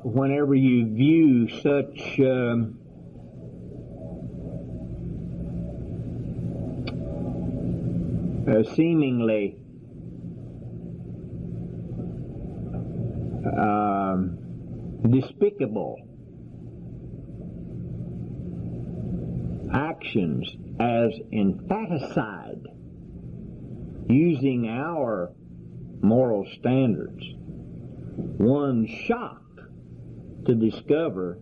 whenever you view such seemingly despicable actions as infanticide, using our moral standards, one's shocked to discover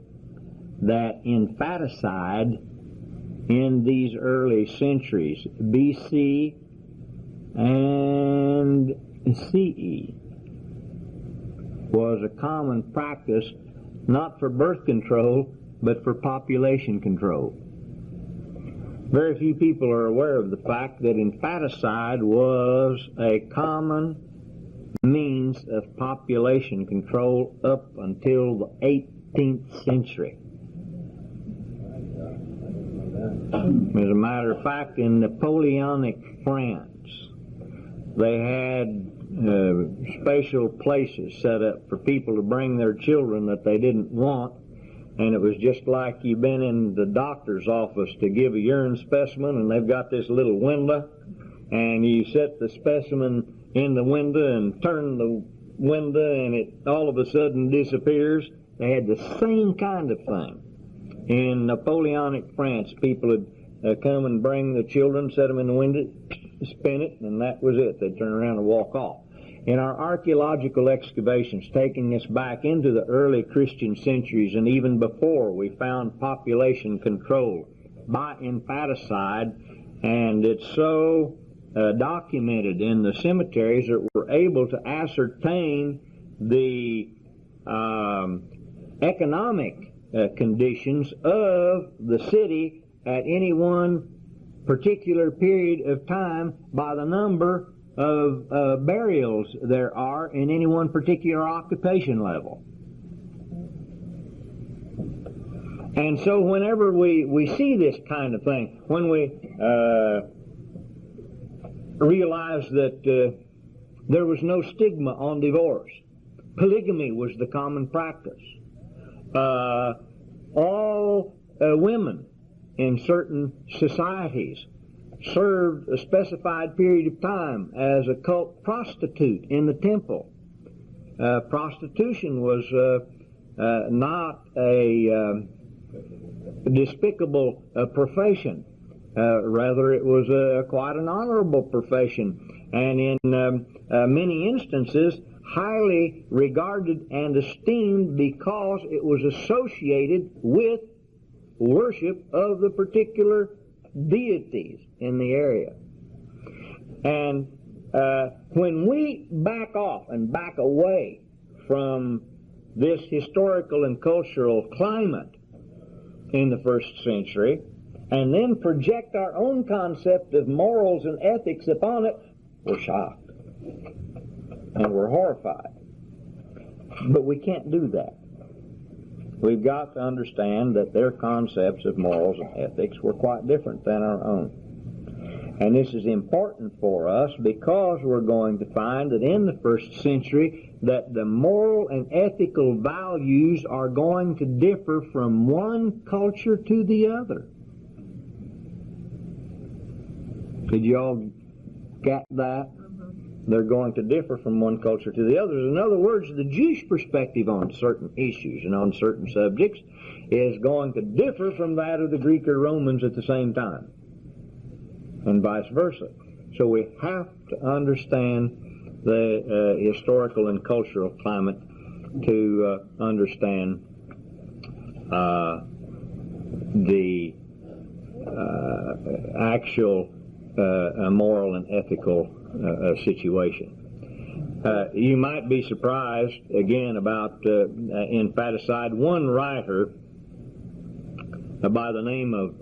that infanticide in these early centuries, BC and CE, was a common practice not for birth control but for population control. Very few people are aware of the fact that infanticide was a common means of population control up until the 18th century. As a matter of fact, in Napoleonic France, they had special places set up for people to bring their children that they didn't want, and it was just like you've been in the doctor's office to give a urine specimen, and they've got this little window, and you set the specimen in the window and turn the window, and it all of a sudden disappears. They had the same kind of thing. In Napoleonic France, people would come and bring the children, set them in the window, spin it, and that was it. They'd turn around and walk off. In our archaeological excavations, taking us back into the early Christian centuries and even before, we found population control by infanticide, and it's so documented in the cemeteries that we're able to ascertain the economic conditions of the city at any one particular period of time by the number of burials there are in any one particular occupation level. And so whenever we see this kind of thing, when we realize that there was no stigma on divorce, polygamy was the common practice. All women in certain societies served a specified period of time as a cult prostitute in the temple. Prostitution was not a despicable profession. Rather, it was quite an honorable profession, and in many instances highly regarded and esteemed because it was associated with worship of the particular deities in the area. And when we back off and back away from this historical and cultural climate in the first century, and then project our own concept of morals and ethics upon it, we're shocked and we're horrified. But we can't do that. We've got to understand that their concepts of morals and ethics were quite different than our own. And this is important for us because we're going to find that in the first century that the moral and ethical values are going to differ from one culture to the other. Did you all get that? They're going to differ from one culture to the other. In other words, the Jewish perspective on certain issues and on certain subjects is going to differ from that of the Greek or Romans at the same time, and vice versa. So we have to understand the historical and cultural climate to understand the actual moral and ethical situation. You might be surprised again about infanticide. One writer by the name of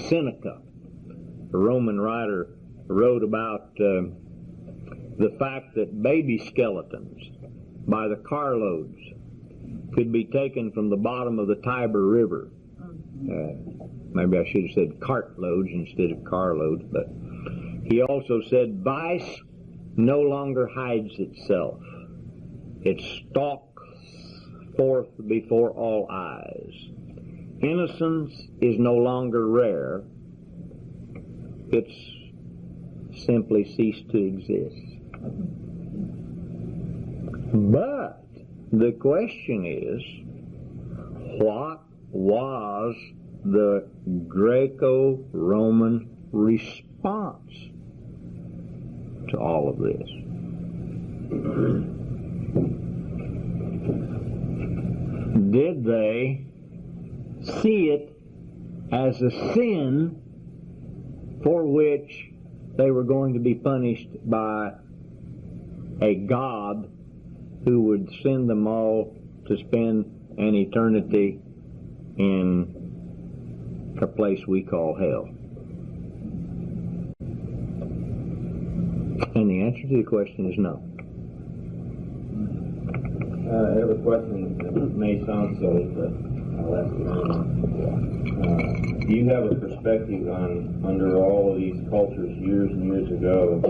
Seneca, a Roman writer, wrote about the fact that baby skeletons by the carloads could be taken from the bottom of the Tiber River. Maybe I should have said cartloads instead of carloads, but he also said vice no longer hides itself. It stalks forth before all eyes. Innocence is no longer rare. It's simply ceased to exist. But the question is, what was the Greco-Roman response to all of this? Did they see it as a sin for which they were going to be punished by a God who would send them all to spend an eternity in a place we call hell? And the answer to the question is no. I have a question that may sound silly, but I'll ask it anyway. Do you have a perspective on, under all of these cultures years and years ago,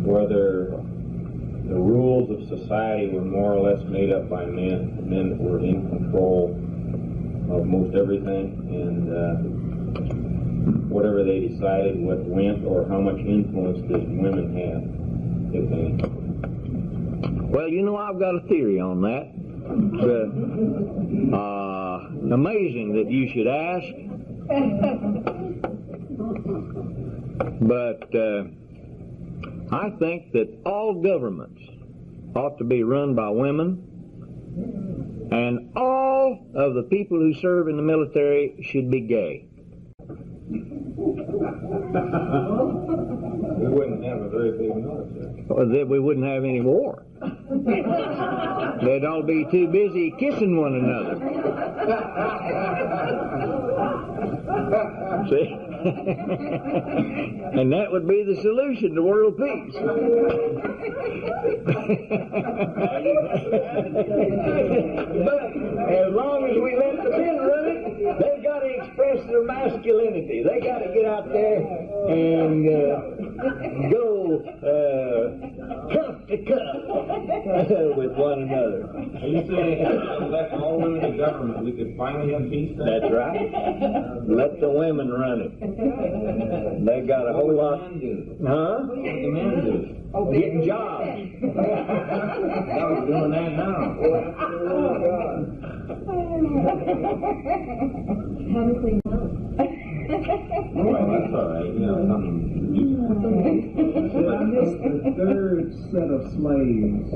whether the rules of society were more or less made up by men that were in control of most everything, and whatever they decided what went, or how much influence did women have, if any? Well, you know, I've got a theory on that. Amazing that you should ask. But I think that all governments ought to be run by women, and all of the people who serve in the military should be gay. We wouldn't have a very big military. Or that we wouldn't have any war. They'd all be too busy kissing one another. See? And that would be the solution to world peace. But as long as we let the men run it, they've got to express their masculinity. They got to get out there and go cuff to cuff with one another. Are you saying if we let all women in government, we could finally have peace? That's right. Let the women run it. They got a whole lot. What do the men do? Huh? What do the men do? Getting jobs. I was doing that now. How to clean up. Well, that's all right. You know, something. I missed the third set of slaves.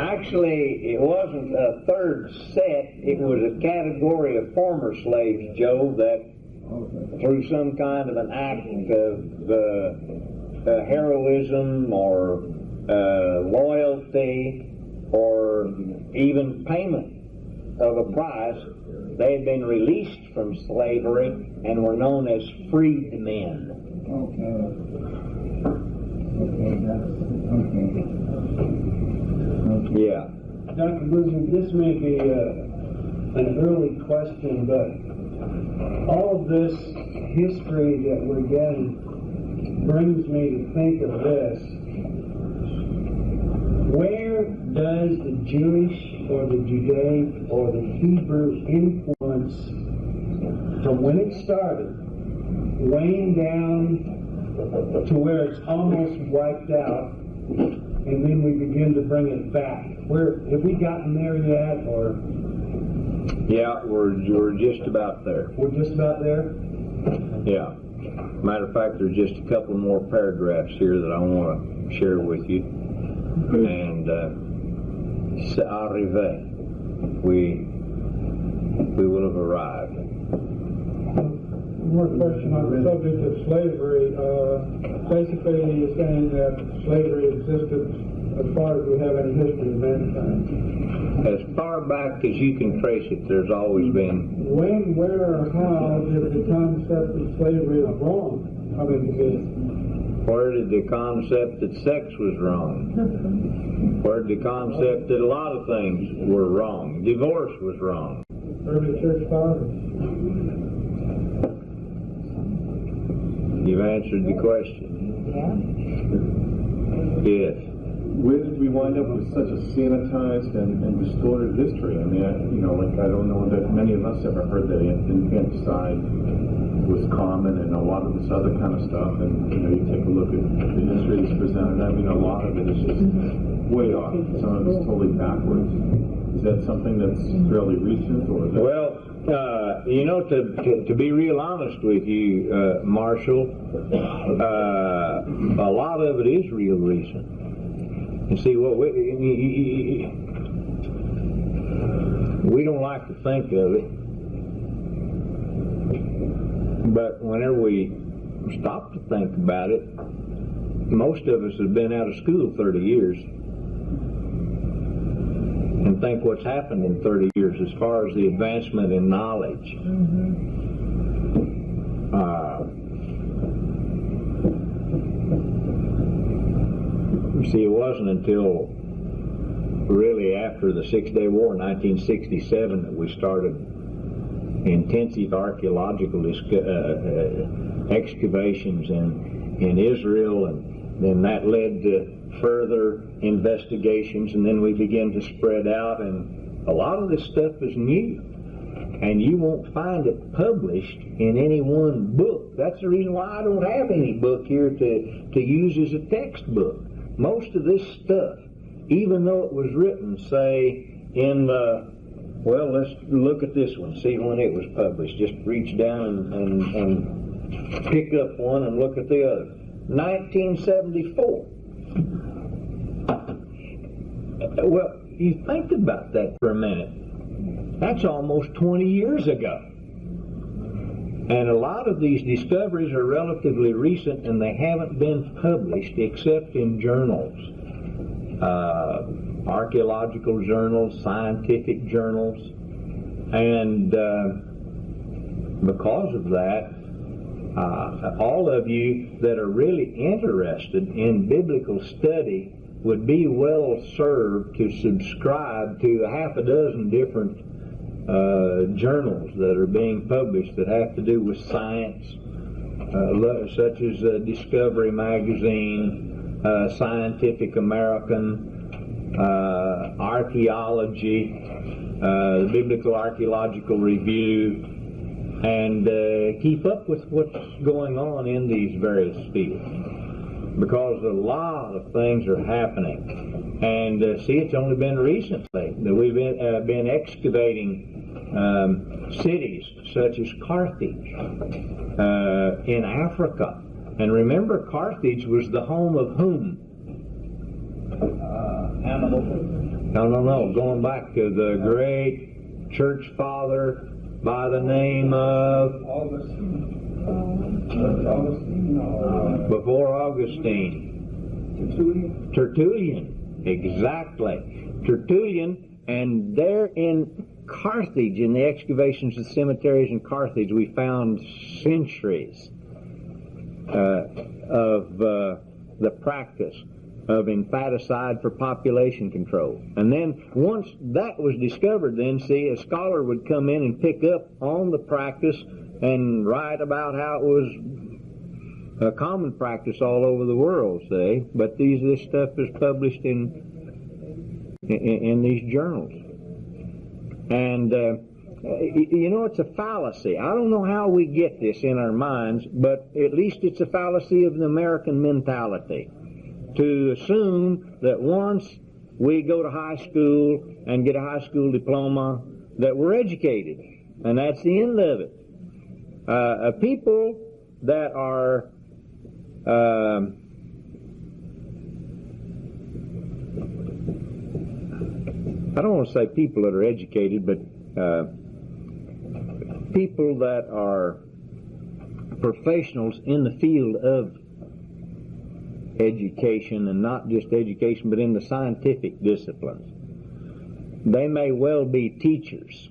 Actually, it wasn't a third set. It was a category of former slaves, Joe, that through some kind of an act of heroism or loyalty or even payment of a price, they had been released from slavery and were known as freedmen. Okay. Yeah. Dr. Boozman, this may be an early question, but all of this history that we're getting brings me to think of this. Where does the Jewish or the Judaic or the Hebrew influence from when it started wane down to where it's almost wiped out, and then we begin to bring it back? Where have we gotten there yet, or? Yeah, we're just about there. We're just about there? Yeah. Matter of fact, there's just a couple more paragraphs here that I want to share with you. And c'est arrivé. We will have arrived. More question on the subject of slavery. Basically, you're saying that slavery existed as far as we have any history of mankind. As far back as you can trace it, there's always been. When, where, or how did the concept of slavery of wrong come into being? Where did the concept that sex was wrong? Where did the concept that a lot of things were wrong? Divorce was wrong. Early church fathers. You've answered the question. Yeah. Yes. where did we wind up with such a sanitized and distorted history? I mean, I don't know that many of us ever heard that infanticide was common and a lot of this other kind of stuff. And, you take a look at the history that's presented. I mean, a lot of it is just way off. Some of it's totally backwards. Is that something that's fairly recent? Or is that... Well, to be real honest with you, Marshall, a lot of it is real recent. You see, what we don't like to think of it, but whenever we stop to think about it, most of us have been out of school 30 years. And think what's happened in 30 years as far as the advancement in knowledge. You see, it wasn't until really after the Six-Day War, 1967, that we started intensive archaeological excavations in Israel, and then that led to further investigations, and then we begin to spread out, and a lot of this stuff is new, and you won't find it published in any one book. That's the reason why I don't have any book here to use as a textbook. Most of this stuff, even though it was written, say, in let's look at this one, see when it was published. Just reach down and pick up one and look at the other. 1974. Well, you think about that for a minute. That's almost 20 years ago. And a lot of these discoveries are relatively recent, and they haven't been published except in journals. Archaeological journals, scientific journals. And because of that, all of you that are really interested in biblical study would be well served to subscribe to a half a dozen different journals that are being published that have to do with science, such as Discovery Magazine, Scientific American, Archaeology, the Biblical Archaeological Review, and keep up with what's going on in these various fields, because a lot of things are happening. And see, it's only been recently that we've been excavating cities such as Carthage in Africa. And remember, Carthage was the home of whom? Hannibal. No, going back to the great church father by the name of before Augustine. Tertullian, exactly. Tertullian, and there in Carthage, in the excavations of cemeteries in Carthage, we found centuries of the practice of infanticide for population control. And then once that was discovered, then see, a scholar would come in and pick up on the practice and write about how it was a common practice all over the world, say. But this stuff is published in these journals. And it's a fallacy. I don't know how we get this in our minds, but at least it's a fallacy of the American mentality to assume that once we go to high school and get a high school diploma, that we're educated, and that's the end of it. People that are I don't want to say people that are educated, but people that are professionals in the field of education, and not just education, but in the scientific disciplines. They may well be teachers.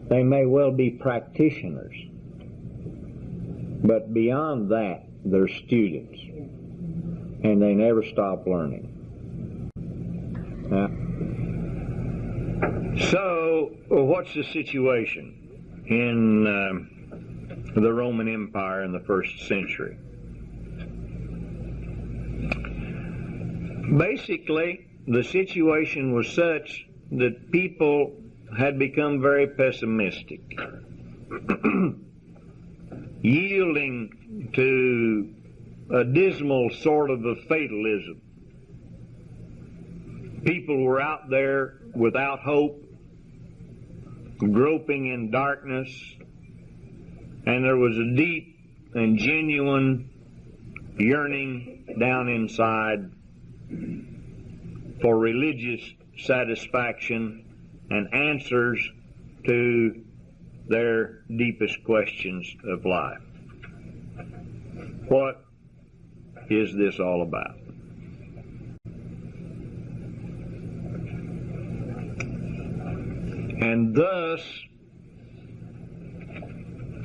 They may well be practitioners. But beyond that, they're students. And they never stop learning. So, what's the situation in the Roman Empire in the first century? Basically, the situation was such that people had become very pessimistic, yielding to a dismal sort of a fatalism. People were out there without hope, groping in darkness, and there was a deep and genuine yearning down inside for religious satisfaction and answers to their deepest questions of life. What is this all about? And thus,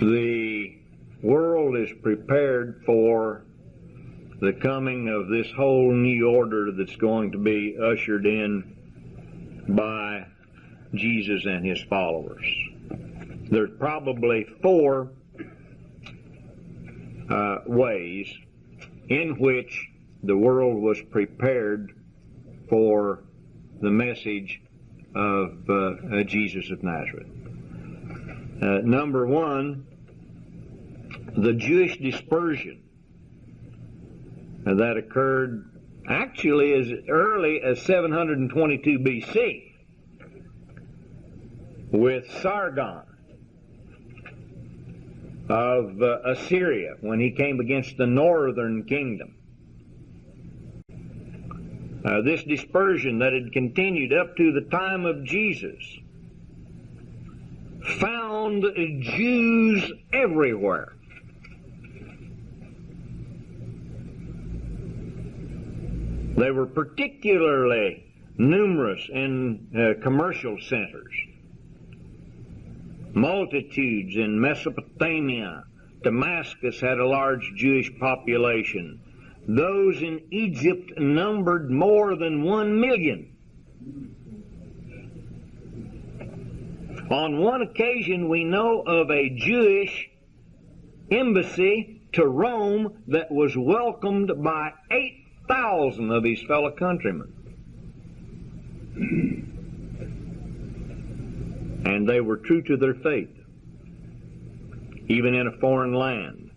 the world is prepared for the coming of this whole new order that's going to be ushered in by Jesus and his followers. There's probably four ways in which the world was prepared for the message of Jesus of Nazareth. Number one, the Jewish dispersion that occurred actually as early as 722 BC with Sargon of Assyria when he came against the northern kingdom. This dispersion that had continued up to the time of Jesus found Jews everywhere. They were particularly numerous in commercial centers. Multitudes in Mesopotamia. Damascus had a large Jewish population. Those in Egypt numbered more than 1 million. On one occasion, we know of a Jewish embassy to Rome that was welcomed by 8,000 of his fellow countrymen. And they were true to their faith, even in a foreign land.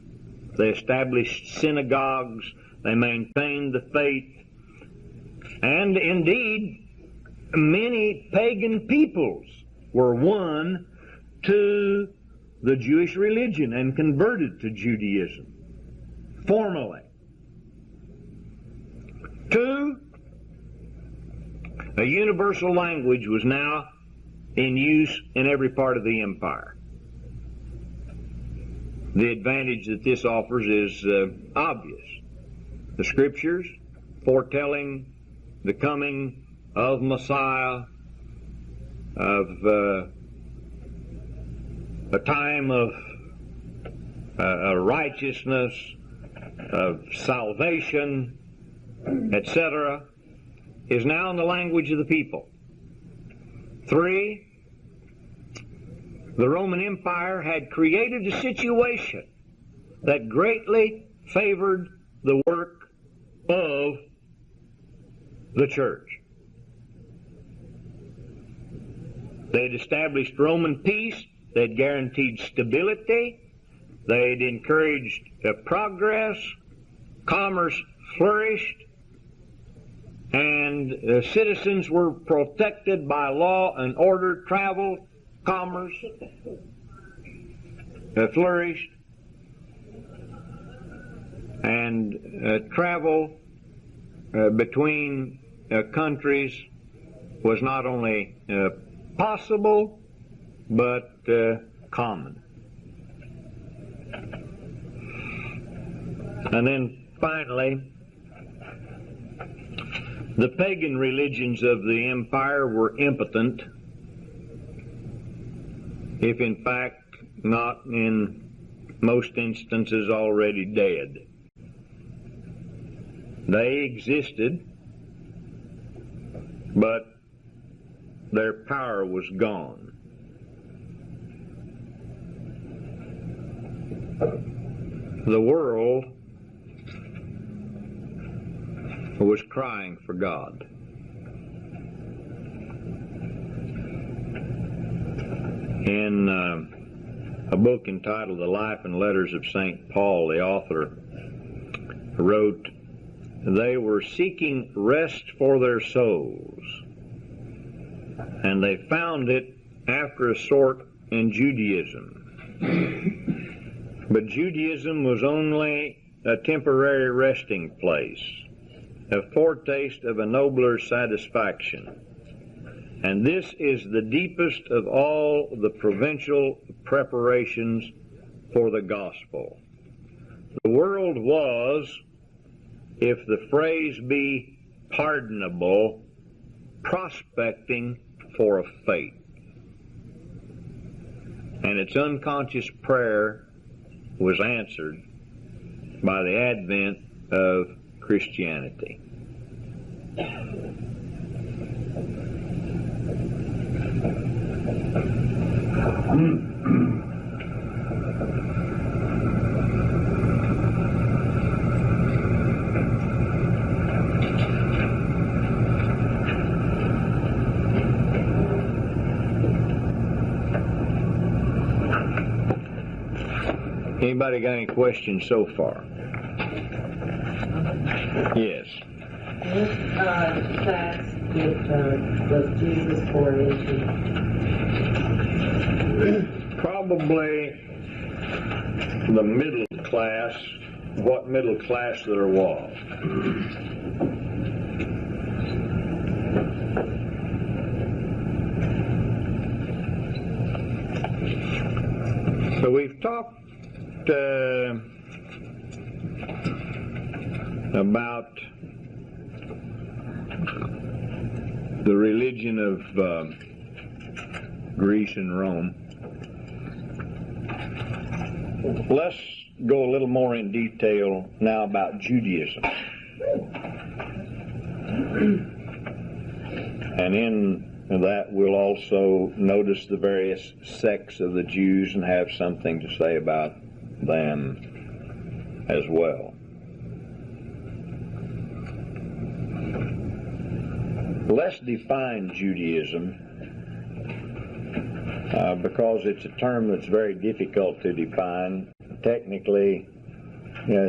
They established synagogues, they maintained the faith, and indeed, many pagan peoples were won to the Jewish religion and converted to Judaism formally. Two, a universal language was now in use in every part of the empire. The advantage that this offers is obvious. The Scriptures foretelling the coming of Messiah, of a time of righteousness, of salvation, etc., is now in the language of the people. Three, the Roman Empire had created a situation that greatly favored the work of the church. They had established Roman peace. They had guaranteed stability. They had encouraged progress. Commerce flourished. And citizens were protected by law and order. Travel, commerce flourished. And travel between countries was not only possible, but common. And then finally, the pagan religions of the empire were impotent, if in fact not in most instances already dead. They existed, but their power was gone. The world was crying for God. In a book entitled The Life and Letters of St. Paul, the author wrote, "They were seeking rest for their souls, and they found it after a sort in Judaism. But Judaism was only a temporary resting place, a foretaste of a nobler satisfaction. And this is the deepest of all the provincial preparations for the gospel. The world was, if the phrase be pardonable, prospecting for a fate. And its unconscious prayer was answered by the advent of Christianity." Anybody got any questions so far? Yes. What class was Jesus born into? Probably the middle class, what middle class there was. So we've talked about the religion of Greece and Rome. Let's go a little more in detail now about Judaism. And in that we'll also notice the various sects of the Jews and have something to say about them as well. Let's define Judaism because it's a term that's very difficult to define. Technically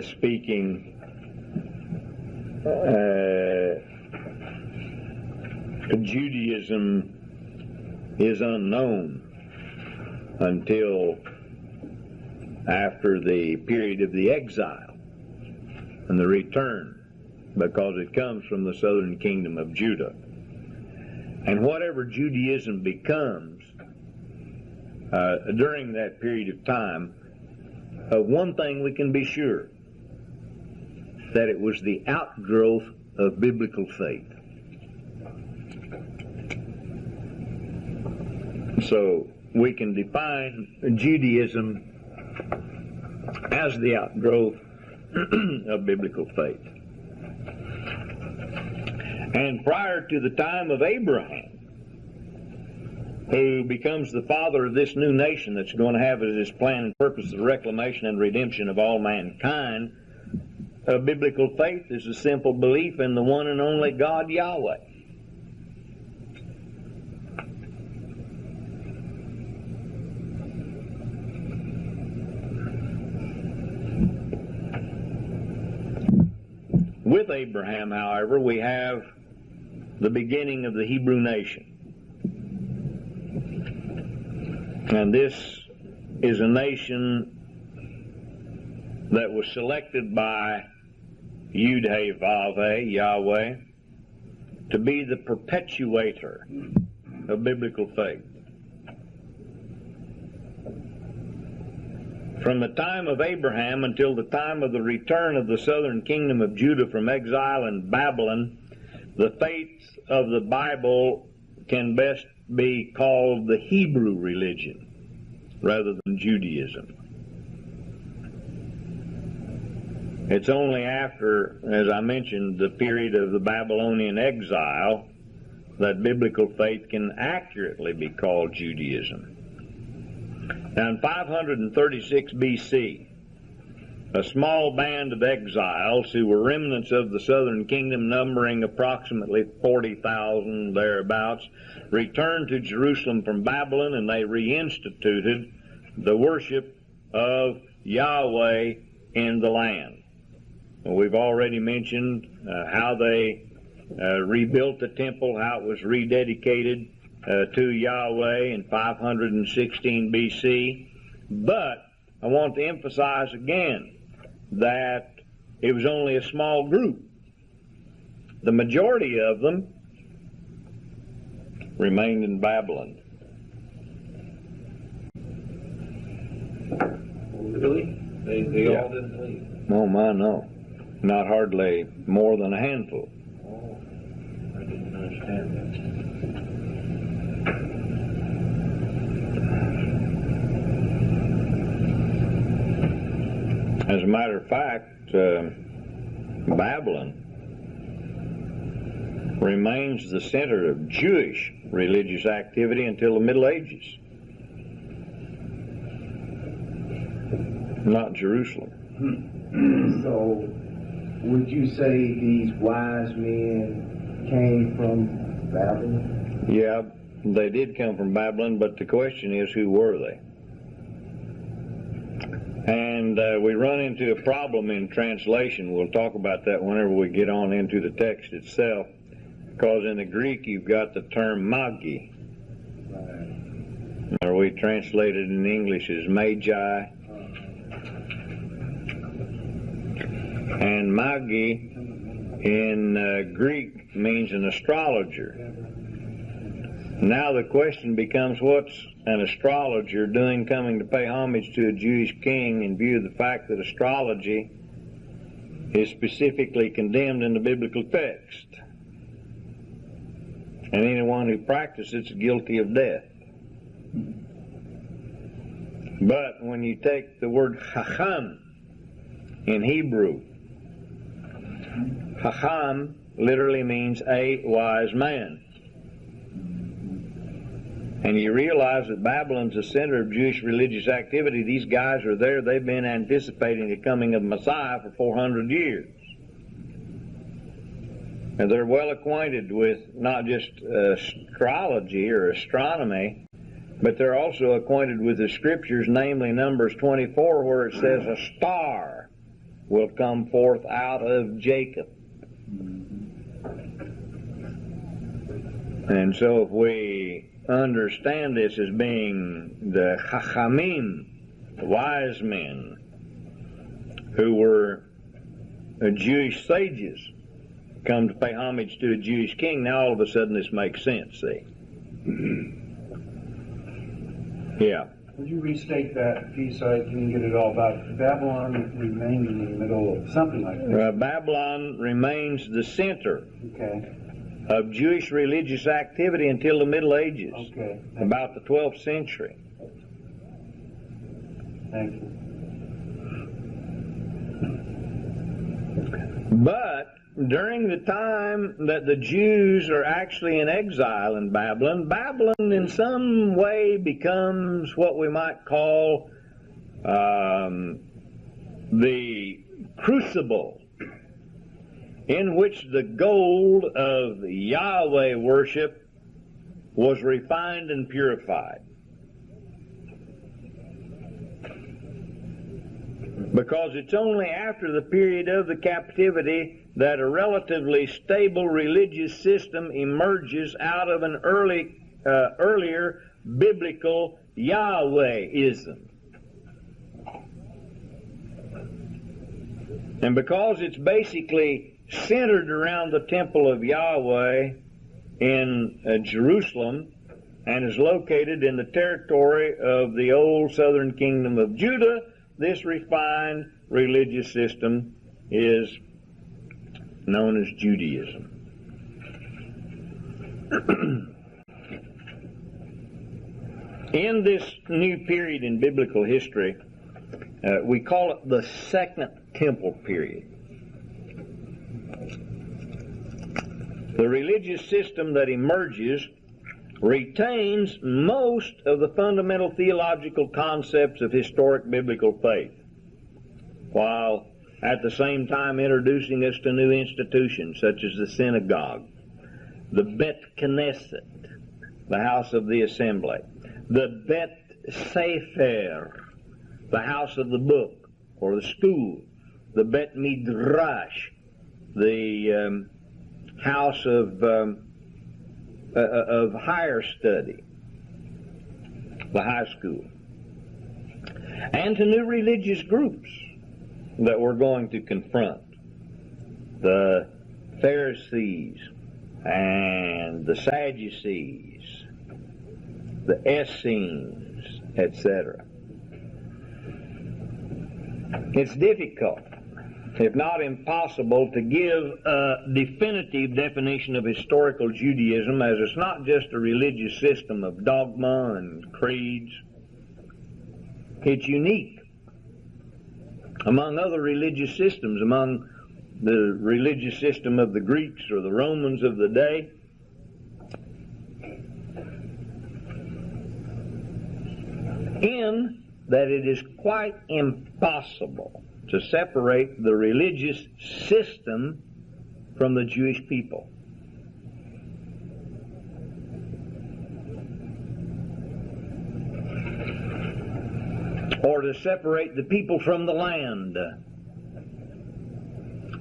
speaking, Judaism is unknown until after the period of the exile and the return, because it comes from the southern kingdom of Judah. And whatever Judaism becomes during that period of time, one thing we can be sure, that it was the outgrowth of biblical faith. So we can define Judaism as the outgrowth of biblical faith. And prior to the time of Abraham, who becomes the father of this new nation that's going to have as his plan and purpose the reclamation and redemption of all mankind, biblical faith is a simple belief in the one and only God, Yahweh. With Abraham, however, we have the beginning of the Hebrew nation. And this is a nation that was selected by Yud-Heh-Vav-Heh, Yahweh, to be the perpetuator of biblical faith. From the time of Abraham until the time of the return of the southern kingdom of Judah from exile in Babylon, the faith of the Bible can best be called the Hebrew religion rather than Judaism. It's only after, as I mentioned, the period of the Babylonian exile that biblical faith can accurately be called Judaism. Now in 536 BC, a small band of exiles who were remnants of the southern kingdom, numbering approximately 40,000 thereabouts, returned to Jerusalem from Babylon, and they reinstituted the worship of Yahweh in the land. Well, we've already mentioned how they rebuilt the temple, how it was rededicated to Yahweh in 516 BC. But I want to emphasize again that it was only a small group. The majority of them remained in Babylon. Really? They all didn't leave? Oh my, no. Not hardly more than a handful. Oh, I didn't understand that. As a matter of fact, Babylon remains the center of Jewish religious activity until the Middle Ages. Not Jerusalem. So, would you say these wise men came from Babylon? Yeah, they did come from Babylon, but the question is, who were they? And we run into a problem in translation. We'll talk about that whenever we get on into the text itself, because in the Greek you've got the term magi, or we translate it in English as magi. And magi in Greek means an astrologer. Now the question becomes, what's an astrologer doing coming to pay homage to a Jewish king in view of the fact that astrology is specifically condemned in the biblical text? And anyone who practices it is guilty of death. But when you take the word chacham in Hebrew, chacham literally means a wise man. And you realize that Babylon's the center of Jewish religious activity. These guys are there. They've been anticipating the coming of Messiah for 400 years. And they're well acquainted with not just astrology or astronomy, but they're also acquainted with the scriptures, namely Numbers 24, where it says a star will come forth out of Jacob. And so if we understand this as being the chachamim, the wise men, who were Jewish sages, come to pay homage to a Jewish king, now all of a sudden this makes sense, see? Yeah. Would you restate that piece so I can get it all about Babylon remained in the middle of something like this? Babylon remains the center Okay. of Jewish religious activity until the Middle Ages, Okay. about the 12th century. Thank you. But during the time that the Jews are actually in exile in Babylon, Babylon in some way becomes what we might call the crucible in which the gold of Yahweh worship was refined and purified. Because it's only after the period of the captivity that a relatively stable religious system emerges out of an earlier biblical Yahwehism. And because it's basically centered around the temple of Yahweh in Jerusalem and is located in the territory of the old southern kingdom of Judah, this refined religious system is known as Judaism. In this new period in biblical history, we call it the Second Temple period. The religious system that emerges retains most of the fundamental theological concepts of historic biblical faith. while at the same time introducing us to new institutions such as the synagogue, the Bet Knesset, the house of the assembly, the Bet Sefer, the house of the book or the school, the Bet Midrash, the house of higher study, the high school, and to new religious groups that we're going to confront, the Pharisees and the Sadducees, the Essenes, etc. It's difficult, if not impossible, to give a definitive definition of historical Judaism, as it's not just a religious system of dogma and creeds. It's unique among other religious systems, among the religious system of the Greeks or the Romans of the day. In that it is quite impossible to separate the religious system from the Jewish people. Or to separate the people from the land,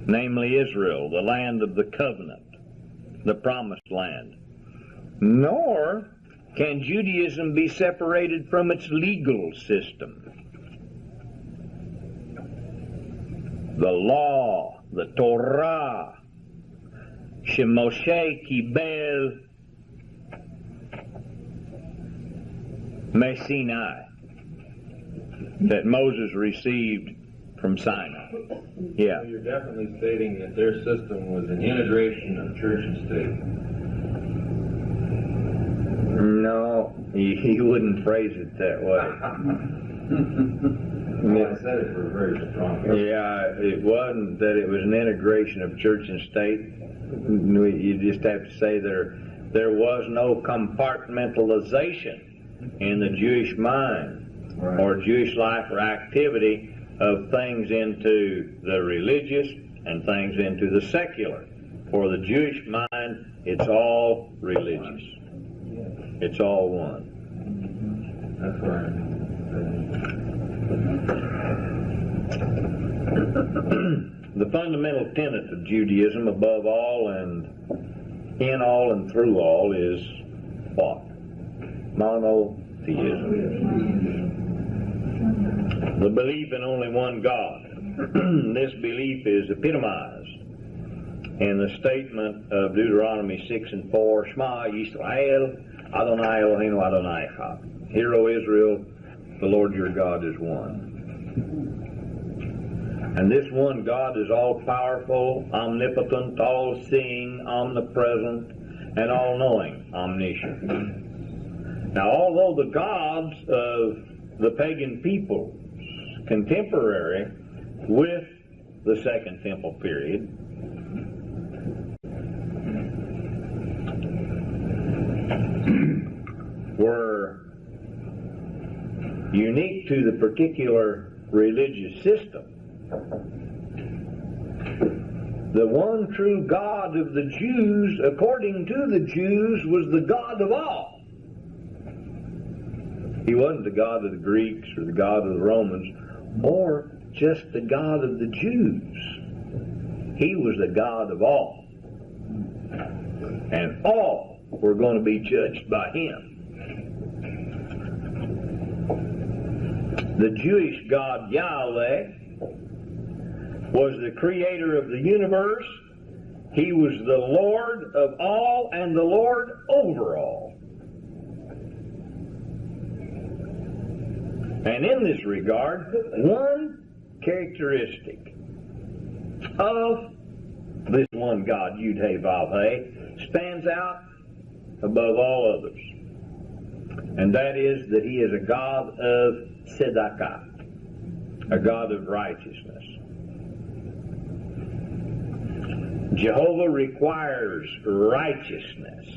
namely Israel, the land of the covenant, the promised land. Nor can Judaism be separated from its legal system. The law, the Torah, Shemoshe Kibel Mesinai, that Moses received from Sinai. Yeah. So you're definitely stating that their system was an integration of church and state. No, he wouldn't phrase it that way. Well, I said it for a very strong purpose. Yeah, it wasn't that it was an integration of church and state. You just have to say there was no compartmentalization in the Jewish mind, right, or Jewish life or activity of things into the religious and things into the secular. For the Jewish mind, it's all religious. It's all one. That's right. The fundamental tenet of Judaism, above all and in all and through all, is what? Monotheism. The belief in only one God. This belief is epitomized in the statement of Deuteronomy 6 and 4, Shema Yisrael, Adonai Eloheinu Adonai Echad. Hear, O Israel, the Lord your God is one. And this one God is all-powerful, omnipotent, all-seeing, omnipresent, and all-knowing, omniscient. Now, although the gods of the pagan peoples contemporary with the Second Temple period were unique to the particular religious system, the one true God of the Jews, according to the Jews, was the God of all. He wasn't the God of the Greeks or the God of the Romans, or just the God of the Jews. He was the God of all. And all were going to be judged by Him. The Jewish God Yahweh was the creator of the universe. He was the Lord of all and the Lord over all. And in this regard, one characteristic of this one God, Yud-Heh-Vav-Heh, stands out above all others. And that is that He is a God of tzedakah, a God of righteousness. Jehovah requires righteousness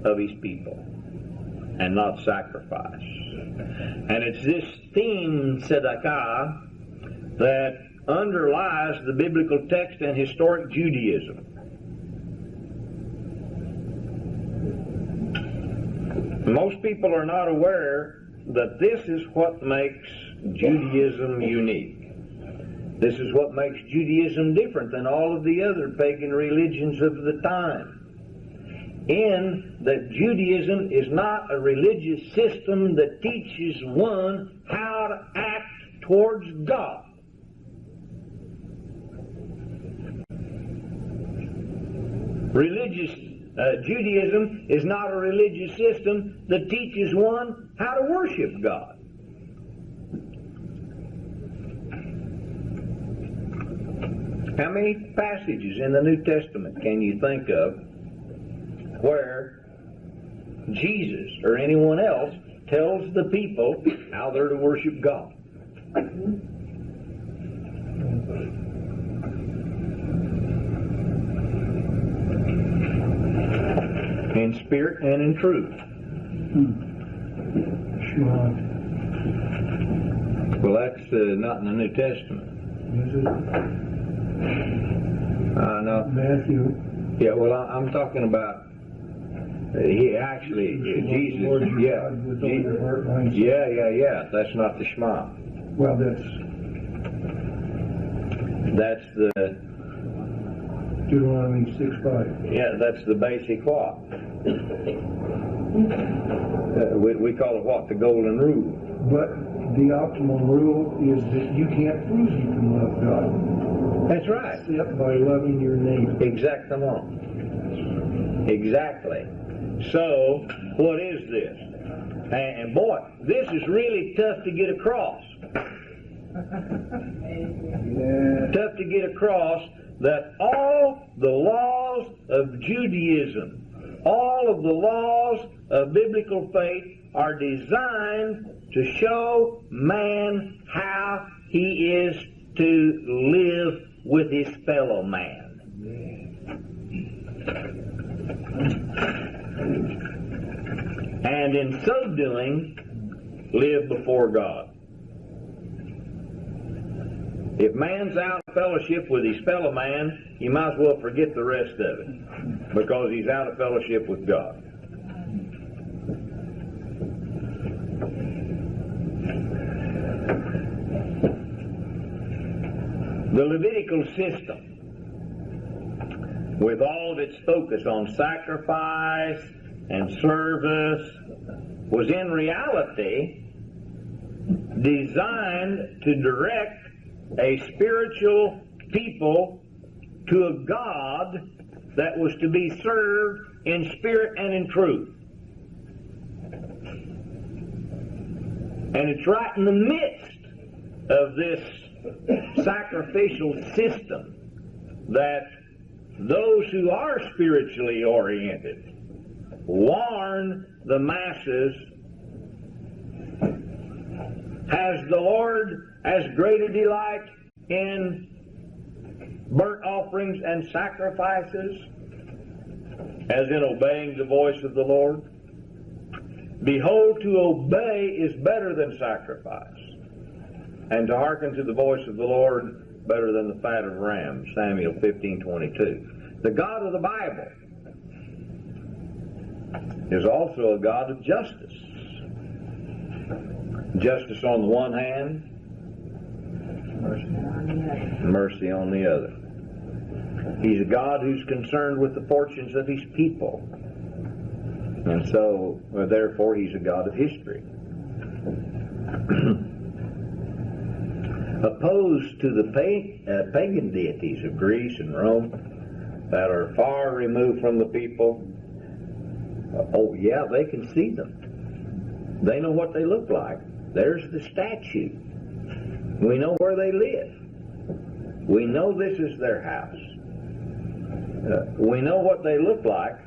of His people and not sacrifice. And it's this theme, tzedakah, that underlies the biblical text and historic Judaism. Most people are not aware that this is what makes Judaism unique. This is what makes Judaism different than all of the other pagan religions of the time. In that Judaism is not a religious system that teaches one how to act towards God. Judaism is not a religious system that teaches one how to worship God. How many passages in the New Testament can you think of where Jesus or anyone else tells the people how they're to worship God? In spirit and in truth. Well, that's not in the New Testament. No. Matthew. Yeah, well, I'm talking about. He actually, Jesus. Yeah. Yeah. That's not the Shema. Well, That's the. Deuteronomy 6:5. Yeah, that's the basic what? We call it what? The golden rule. But the optimal rule is that you can't prove you can love God. That's right. Except by loving your neighbor. Exactly. So, what is this? And boy, this is really tough to get across. Tough to get across that all the laws of Judaism, all of the laws of biblical faith are designed to show man how he is to live with his fellow man. And in so doing, live before God. If man's out of fellowship with his fellow man, you might as well forget the rest of it, because he's out of fellowship with God. The Levitical system, with all of its focus on sacrifice and service, was in reality designed to direct a spiritual people to a God that was to be served in spirit and in truth. And it's right in the midst of this sacrificial system that those who are spiritually oriented warn the masses, has the Lord as great a delight in burnt offerings and sacrifices as in obeying the voice of the Lord? Behold, to obey is better than sacrifice, and to hearken to the voice of the Lord better than the fat of rams. Samuel 15:22. The God of the Bible is also a God of justice. Justice on the one hand, mercy on the other. He's a God who's concerned with the fortunes of his people. And so, therefore, he's a God of history. Opposed to the pagan deities of Greece and Rome that are far removed from the people, oh yeah, they can see them. They know what they look like. There's the statue. We know where they live. We know this is their house. We know what they look like,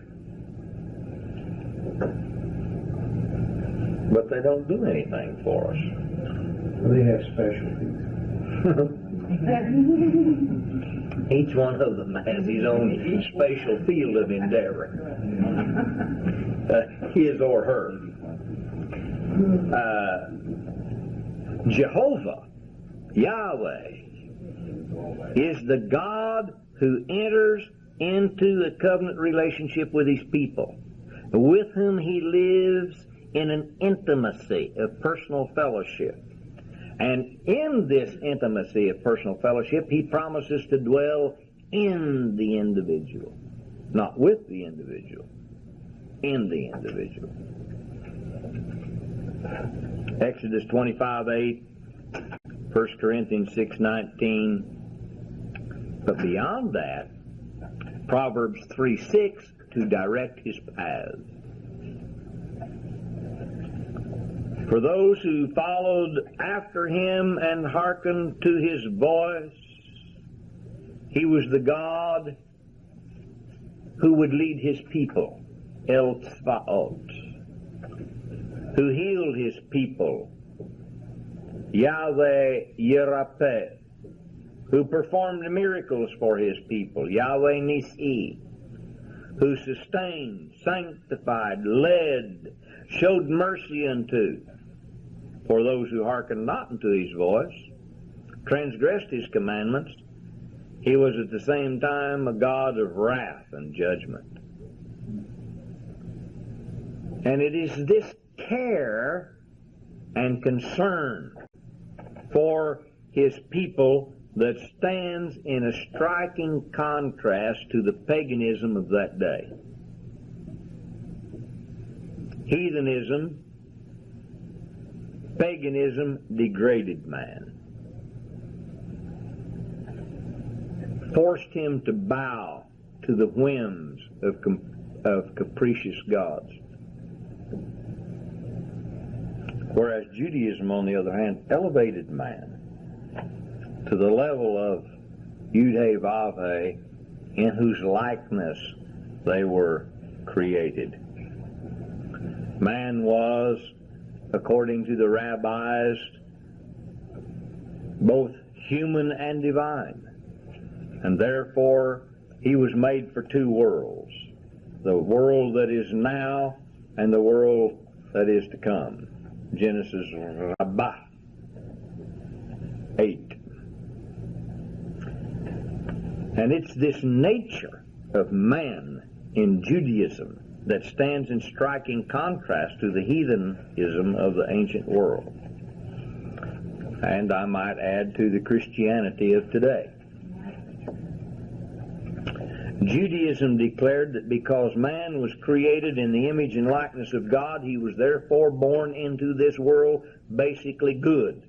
but they don't do anything for us. They have specialties. Each one of them has his own spatial field of endeavor, his or her. Jehovah, Yahweh, is the God who enters into a covenant relationship with His people, with whom He lives in an intimacy of personal fellowship. And in this intimacy of personal fellowship, He promises to dwell in the individual. Not with the individual, in the individual. Exodus 25:8, 1 Corinthians 6:19. But beyond that, Proverbs 3:6 to direct His paths. For those who followed after Him and hearkened to His voice, He was the God who would lead His people, El Tzvaot, who healed His people, Yahweh Yerapeh, who performed miracles for His people, Yahweh Nisi, who sustained, sanctified, led, showed mercy unto, for those who hearkened not unto His voice, transgressed His commandments. He was at the same time a God of wrath and judgment. And it is this care and concern for His people that stands in a striking contrast to the paganism of that day. Heathenism, paganism degraded man, forced him to bow to the whims of capricious gods. Whereas Judaism, on the other hand, elevated man to the level of Yud-He-Vav-He, in whose likeness they were created. Man was, according to the rabbis, both human and divine. And therefore, he was made for two worlds. The world that is now and the world that is to come. Genesis Rabbah 8. And it's this nature of man in Judaism that stands in striking contrast to the heathenism of the ancient world. And I might add to the Christianity of today. Judaism declared that because man was created in the image and likeness of God, he was therefore born into this world basically good.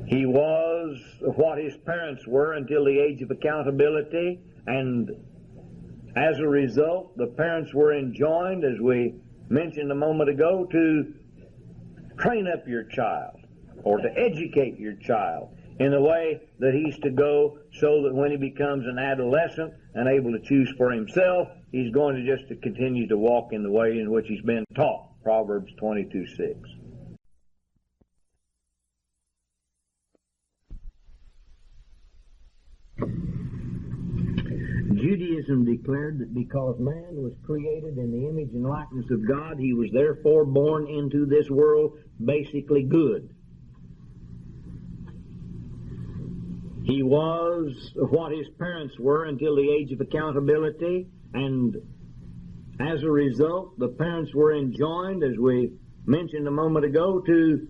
He was what his parents were until the age of accountability, and as a result, the parents were enjoined, as we mentioned a moment ago, to train up your child or to educate your child in the way that he's to go, so that when he becomes an adolescent and able to choose for himself, he's going to just to continue to walk in the way in which he's been taught. Proverbs 22:6. Judaism declared that because man was created in the image and likeness of God, he was therefore born into this world basically good. He was what his parents were until the age of accountability, and as a result, the parents were enjoined, as we mentioned a moment ago, to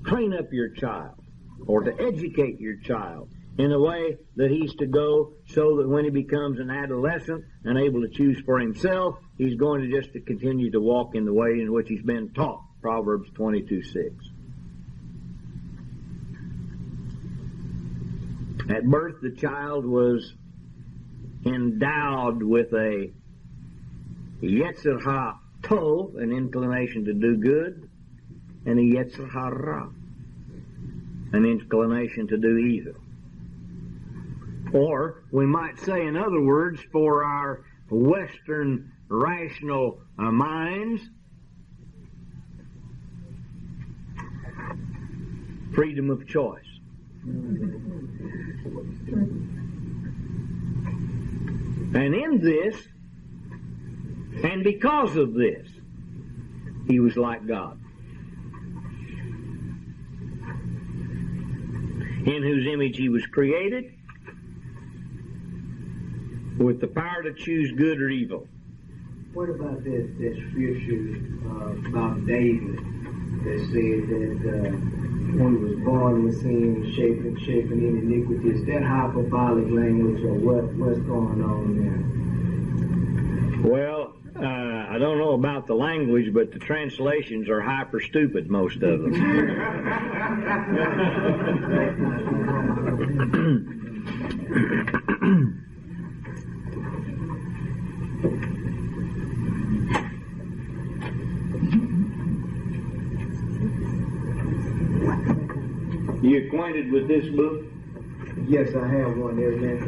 train up your child or to educate your child in a way that he's to go, so that when he becomes an adolescent and able to choose for himself, he's going to just to continue to walk in the way in which he's been taught. Proverbs 22:6. At birth, the child was endowed with a Yetzer HaTov, an inclination to do good, and a Yetzer HaRa, an inclination to do evil. Or, we might say, in other words, for our Western rational minds, freedom of choice. And in this, and because of this, he was like God. in whose image he was created, with the power to choose good or evil. What about that scripture about David that said that when he was born in sin, shapen in iniquity? Is that hyperbolic language, or what's going on there? Well, I don't know about the language, but the translations are hyper stupid, most of them. You acquainted with this book? Yes, I have one there, man.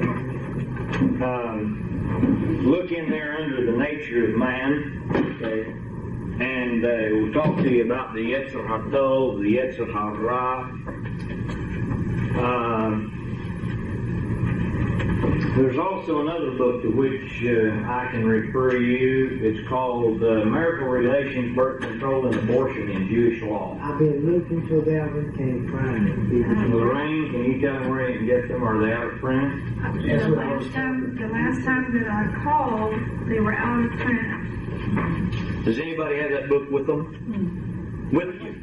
Look in there under the nature of man, okay, and we'll talk to you about the Yetzer HaTov, the Yetzer HaRa. There's also another book to which I can refer you. It's called Marital Relations, Birth Control, and Abortion in Jewish Law. I've been looking for that one, can't find it. Lorraine, can you tell me where you can get them? Are they out of print? The last time that I called, they were out of print. Does anybody have that book with them? With you?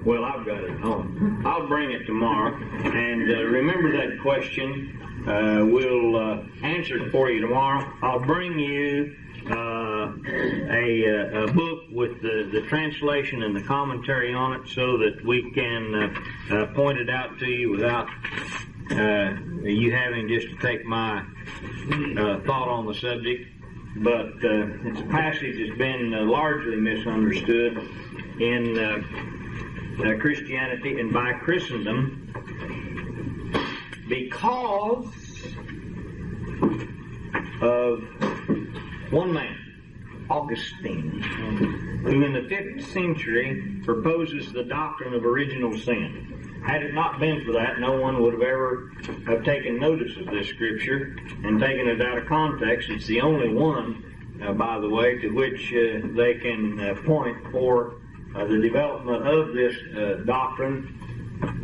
Well, I've got it at home. I'll bring it tomorrow. And remember that question. We'll answer it for you tomorrow. I'll bring you a book with the translation and the commentary on it so that we can point it out to you without you having just to take my thought on the subject. But it's a passage that's been largely misunderstood in Christianity and by Christendom, because of one man, Augustine, who in the 5th century proposes the doctrine of original sin. Had it not been for that, no one would have ever taken notice of this scripture and taken it out of context. It's the only one, by the way, to which they can point for the development of this doctrine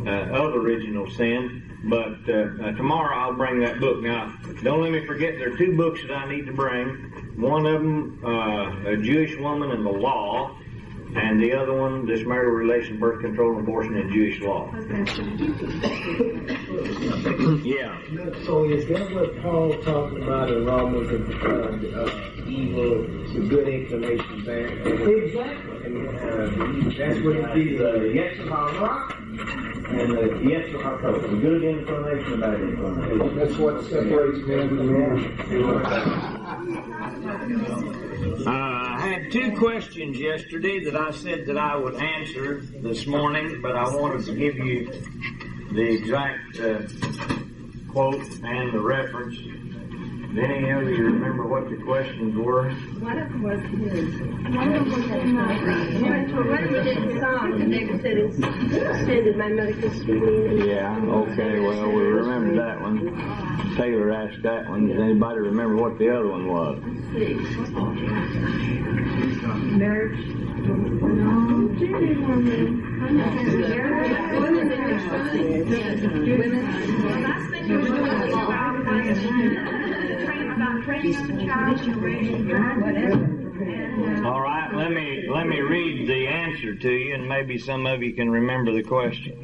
of original sin. But tomorrow I'll bring that book. Now, don't let me forget, there are 2 books that I need to bring. One of them, A Jewish Woman and the Law, and the other one, This Marital Relation, Birth Control, and Abortion in Jewish Law. Yeah. So is that what Paul talking about in Romans, evil, the good inclination back? Exactly. And that's what it is. Yetzer HaRa and the Yetzer HaTov, the good inclination and bad inclination. That's what separates man from man. I had 2 questions yesterday that I said that I would answer this morning, but I wanted to give you the exact quote and the reference. Did any of you remember what the questions were? One of them was his. One of them was his mother. One didn't song, and they said it's extended my medical screening. Yeah, okay, well, we remember that one. Taylor asked that one. Does anybody remember what the other one was? Marriage. No, she didn't remember. Women. The last thing we were talking about was training the child to raise whatever. All right, let me read the answer to you, and maybe some of you can remember the question.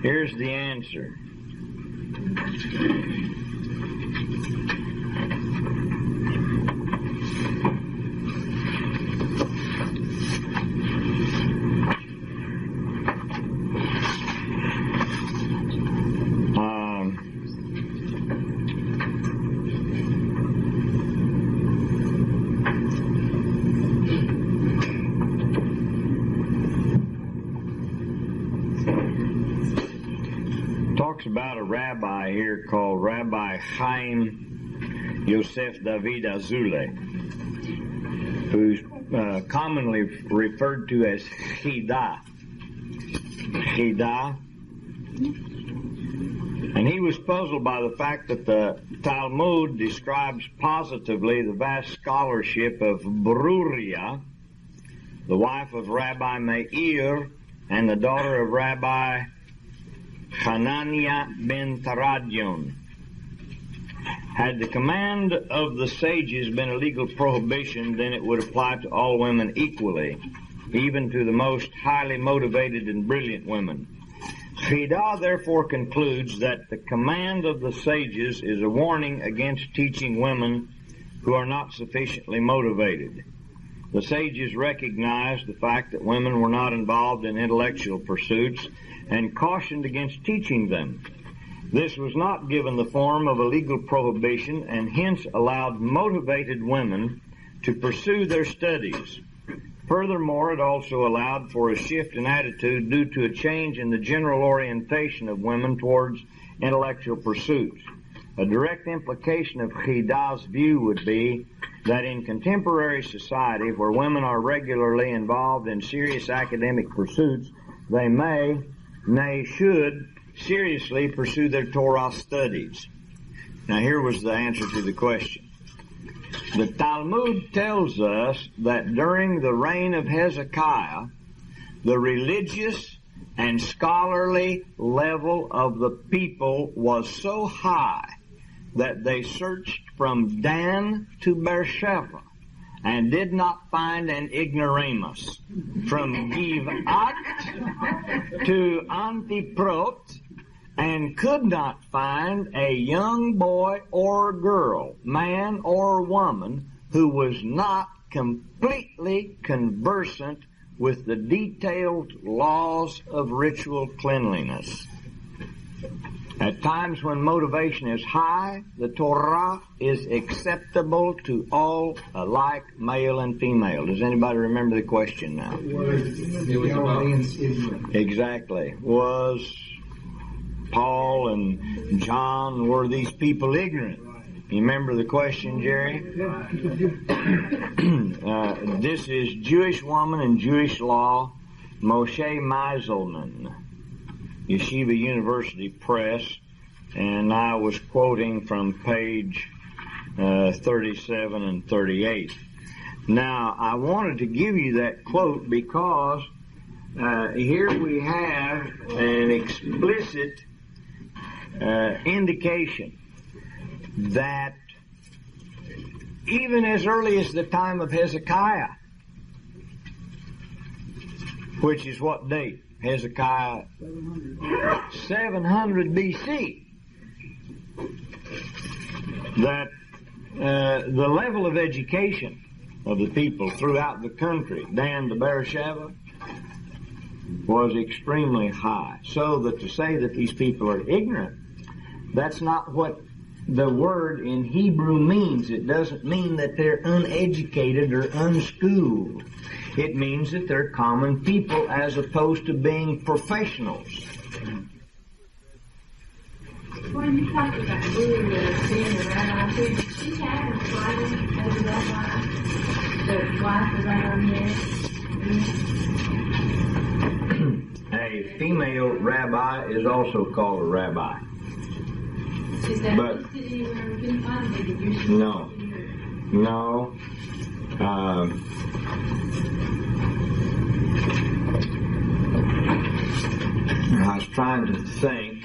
Here's the answer. Talks about a rabbi here called Rabbi Chaim Yosef David Azule, who's commonly referred to as Chida. Chida And he was puzzled by the fact that the Talmud describes positively the vast scholarship of Beruria, the wife of Rabbi Meir and the daughter of Rabbi Hananiah ben Taradion. Had the command of the sages been a legal prohibition, then it would apply to all women equally, even to the most highly motivated and brilliant women. Chidah therefore concludes that the command of the sages is a warning against teaching women who are not sufficiently motivated. The sages recognized the fact that women were not involved in intellectual pursuits and cautioned against teaching them. This was not given the form of a legal prohibition and hence allowed motivated women to pursue their studies. Furthermore, it also allowed for a shift in attitude due to a change in the general orientation of women towards intellectual pursuits. A direct implication of Chidah's view would be that in contemporary society, where women are regularly involved in serious academic pursuits, they may, nay should, seriously pursue their Torah studies. Now here was the answer to the question. The Talmud tells us that during the reign of Hezekiah, the religious and scholarly level of the people was so high that they searched from Dan to Beersheba and did not find an ignoramus. From Givat to Antiprot, and could not find a young boy or girl, man or woman, who was not completely conversant with the detailed laws of ritual cleanliness. At times when motivation is high, the Torah is acceptable to all alike, male and female. Does anybody remember the question now? It was about exactly. Was Paul and John, were these people ignorant? You remember the question, Jerry? This is Jewish Woman and Jewish Law, Moshe Meiselman, Yeshiva University Press, and I was quoting from page 37 and 38. Now, I wanted to give you that quote because here we have an explicit indication that even as early as the time of Hezekiah, which is what date? Hezekiah 700 BC, that the level of education of the people throughout the country, Dan to Beersheba, was extremely high. So that to say that these people are ignorant, that's not what the word in Hebrew means. It doesn't mean that they're uneducated or unschooled. It means that they're common people as opposed to being professionals. When you talk about being a rabbi, did she have a title as a rabbi? The wife of Rabbi? A female rabbi is also called a rabbi. Is that but no. I was trying to think.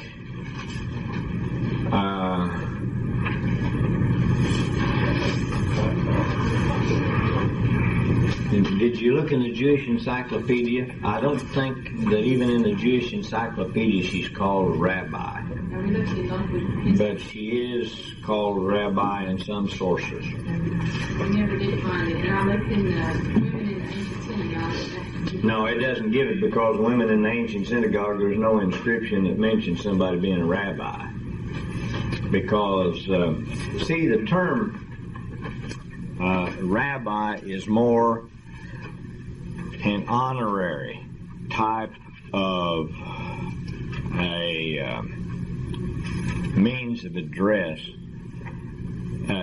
Did you look in the Jewish Encyclopedia? I don't think that even in the Jewish Encyclopedia she's called a rabbi. But she is called a rabbi in some sources. We never did find it. And I looked in the women in the ancient synagogue. No, it doesn't give it because women in the ancient synagogue, there's no inscription that mentions somebody being a rabbi. Because, see, the term rabbi is more an honorary type of a means of address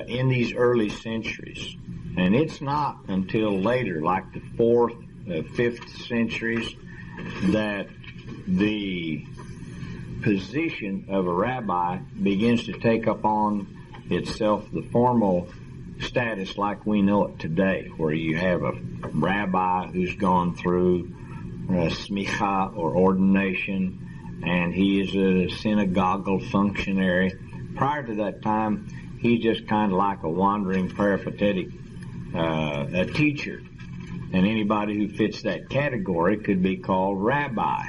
in these early centuries. And it's not until later, like the 4th, 5th centuries, that the position of a rabbi begins to take upon itself the formal status like we know it today, where you have a rabbi who's gone through smicha or ordination, and he is a synagogal functionary. Prior to that time, he's just kind of like a wandering peripatetic a teacher, and anybody who fits that category could be called rabbi.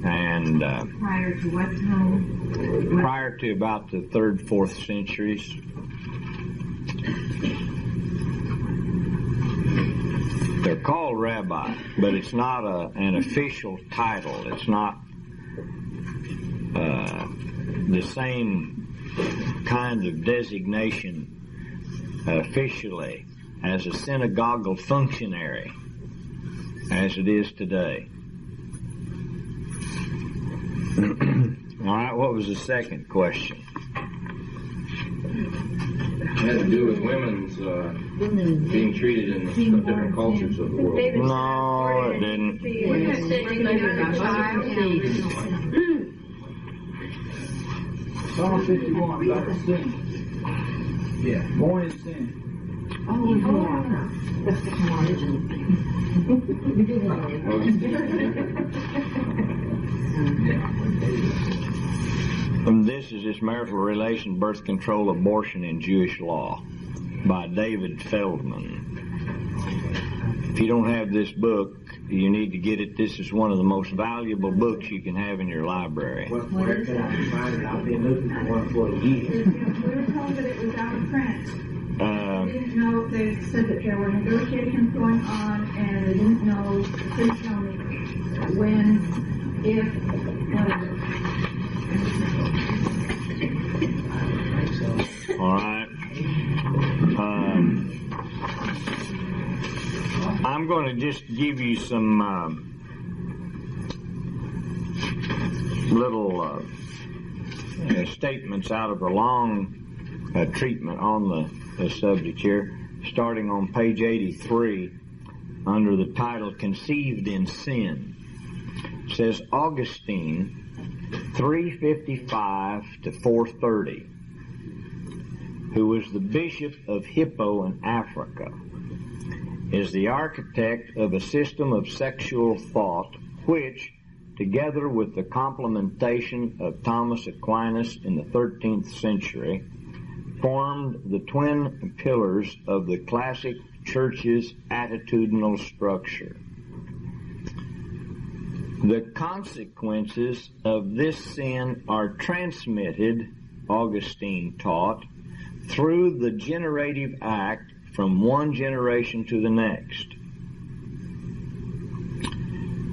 And prior to what time? Prior to about the 3rd, 4th centuries. They're called rabbi, but it's not an official title. It's not the same kind of designation officially as a synagogal functionary as it is today. All right, what was the second question? It had to do with women's being treated in the different cultures of the world. No, it didn't. Psalm 51 about the sin. Yeah, born in sin. And this is this marital relation, birth control, abortion, and Jewish law by David Feldman. If you don't have this book, you need to get it. This is one of the most valuable books you can have in your library. Where can I find it? I've been looking for one for years. We were told that it was out of print. We didn't know, they said that there were negotiations going on, and they didn't know, please tell me, when, if, whatever. All right. I'm going to just give you some little statements out of a long treatment on the subject here, starting on page 83 under the title Conceived in Sin. It says Augustine, 355 to 430, who was the bishop of Hippo in Africa, is the architect of a system of sexual thought which, together with the complementation of Thomas Aquinas in the 13th century, formed the twin pillars of the classic church's attitudinal structure. The consequences of this sin are transmitted, Augustine taught, through the generative act from one generation to the next.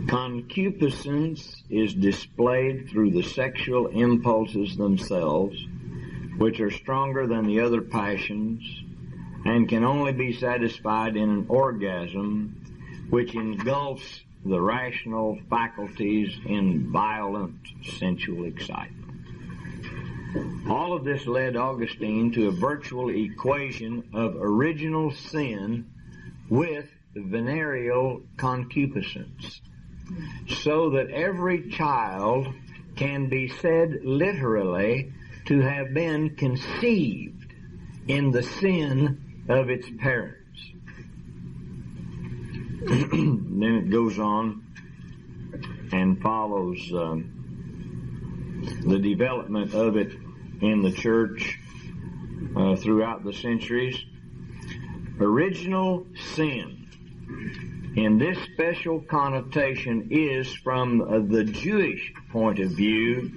Concupiscence is displayed through the sexual impulses themselves, which are stronger than the other passions and can only be satisfied in an orgasm which engulfs the rational faculties in violent sensual excitement. All of this led Augustine to a virtual equation of original sin with venereal concupiscence, so that every child can be said literally to have been conceived in the sin of its parents. Then it goes on and follows the development of it in the church throughout the centuries. Original sin, in this special connotation, is from the Jewish point of view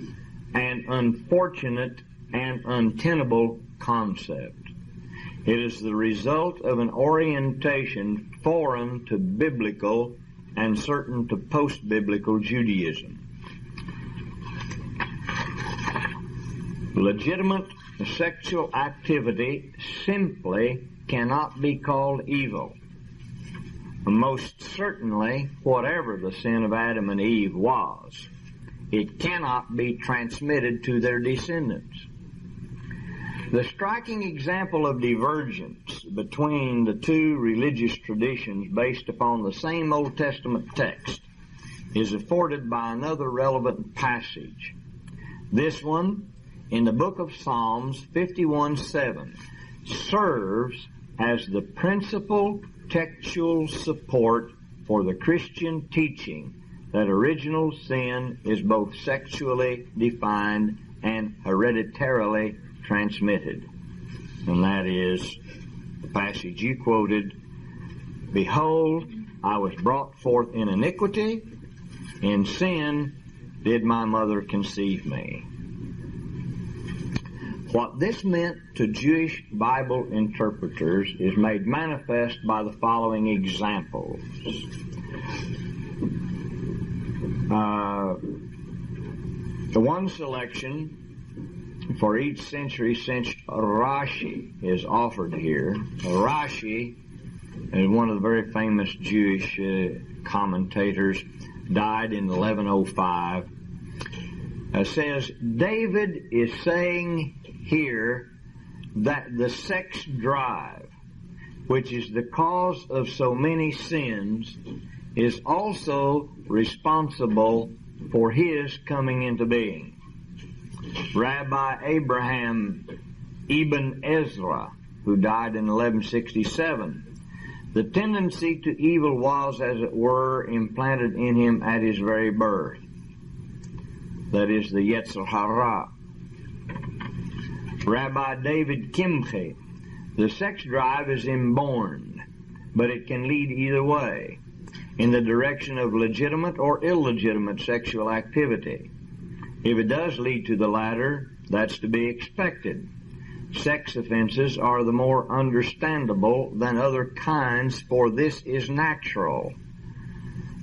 an unfortunate and untenable concept. It is the result of an orientation foreign to biblical and certain to post-biblical Judaism. Legitimate sexual activity simply cannot be called evil. Most certainly, whatever the sin of Adam and Eve was, it cannot be transmitted to their descendants. The striking example of divergence between the two religious traditions based upon the same Old Testament text is afforded by another relevant passage. This one, in the book of Psalms 51:7, serves as the principal textual support for the Christian teaching that original sin is both sexually defined and hereditarily transmitted. And that is the passage you quoted, "Behold, I was brought forth in iniquity, in sin did my mother conceive me." What this meant to Jewish Bible interpreters is made manifest by the following examples. The one selection for each century since Rashi is offered here. Rashi is one of the very famous Jewish commentators, died in 1105. Says, David is saying here that the sex drive, which is the cause of so many sins, is also responsible for his coming into being. Rabbi Abraham Ibn Ezra, who died in 1167, the tendency to evil was, as it were, implanted in him at his very birth. That is the Yetzer Hara. Rabbi David Kimche, the sex drive is inborn, but it can lead either way, in the direction of legitimate or illegitimate sexual activity. If it does lead to the latter, that's to be expected. Sex offenses are the more understandable than other kinds, for this is natural.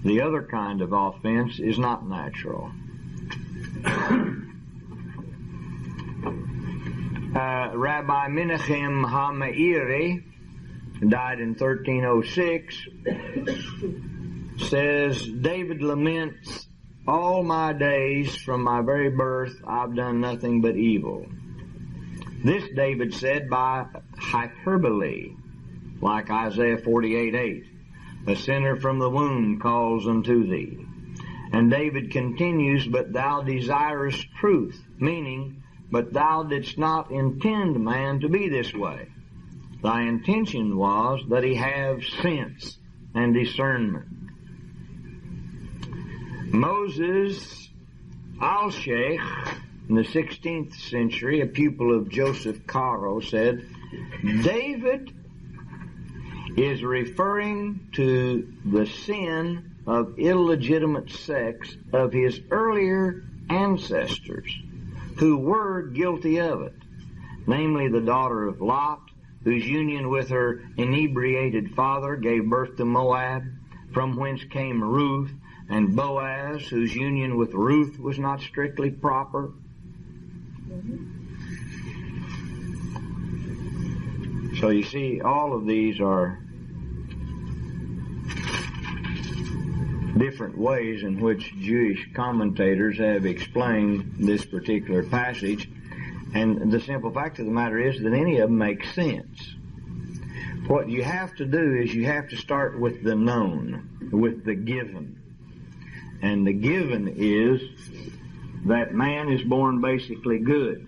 The other kind of offense is not natural. Rabbi Menachem HaMeiri, died in 1306, says, David laments, "All my days from my very birth I've done nothing but evil." This David said by hyperbole, like Isaiah 48:8, "A sinner from the womb calls unto thee." And David continues, "But thou desirest truth," meaning, but thou didst not intend man to be this way. Thy intention was that he have sense and discernment. Moses Al-Sheikh, in the 16th century, a pupil of Joseph Caro, said, David is referring to the sin of illegitimate sex of his earlier ancestors who were guilty of it, namely the daughter of Lot, whose union with her inebriated father gave birth to Moab, from whence came Ruth, and Boaz, whose union with Ruth was not strictly proper. So you see, all of these are different ways in which Jewish commentators have explained this particular passage, and the simple fact of the matter is that any of them make sense. What you have to do is you have to start with the known, with the given. And the given is that man is born basically good.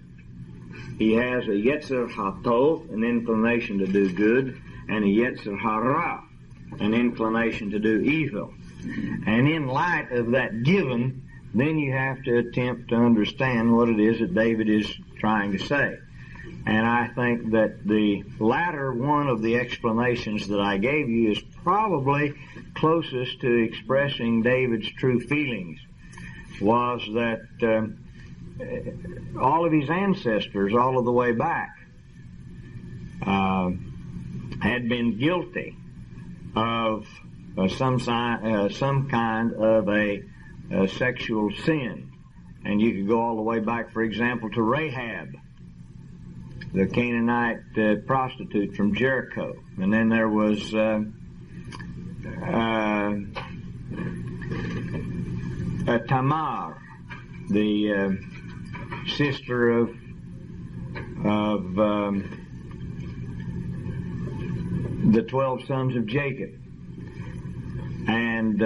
He has a Yetzer Hatov, an inclination to do good, and a Yetzer Hara, an inclination to do evil. And in light of that given, then you have to attempt to understand what it is that David is trying to say. And I think that the latter one of the explanations that I gave you is probably closest to expressing David's true feelings, was that all of his ancestors, all of the way back, had been guilty of some kind of a sexual sin. And you could go all the way back, for example, to Rahab, the Canaanite prostitute from Jericho. And then there was Tamar, the sister of the 12 sons of Jacob. And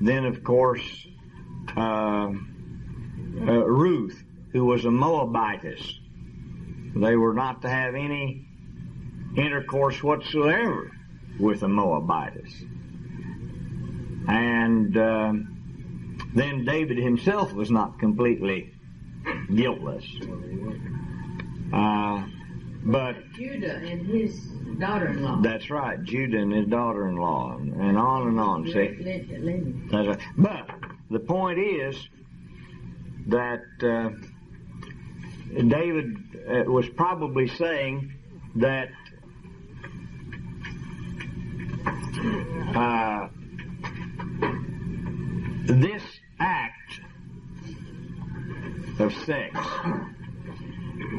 then, of course, Ruth, who was a Moabitess. They were not to have any intercourse whatsoever with a Moabitess. And then David himself was not completely guiltless. But Judah and his daughter-in-law. That's right, Judah and his daughter-in-law, and on. See, that's right. But the point is that David was probably saying that this act of sex,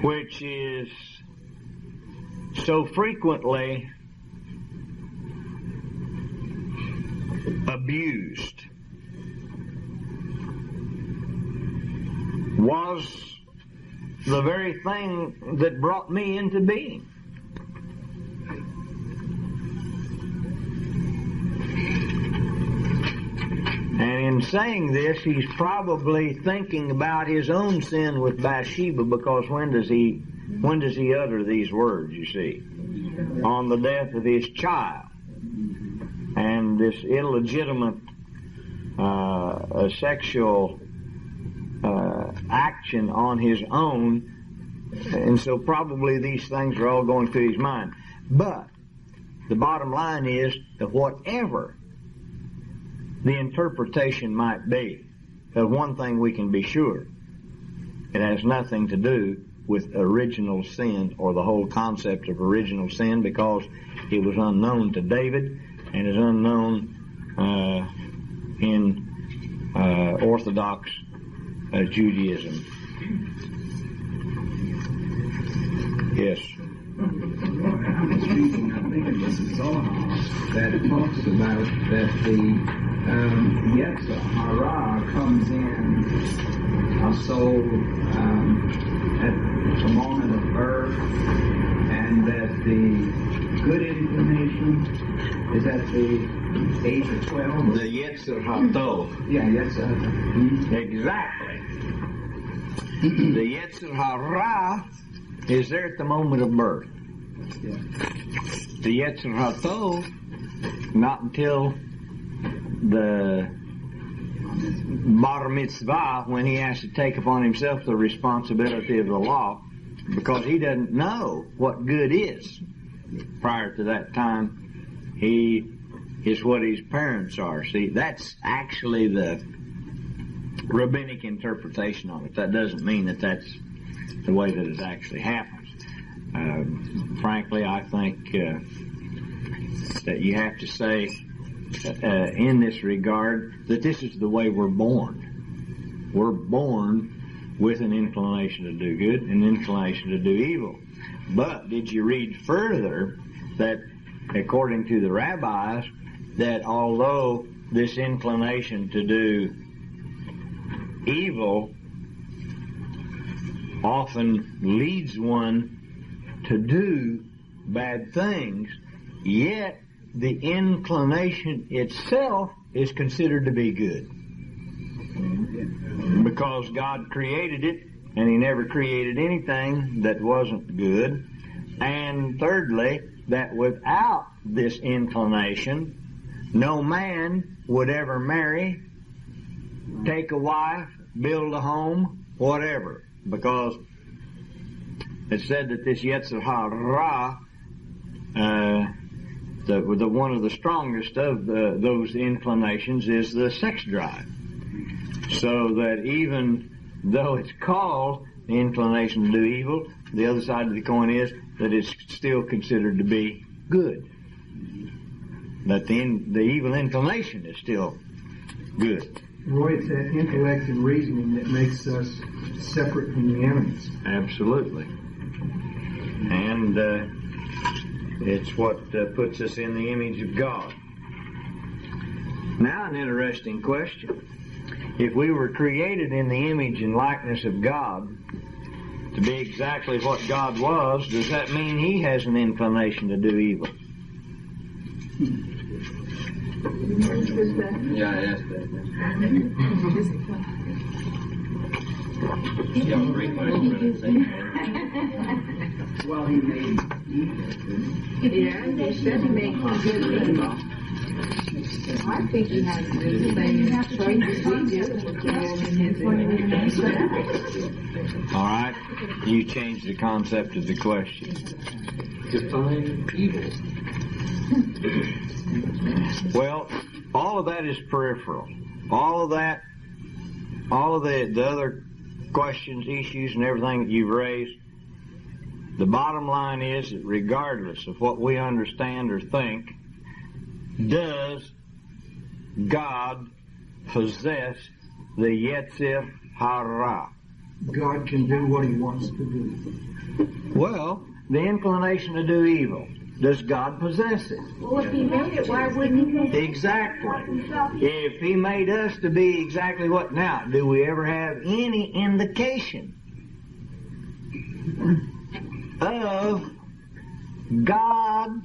which is so frequently abused, was the very thing that brought me into being. And in saying this, he's probably thinking about his own sin with Bathsheba, because when does he utter these words, you see? On the death of his child. And this illegitimate sexual action on his own. And so probably these things are all going through his mind. But the bottom line is that whatever the interpretation might be, of one thing we can be sure: it has nothing to do with original sin, or the whole concept of original sin, because it was unknown to David and is unknown in Orthodox Judaism. Yes. I was reading, I think it was Zohar, that talks about that the Yetzer Hara comes in our soul at the moment of birth, and that the good inclination is at the age of 12. The Yetzer Hara. Yeah, Yetzer Hara. Exactly. The Yetzer Hara is there at the moment of birth. Yeah. The Yetzer Hara, not until the Bar Mitzvah, when he has to take upon himself the responsibility of the law, because he doesn't know what good is. Prior to that time, he is what his parents are. See, that's actually the rabbinic interpretation of it. That doesn't mean that that's the way that it actually happens. Frankly, I think that you have to say in this regard that this is the way we're born. We're born with an inclination to do good and an inclination to do evil. But did you read further that, according to the rabbis, that although this inclination to do evil often leads one to do bad things, yet the inclination itself is considered to be good. Because God created it, and He never created anything that wasn't good. And thirdly, that without this inclination, no man would ever marry, take a wife, build a home, whatever. Because it said that this Yetzer Hara, the one of the strongest of those inclinations is the sex drive. So that even though it's called the inclination to do evil, the other side of the coin is that it's still considered to be good. That the evil inclination is still good. Roy, it's that intellect and reasoning that makes us separate from the enemies. Absolutely. And it's what puts us in the image of God. Now, an interesting question. If we were created in the image and likeness of God, to be exactly what God was, does that mean He has an inclination to do evil? Yeah, I asked that. Well, he made Yeah, he said he made some good evil. I think he has the same choices we do. All right, you changed the concept of the question. define evil. Well, all of that is peripheral. All of that, all of the other questions, issues, and everything that you've raised, the bottom line is that regardless of what we understand or think, does God possess the Yetzir Hara? God can do what he wants to do. Well, the inclination to do evil. Does God possess it? Well, if he made it, why wouldn't he make it? Exactly. If he made us to be exactly what? Now, do we ever have any indication of God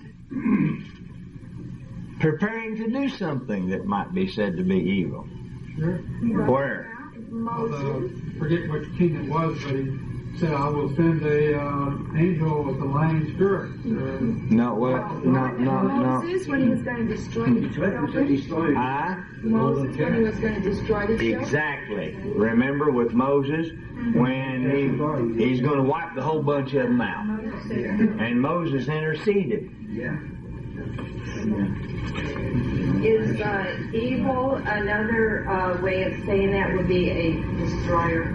preparing to do something that might be said to be evil? Sure. Where? Forget which king it was, but he said, I will send a angel with a lion spirit. No, well, no. Moses, when he was going to destroy the children. Moses, when he was going to destroy the children. Exactly. Remember with Moses, when he's going to wipe the whole bunch of them out. And Moses interceded. Yeah. Is evil another way of saying that would be a destroyer?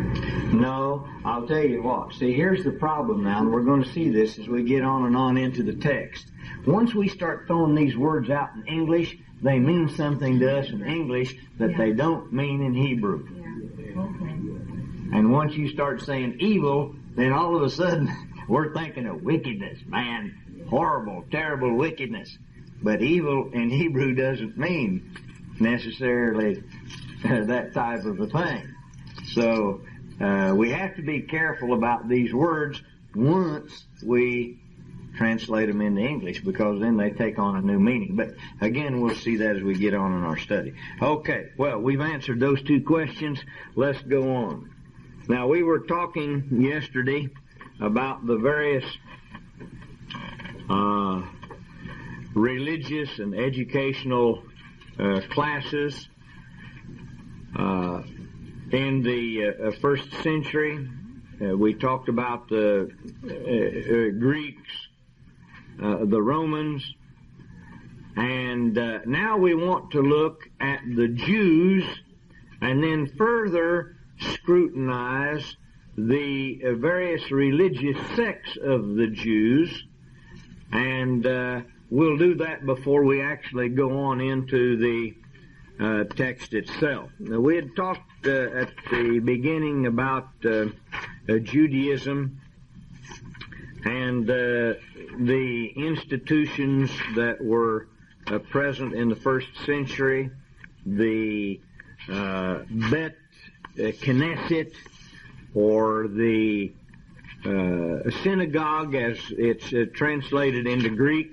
No, I'll tell you what. See, here's the problem now, and we're going to see this as we get on and on into the text. Once we start throwing these words out in English, they mean something to us in English that they don't mean in Hebrew. Yeah. Okay. And once you start saying evil, then all of a sudden we're thinking of wickedness, man. Horrible, terrible wickedness. But evil in Hebrew doesn't mean necessarily that type of a thing. So we have to be careful about these words once we translate them into English, because then they take on a new meaning. But again, we'll see that as we get on in our study. Okay, well, we've answered those two questions. Let's go on. Now, we were talking yesterday about the various religious and educational classes in the first century. We talked about the Greeks, the Romans, and now we want to look at the Jews and then further scrutinize the various religious sects of the Jews, and we'll do that before we actually go on into the text itself. Now, we had talked at the beginning about Judaism and the institutions that were present in the first century, the Bet Knesset, or the synagogue as it's translated into Greek.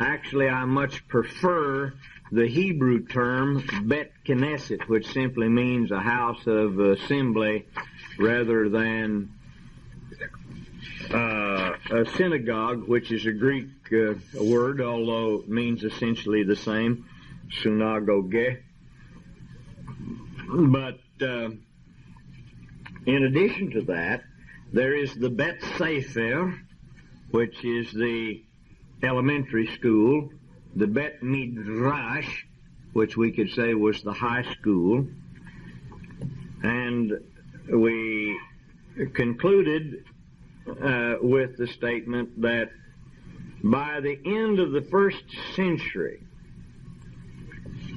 Actually, I much prefer the Hebrew term Bet Knesset, which simply means a house of assembly, rather than a synagogue, which is a Greek word, although it means essentially the same, synagoge. But in addition to that, there is the Bet Sefer, which is the elementary school, the Bet Midrash, which we could say was the high school, and we concluded with the statement that by the end of the first century,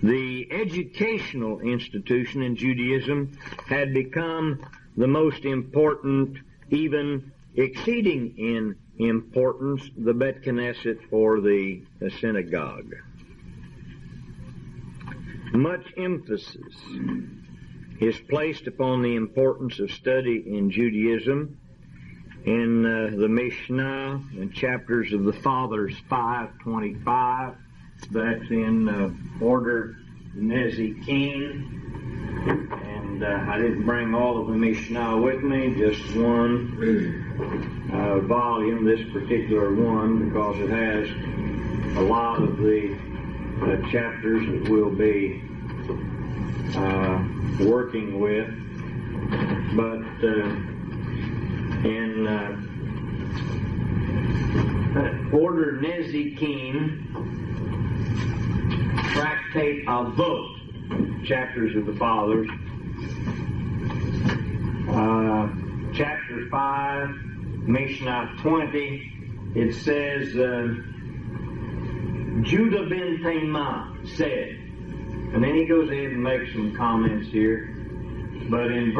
the educational institution in Judaism had become the most important, even exceeding in importance, the Bet Knesset, or the synagogue. Much emphasis is placed upon the importance of study in Judaism in the Mishnah and chapters of the Fathers 5:25 That's in order Nezikin. And I didn't bring all of the Mishnah with me, just one volume, this particular one, because it has a lot of the chapters that we'll be working with. But in Order Nezikin, Tractate Avot, Chapters of the Fathers, chapter 5, Mishnah 20, it says, Judah ben Tamah said, and then he goes ahead and makes some comments here, but in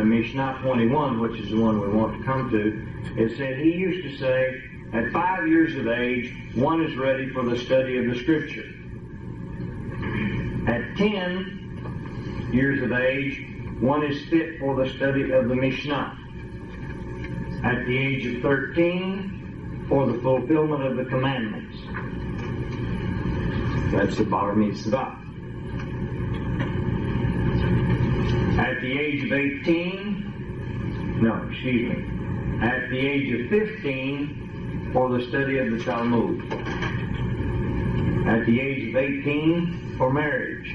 Mishnah 21, which is the one we want to come to, it said he used to say, at 5 years of age, one is ready for the study of the Scripture. At 10 years of age, one is fit for the study of the Mishnah. At the age of 13, for the fulfillment of the commandments. That's the Bar Mitzvah. At the age of at the age of 15, for the study of the Talmud. At the age of 18, for marriage.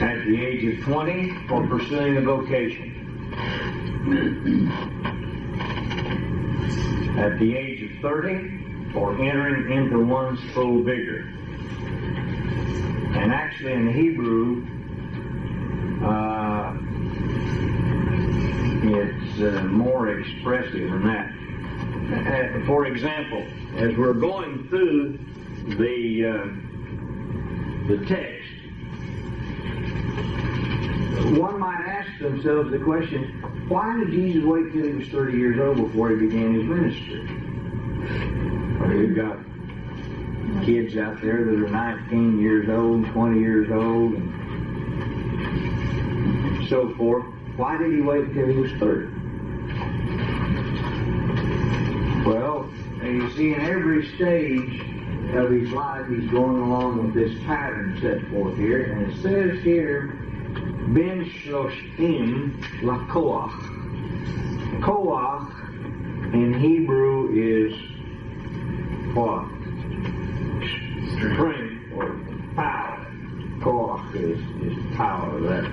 At the age of 20, for pursuing a vocation. At the age of 30, for entering into one's full vigor. And actually in Hebrew, it's more expressive than that. For example, as we're going through the text, one might ask themselves the question, why did Jesus wait till he was 30 years old before he began his ministry? Well, you've got kids out there that are 19 years old, 20 years old, and so forth. Why did he wait till he was 30? Well, you see, in every stage of his life, he's going along with this pattern set forth here, and it says here, Ben Shloshim Lakoach. Koach in Hebrew is what? Strength or power. Koach is power. That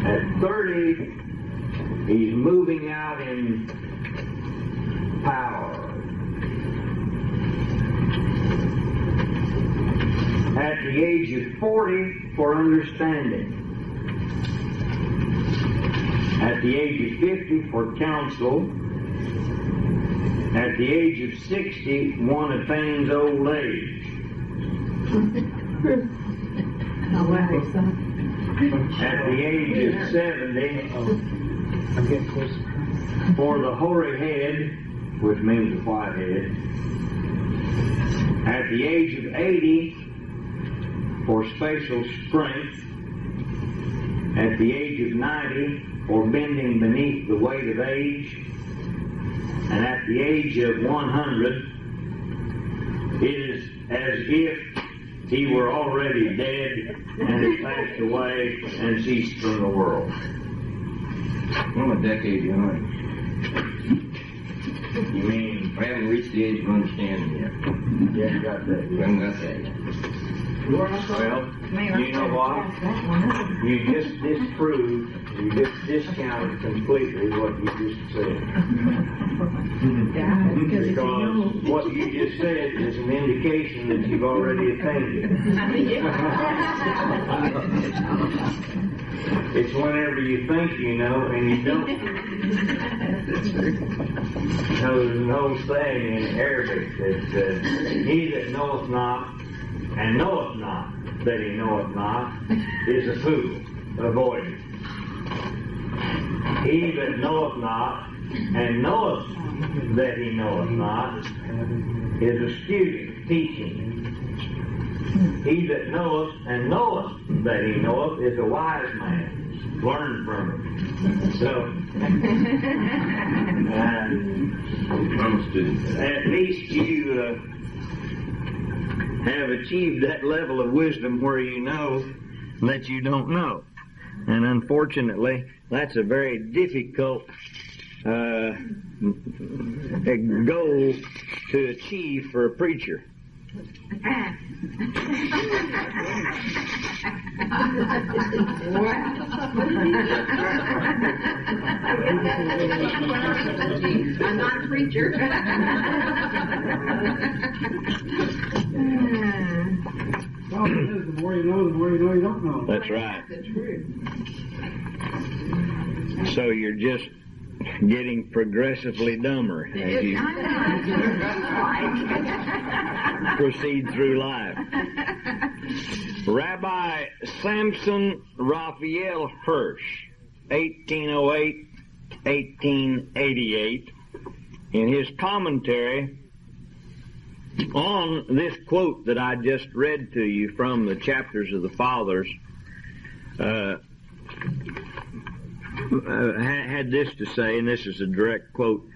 at 30, he's moving out in power. At the age of 40, for understanding. At the age of 50, for counsel. At the age of 60, one attains old age. At the age of 70, for the hoary head, which means the white head. At the age of 80, for spatial strength. At the age of 90, for bending beneath the weight of age. And at the age of 100, it is as if he were already dead and had passed away and ceased from the world. I'm a decade behind. You mean? I haven't reached the age of understanding yet. You haven't got that yet. I haven't got that yet. Well, you know what? You just disproved, you just discounted completely what you just said. Because what you just said is an indication that you've already attained it. It's whenever you think you know and you don't. There's an old saying in Arabic that he that knoweth not and knoweth not that he knoweth not is a fool. Avoid it. He that knoweth not and knoweth that he knoweth not is a student teaching. He that knoweth and knoweth that he knoweth is a wise man. learn from it. So, at least you have achieved that level of wisdom where you know that you don't know. And unfortunately, that's a very difficult goal to achieve for a preacher. I'm not a preacher. Well, it is, the more you know you don't know. That's right. That's the truth. So you're just getting progressively dumber as you proceed through life. Rabbi Samson Raphael Hirsch, 1808-1888, in his commentary on this quote that I just read to you from the chapters of the Fathers, had this to say, and this is a direct quote: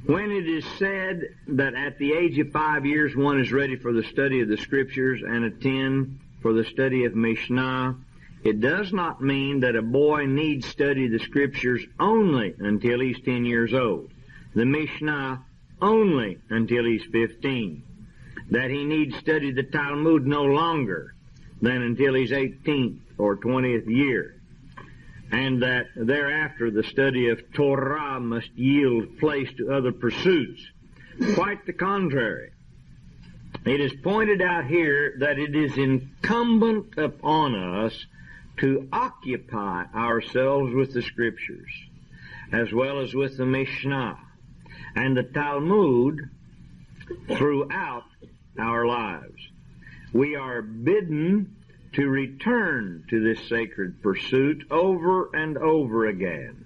when it is said that at the age of 5 years one is ready for the study of the Scriptures and at 10 for the study of Mishnah, it does not mean that a boy needs study the Scriptures only until he's 10 years old, the Mishnah only until he's 15, that he needs study the Talmud no longer than until his 18th or 20th year, and that thereafter the study of Torah must yield place to other pursuits. Quite the contrary. It is pointed out here that it is incumbent upon us to occupy ourselves with the Scriptures, as well as with the Mishnah and the Talmud throughout our lives. We are bidden to return to this sacred pursuit over and over again,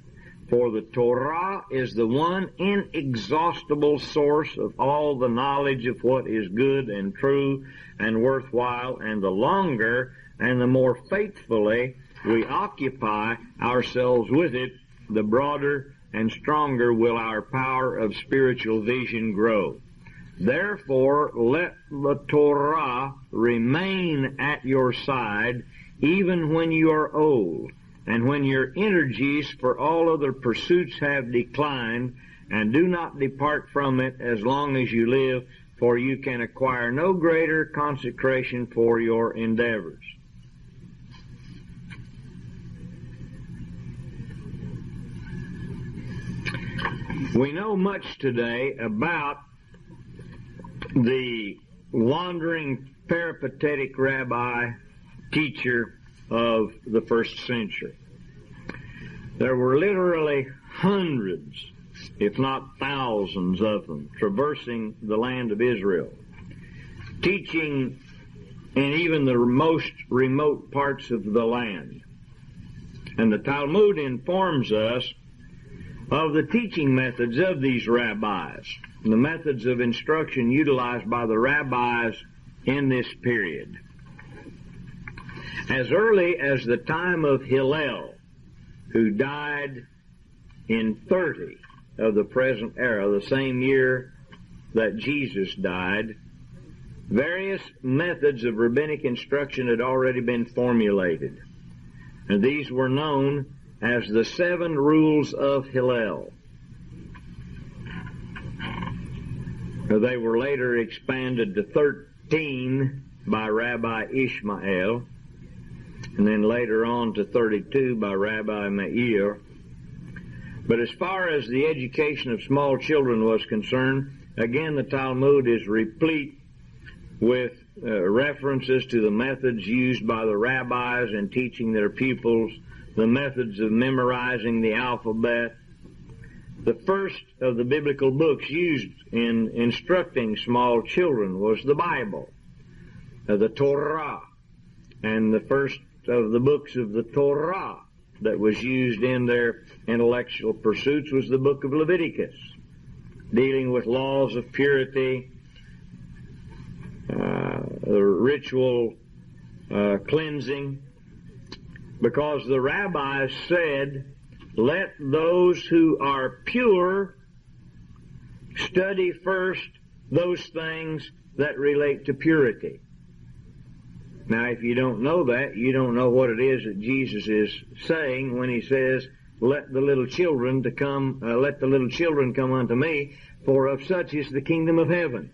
for the Torah is the one inexhaustible source of all the knowledge of what is good and true and worthwhile, and the longer and the more faithfully we occupy ourselves with it, the broader and stronger will our power of spiritual vision grow. Therefore, let the Torah remain at your side even when you are old, and when your energies for all other pursuits have declined, and do not depart from it as long as you live, for you can acquire no greater consecration for your endeavors. We know much today about the wandering peripatetic rabbi teacher of the first century. There were literally hundreds, if not thousands of them, traversing the land of Israel, teaching in even the most remote parts of the land. And the Talmud informs us of the teaching methods of these rabbis, the methods of instruction utilized by the rabbis in this period. As early as the time of Hillel, who died in 30 of the present era, the same year that Jesus died, various methods of rabbinic instruction had already been formulated. And these were known as the 7 rules of Hillel. They were later expanded to 13 by Rabbi Ishmael, and then later on to 32 by Rabbi Meir. But as far as the education of small children was concerned, again the Talmud is replete with references to the methods used by the rabbis in teaching their pupils, the methods of memorizing the alphabet. The first of the biblical books used in instructing small children was the Bible, the Torah. And the first of the books of the Torah that was used in their intellectual pursuits was the book of Leviticus, dealing with laws of purity, ritual cleansing, because the rabbis said, let those who are pure study first those things that relate to purity. Now, if you don't know that, you don't know what it is that Jesus is saying when he says, let the little children come unto me, for of such is the kingdom of heaven.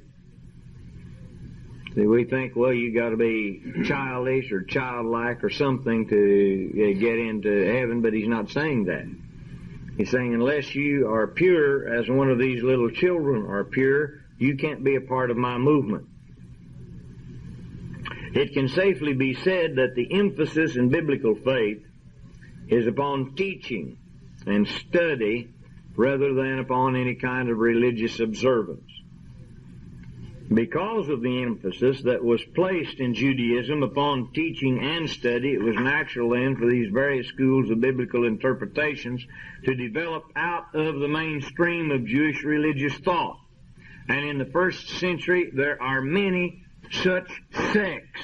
See, we think, well, you got to be childish or childlike or something to get into heaven, but he's not saying that. He's saying, unless you are pure, as one of these little children are pure, you can't be a part of my movement. It can safely be said that the emphasis in biblical faith is upon teaching and study rather than upon any kind of religious observance. Because of the emphasis that was placed in Judaism upon teaching and study, it was natural then for these various schools of biblical interpretations to develop out of the mainstream of Jewish religious thought. And in the first century, there are many such sects.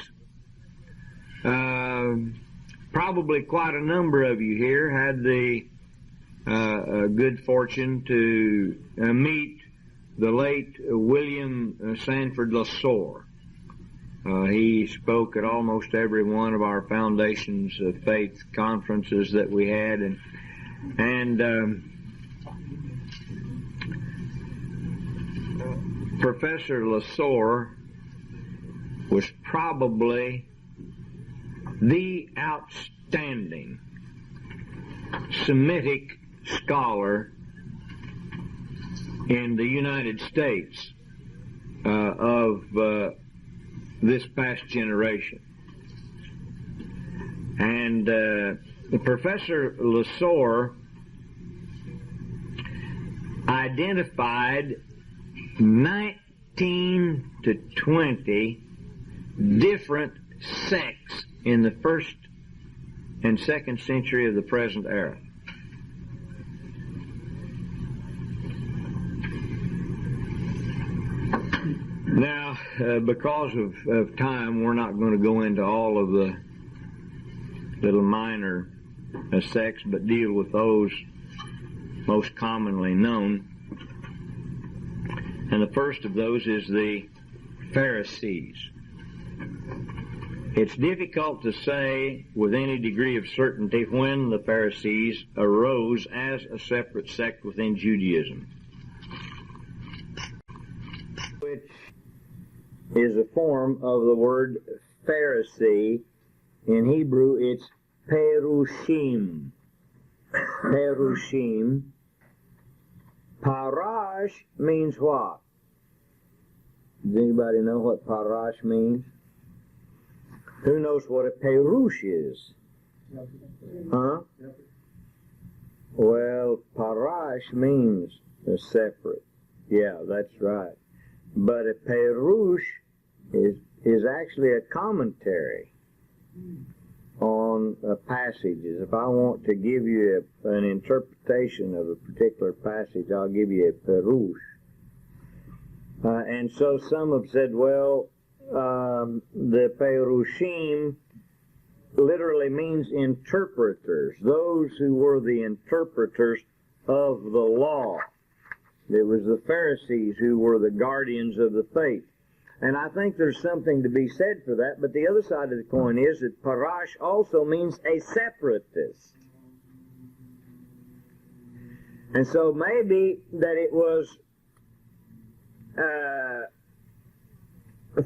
Probably quite a number of you here had the good fortune to meet the late William Sanford Lasore. He spoke at almost every one of our Foundations of Faith conferences that we had, and Professor Lasore was probably the outstanding Semitic scholar in the United States of this past generation. And Professor Lasore identified 19 to 20 different sects in the first and second century of the present era. Now, because of time, we're not going to go into all of the little minor sects, but deal with those most commonly known. And the first of those is the Pharisees. It's difficult to say with any degree of certainty when the Pharisees arose as a separate sect within Judaism, which is a form of the word Pharisee. In Hebrew, it's Perushim. Perushim. Parash means what? Does anybody know what parash means? Who knows what a perush is? Huh? Well, parash means a separate. Yeah, that's right. But a perush is actually a commentary on passages. If I want to give you an interpretation of a particular passage, I'll give you a perush. And so some have said, well, the Perushim literally means interpreters, those who were the interpreters of the law. It was the Pharisees who were the guardians of the faith. And I think there's something to be said for that, but the other side of the coin is that parash also means a separatist. And so maybe that it was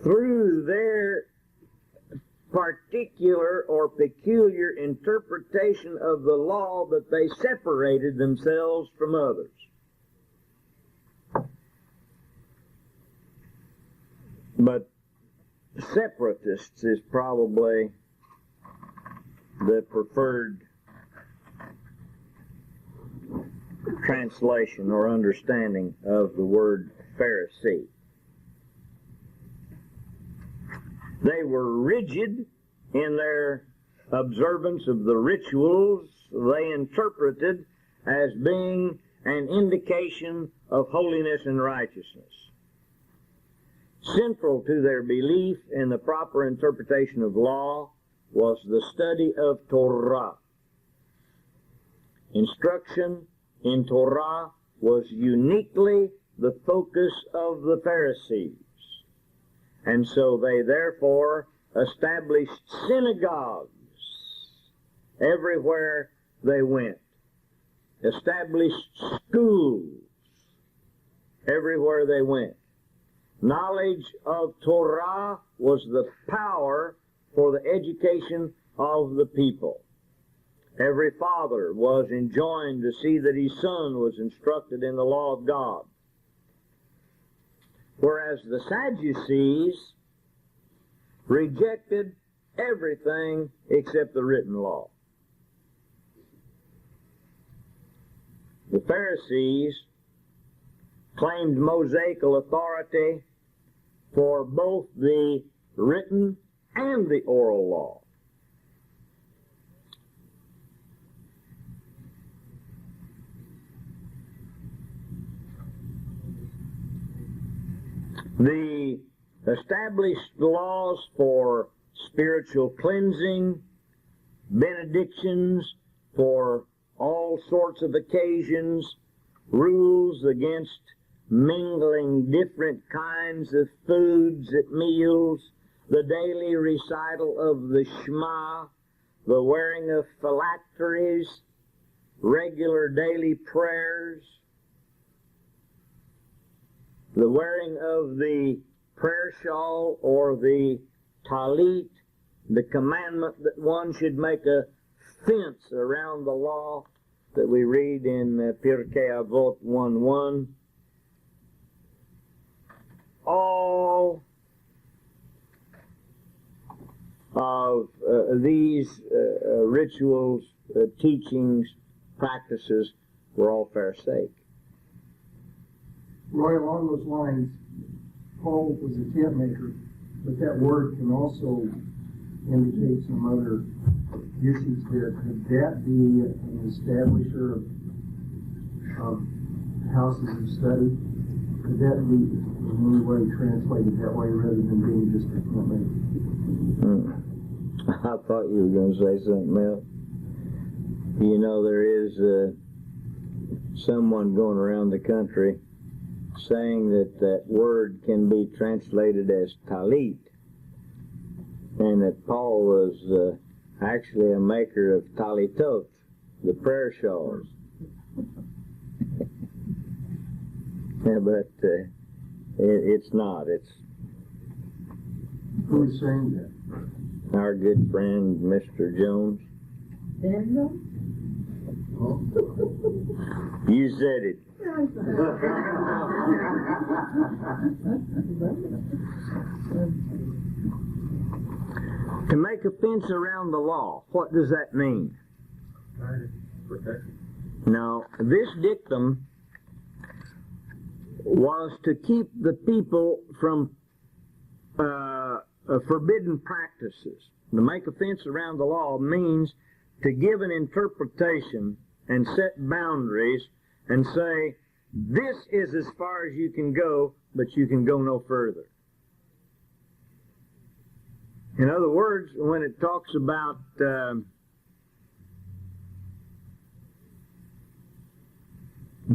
through their particular or peculiar interpretation of the law that they separated themselves from others. But separatists is probably the preferred translation or understanding of the word Pharisee. They were rigid in their observance of the rituals they interpreted as being an indication of holiness and righteousness. Central to their belief in the proper interpretation of law was the study of Torah. Instruction in Torah was uniquely the focus of the Pharisees. And so they therefore established synagogues everywhere they went, established schools everywhere they went. Knowledge of Torah was the power for the education of the people. Every father was enjoined to see that his son was instructed in the law of God. Whereas the Sadducees rejected everything except the written law. The Pharisees claimed Mosaical authority for both the written and the oral law. The established laws for spiritual cleansing, benedictions for all sorts of occasions, rules against mingling different kinds of foods at meals, the daily recital of the Shema, the wearing of phylacteries, regular daily prayers, the wearing of the prayer shawl or the talit, the commandment that one should make a fence around the law that we read in Pirkei Avot 1:1. All of these rituals, teachings, practices were all Pharisaic. Roy, along those lines, Paul was a tent maker, but that word can also indicate some other uses there. Could that be an establisher of houses of study? Could that be in any way translated that way rather than being just a tent maker? I thought you were going to say something else. You know, there is someone going around the country saying that that word can be translated as talit, and that Paul was actually a maker of talitot, the prayer shawls. Yeah, but it's not. It's who's saying that? Our good friend, Mr. Jones. Daniel? Oh. You said it. To make a fence around the law, what does that mean? Protection. Now, this dictum was to keep the people from forbidden practices. To make a fence around the law means to give an interpretation and set boundaries and say, this is as far as you can go, but you can go no further. In other words, when it talks about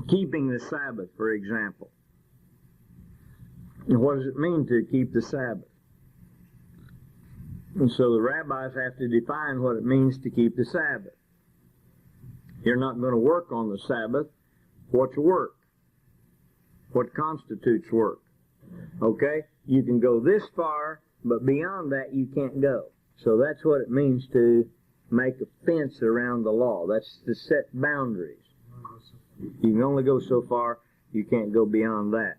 keeping the Sabbath, for example, what does it mean to keep the Sabbath? And so the rabbis have to define what it means to keep the Sabbath. You're not going to work on the Sabbath. What's work? What constitutes work? Okay? You can go this far, but beyond that you can't go. So that's what it means to make a fence around the law. That's to set boundaries. You can only go so far, you can't go beyond that.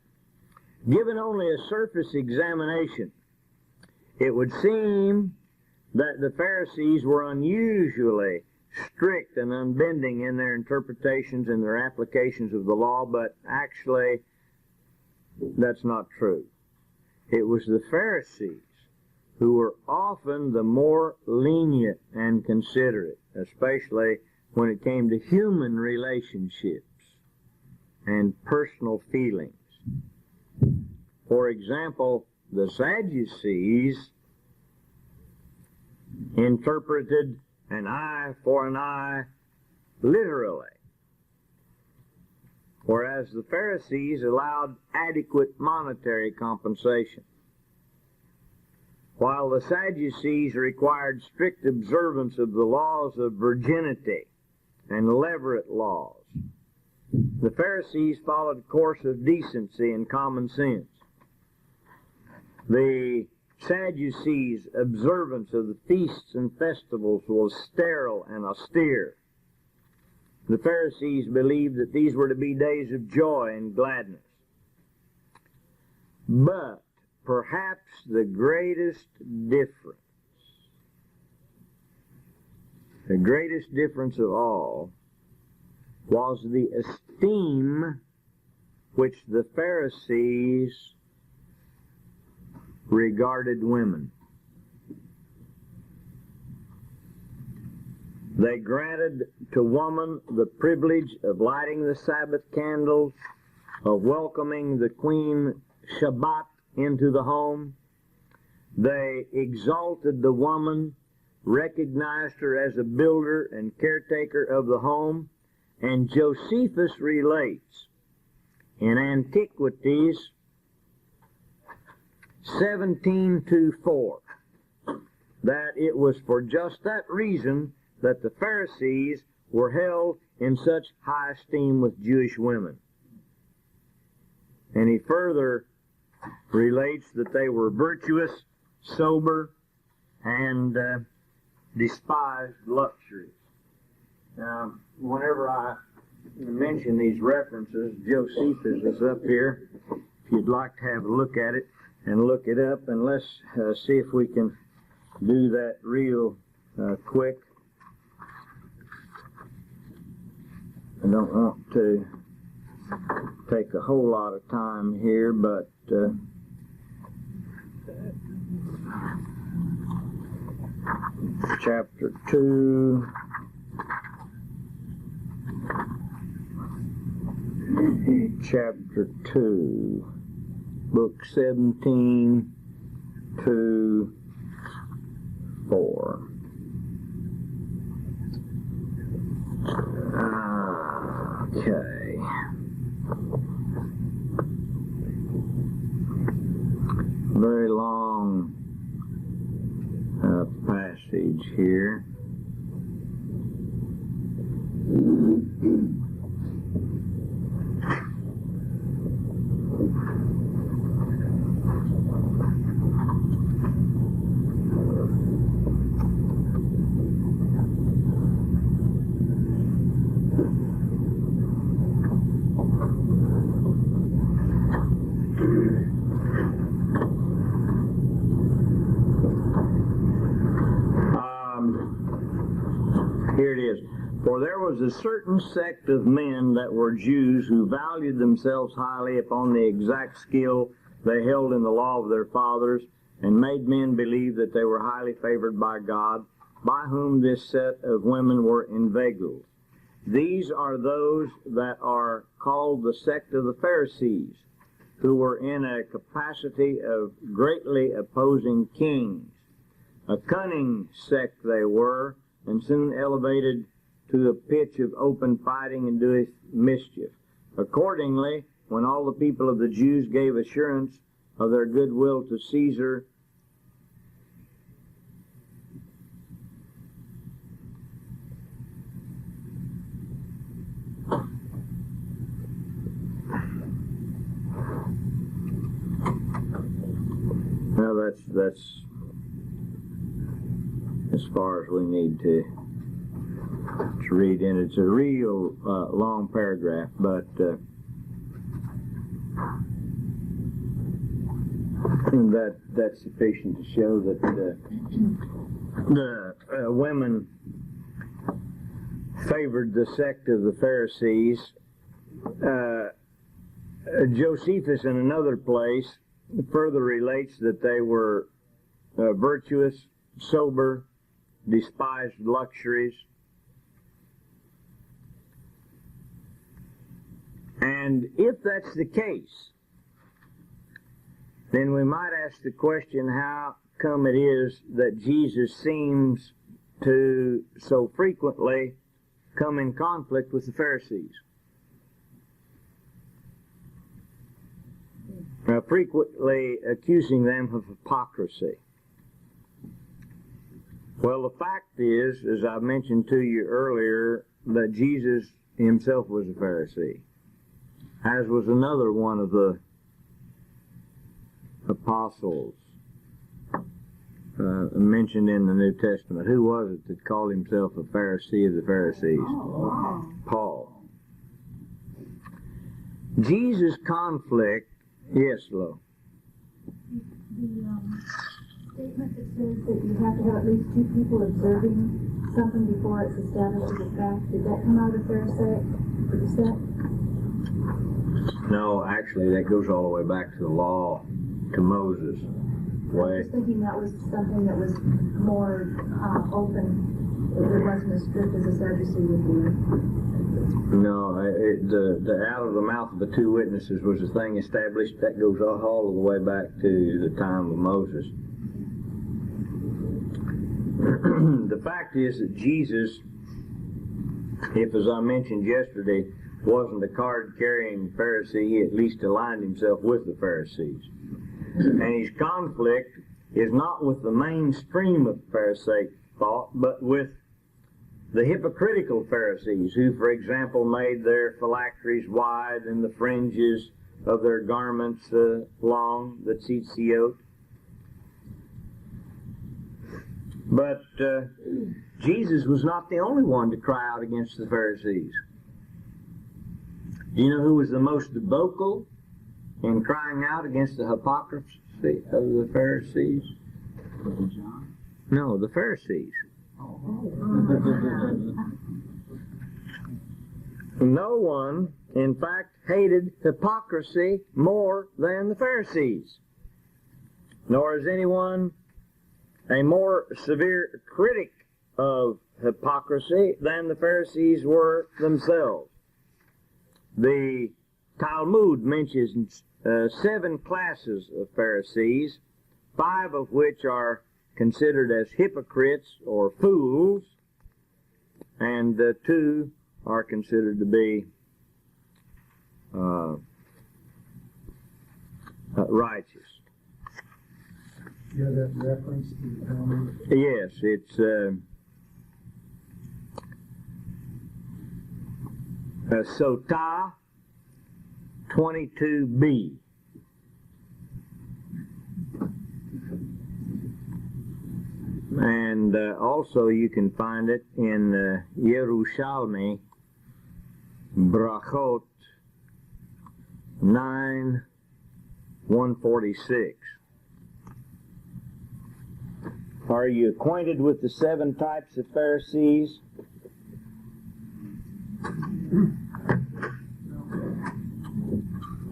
Given only a surface examination, it would seem that the Pharisees were unusually strict and unbending in their interpretations and their applications of the law, but actually that's not true. It was the Pharisees who were often the more lenient and considerate, especially when it came to human relationships and personal feelings. For example, the Sadducees interpreted an eye for an eye literally, whereas the Pharisees allowed adequate monetary compensation, while the Sadducees required strict observance of the laws of virginity and levirate laws. The Pharisees followed a course of decency and common sense. The Sadducees' observance of the feasts and festivals was sterile and austere. The Pharisees believed that these were to be days of joy and gladness. But perhaps the greatest difference of all, was the esteem which the Pharisees regarded women. They granted to woman the privilege of lighting the Sabbath candles, of welcoming the Queen Shabbat into the home. They exalted the woman, recognized her as a builder and caretaker of the home, and Josephus relates in Antiquities 17:4 that it was for just that reason that the Pharisees were held in such high esteem with Jewish women. And he further relates that they were virtuous, sober, and despised luxuries. Now, whenever I mention these references, Josephus is up here. If you'd like to have a look at it and look it up, and let's see if we can do that real quick. I don't want to take a whole lot of time here, but chapter 2, book 17 to 4. Okay. Very long passage here. Here it is. For there was a certain sect of men that were Jews who valued themselves highly upon the exact skill they held in the law of their fathers, and made men believe that they were highly favored by God, by whom this set of women were inveigled. These are those that are called the sect of the Pharisees, who were in a capacity of greatly opposing kings. A cunning sect they were, and soon elevated to the pitch of open fighting and doing mischief. Accordingly, when all the people of the Jews gave assurance of their goodwill to Caesar, now that's as far as we need to read, and it's a real long paragraph, but that's sufficient to show that the women favored the sect of the Pharisees. Josephus, in another place, further relates that they were virtuous, sober, despised luxuries. And if that's the case, then we might ask the question, how come it is that Jesus seems to so frequently come in conflict with the Pharisees. Frequently accusing them of hypocrisy. Well, the fact is, as I mentioned to you earlier, that Jesus himself was a Pharisee, as was another one of the apostles mentioned in the New Testament. Who was it that called himself a Pharisee of the Pharisees? Paul. Jesus' conflict, yes, Lo. The statement that says that you have to have at least two people observing something before it's established as a fact, did that come out of Pharisaic? Is that? No, actually, that goes all the way back to the law, to Moses. I was thinking that was something that was more open. It wasn't as strict as a Sadducee would be. No, the out of the mouth of the two witnesses was a thing established. That goes all the way back to the time of Moses. The fact is that Jesus, if, as I mentioned yesterday, wasn't a card-carrying Pharisee, he at least aligned himself with the Pharisees. And his conflict is not with the mainstream of Pharisaic thought, but with the hypocritical Pharisees, who, for example, made their phylacteries wide and the fringes of their garments long, the tzitziot. But Jesus was not the only one to cry out against the Pharisees. Do you know who was the most vocal in crying out against the hypocrisy of the Pharisees? John? No, the Pharisees. No one, in fact, hated hypocrisy more than the Pharisees. Nor is anyone a more severe critic of hypocrisy than the Pharisees were themselves. The Talmud mentions 7 classes of Pharisees, 5 of which are considered as hypocrites or fools, and 2 are considered to be righteous. Yeah, that reference to the Talmud. Yes, it's Sotah 22b. And also you can find it in Yerushalmi, Brachot 9:146. Are you acquainted with the 7 types of Pharisees?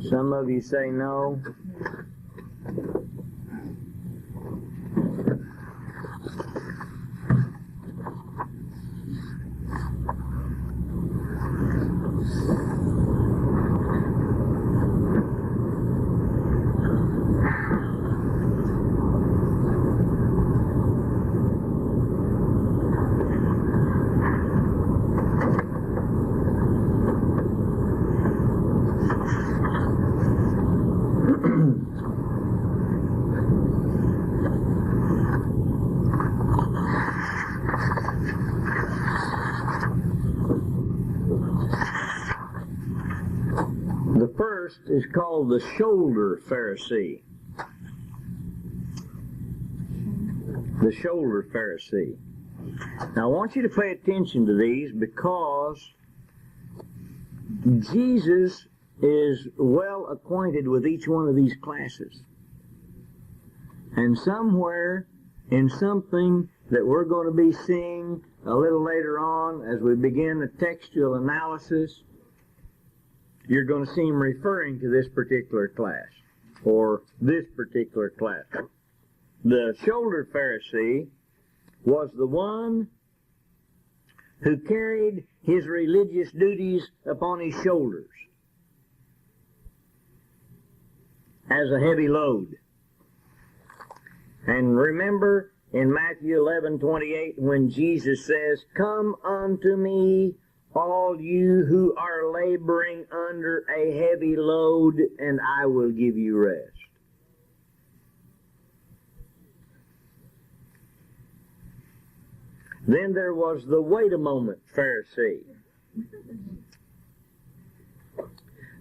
Some of you say no. The first is called the shoulder Pharisee. The shoulder Pharisee. Now I want you to pay attention to these because Jesus is well acquainted with each one of these classes. And somewhere in something that we're going to be seeing a little later on as we begin the textual analysis, you're going to see him referring to this particular class, or this particular class. The shoulder Pharisee was the one who carried his religious duties upon his shoulders as a heavy load. And remember in Matthew 11:28 when Jesus says, "Come unto me, all you who are laboring under a heavy load, and I will give you rest." Then there was the wait a moment Pharisee.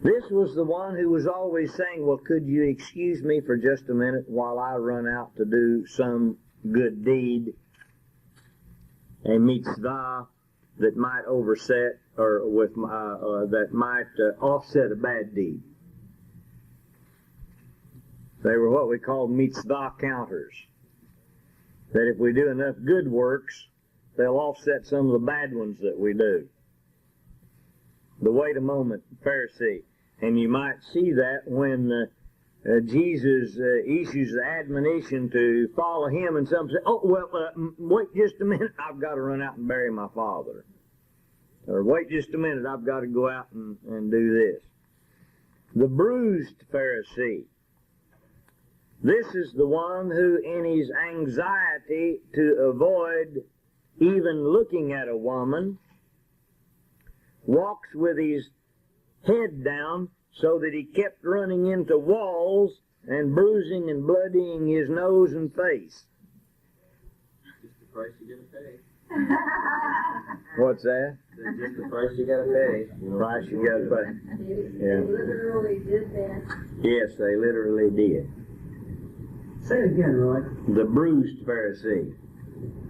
This was the one who was always saying, "Well, could you excuse me for just a minute while I run out to do some good deed, a mitzvah that might overset or with that might offset a bad deed." They were what we call mitzvah counters. That if we do enough good works, they'll offset some of the bad ones that we do. The wait a moment Pharisee. And you might see that when Jesus issues the admonition to follow him, and some say, "Oh, well, wait just a minute, I've got to run out and bury my father." Or, "Wait just a minute, I've got to go out and do this." The bruised Pharisee. This is the one who, in his anxiety to avoid even looking at a woman, walks with his head down so that he kept running into walls and bruising and bloodying his nose and face. Just the price you gotta pay. What's that? Just the price you gotta pay. Price you gotta pay. They literally did that. Yes, they literally did. Say it again, Roy. The bruised Pharisee.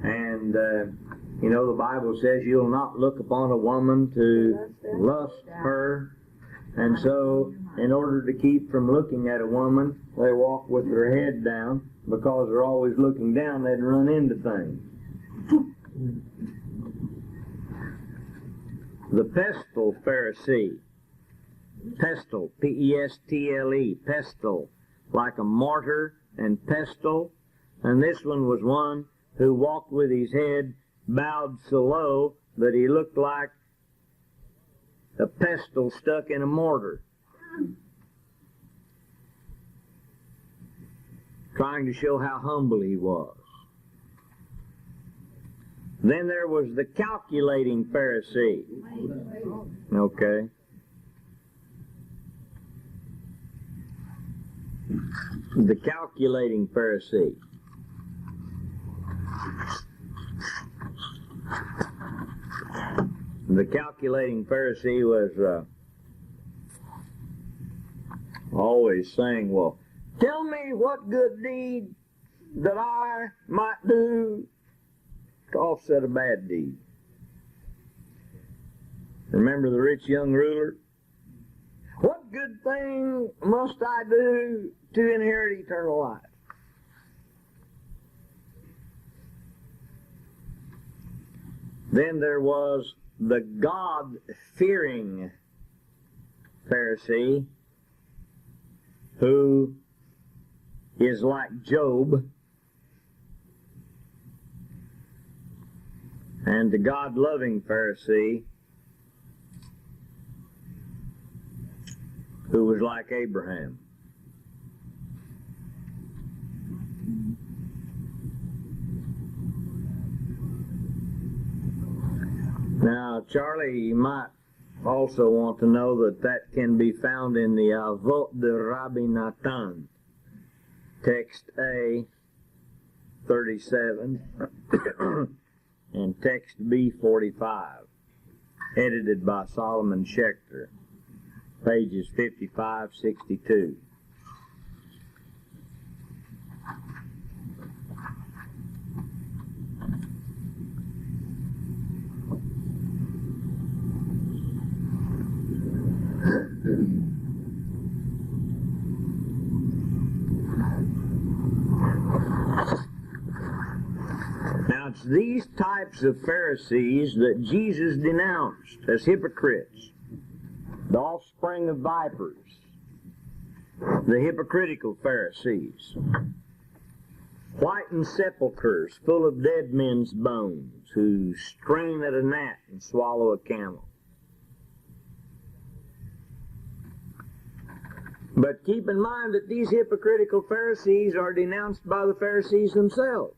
And, the Bible says you'll not look upon a woman to lust her. And so, in order to keep from looking at a woman, they walk with their head down, because they're always looking down, they'd run into things. The pestle Pharisee. Pestle, P-E-S-T-L-E, pestle, like a mortar and pestle. And this one was one who walked with his head bowed so low that he looked like a pestle stuck in a mortar, trying to show how humble he was. Then there was the calculating Pharisee. Okay. The calculating Pharisee. The calculating Pharisee was always saying, "Well, tell me what good deed that I might do to offset a bad deed." Remember the rich young ruler? "What good thing must I do to inherit eternal life?" Then there was the God-fearing Pharisee, who is like Job, and the God-loving Pharisee, who was like Abraham. Now, Charlie, you might also want to know that can be found in the Avot de Rabbi Natan, text A, 37, and text B, 45, edited by Solomon Schechter, pages 55, 62. Now, it's these types of Pharisees that Jesus denounced as hypocrites, the offspring of vipers, the hypocritical Pharisees, whitened sepulchres full of dead men's bones, who strain at a gnat and swallow a camel. But keep in mind that these hypocritical Pharisees are denounced by the Pharisees themselves.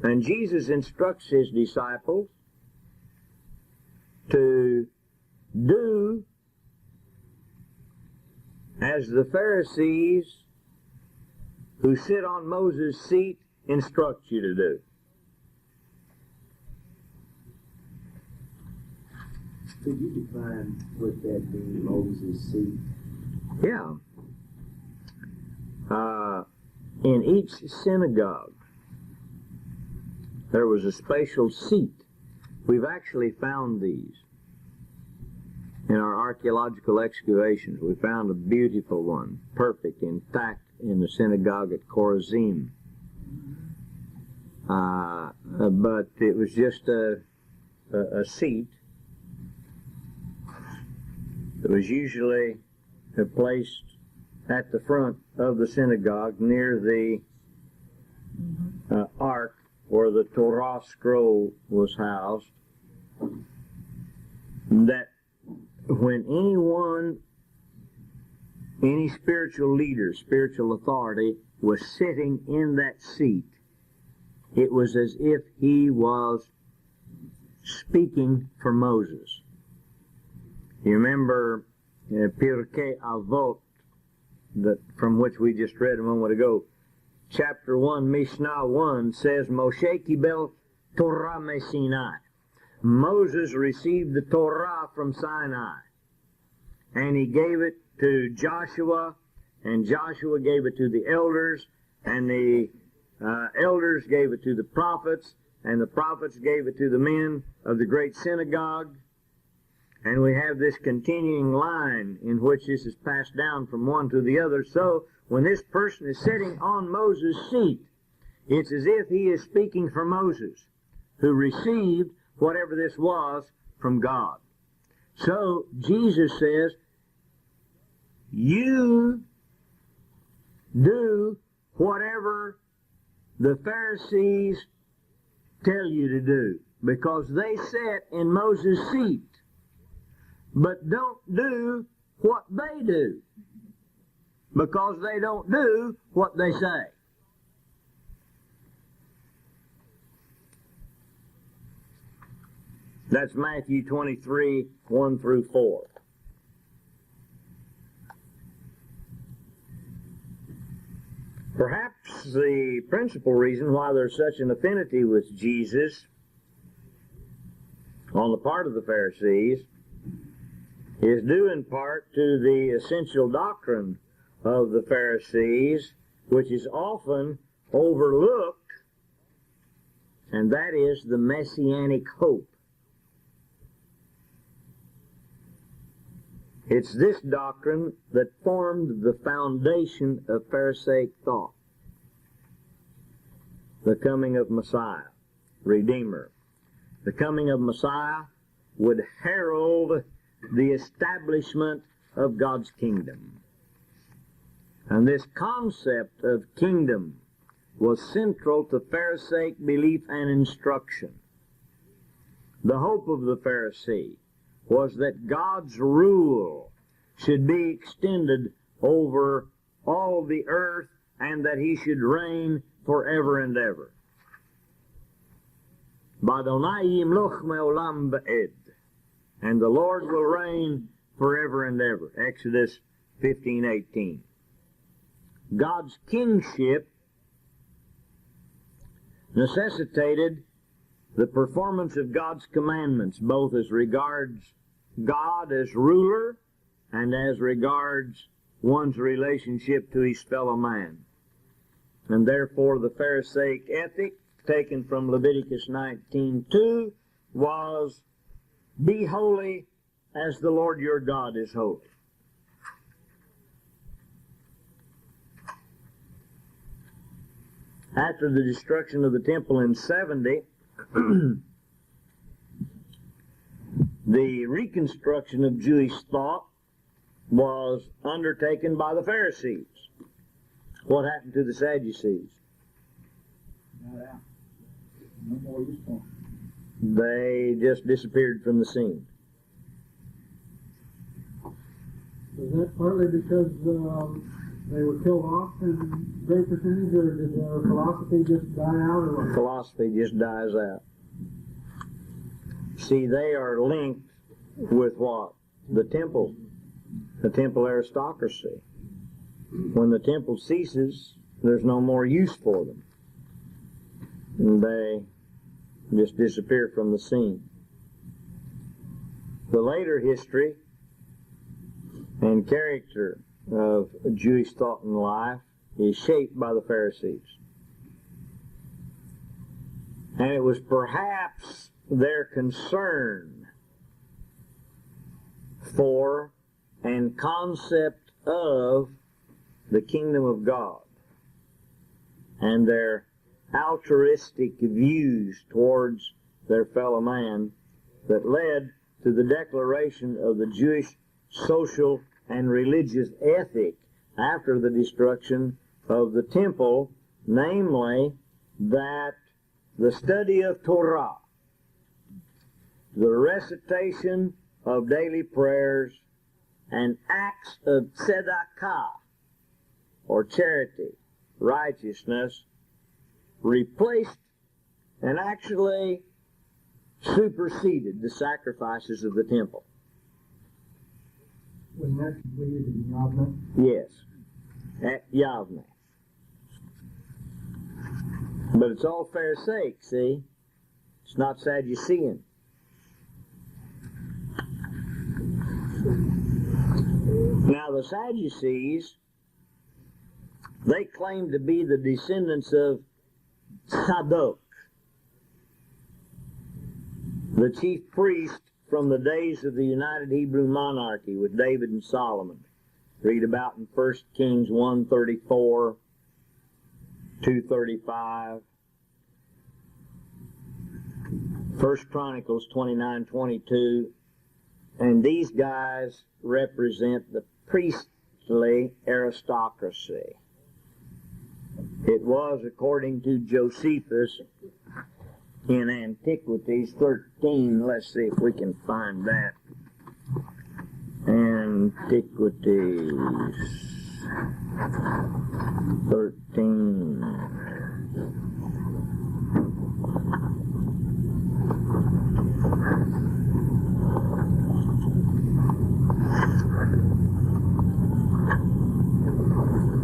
And Jesus instructs His disciples to do as the Pharisees who sit on Moses' seat instruct you to do. Could you define what that means, Moses' seat? Yeah. In each synagogue, there was a special seat. We've actually found these in our archaeological excavations. We found a beautiful one, perfect, intact, in the synagogue at Chorazim. But it was just a seat. It was usually placed at the front of the synagogue near the ark where the Torah scroll was housed. That when any spiritual leader, spiritual authority, was sitting in that seat, it was as if he was speaking for Moses. You remember Pirkei Avot, from which we just read a moment ago. Chapter 1, Mishnah 1 says, Moshe kibel Torah me Sinai. Moses received the Torah from Sinai. And he gave it to Joshua, and Joshua gave it to the elders, and the elders gave it to the prophets, and the prophets gave it to the men of the great synagogue. And we have this continuing line in which this is passed down from one to the other. So when this person is sitting on Moses' seat, it's as if he is speaking for Moses, who received whatever this was from God. So Jesus says, you do whatever the Pharisees tell you to do, because they sat in Moses' seat. But don't do what they do, because they don't do what they say. That's Matthew 23, 1 through 4. Perhaps the principal reason why there's such an affinity with Jesus on the part of the Pharisees is due in part to the essential doctrine of the Pharisees, which is often overlooked, and that is the messianic hope. It's this doctrine that formed the foundation of Pharisaic thought. The coming of Messiah, Redeemer. The coming of Messiah would herald the establishment of God's kingdom. And this concept of kingdom was central to Pharisaic belief and instruction. The hope of the Pharisee was that God's rule should be extended over all the earth and that He should reign forever and ever. Badonai yimloch me'olam ba'ed. And the Lord will reign forever and ever. Exodus 15:18. God's kingship necessitated the performance of God's commandments, both as regards God as ruler and as regards one's relationship to his fellow man. And therefore the Pharisaic ethic, taken from Leviticus 19:2, was, be holy as the Lord your God is holy. After the destruction of the temple in 70, the reconstruction of Jewish thought was undertaken by the Pharisees. What happened to the Sadducees? No more useful. They just disappeared from the scene. Was that partly because they were killed off in great percentage, or did their philosophy just die out, or what? Philosophy just dies out. See, they are linked with what? The temple aristocracy. When the temple ceases, there's no more use for them. And they just disappear from the scene. The later history and character of Jewish thought and life is shaped by the Pharisees. And it was perhaps their concern for and concept of the kingdom of God and their altruistic views towards their fellow man that led to the declaration of the Jewish social and religious ethic after the destruction of the temple, namely that the study of Torah, the recitation of daily prayers, and acts of tzedakah, or charity, righteousness, replaced and actually superseded the sacrifices of the temple. Wasn't that completed in Yavne? Yes, at Yavne. But it's all Pharisaic, see? It's not Sadducean. Now the Sadducees, they claim to be the descendants of Zadok, the chief priest from the days of the United Hebrew Monarchy with David and Solomon. Read about in 1 Kings 1:34, 2:35, 1 Chronicles 29:22, and these guys represent the priestly aristocracy. It was, according to Josephus, in Antiquities 13. Let's see if we can find that. Antiquities 13.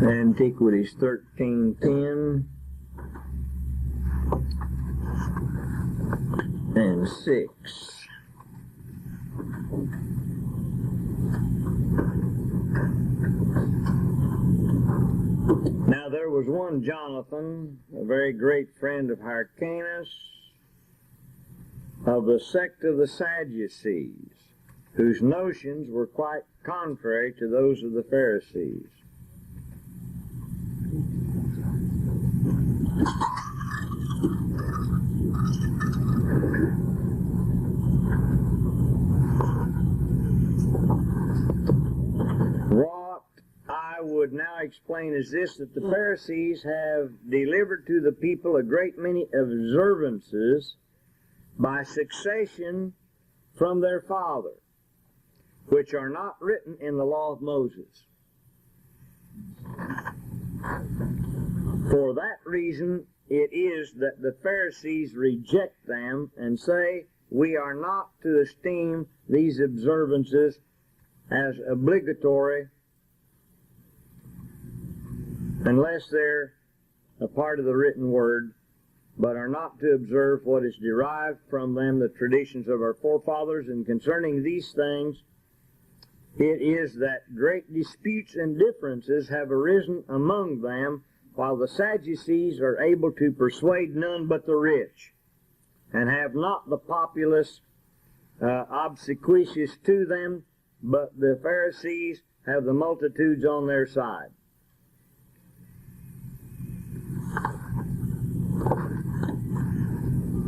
Antiquities 13:10 and 6. Now there was one Jonathan, a very great friend of Hyrcanus, of the sect of the Sadducees, whose notions were quite contrary to those of the Pharisees. What I would now explain is this, that the Pharisees have delivered to the people a great many observances by succession from their father, which are not written in the law of Moses. For that reason it is that the Pharisees reject them and say, we are not to esteem these observances as obligatory unless they're a part of the written word, but are not to observe what is derived from them, the traditions of our forefathers. And concerning these things, it is that great disputes and differences have arisen among them, while the Sadducees are able to persuade none but the rich, and have not the populace obsequious to them, but the Pharisees have the multitudes on their side.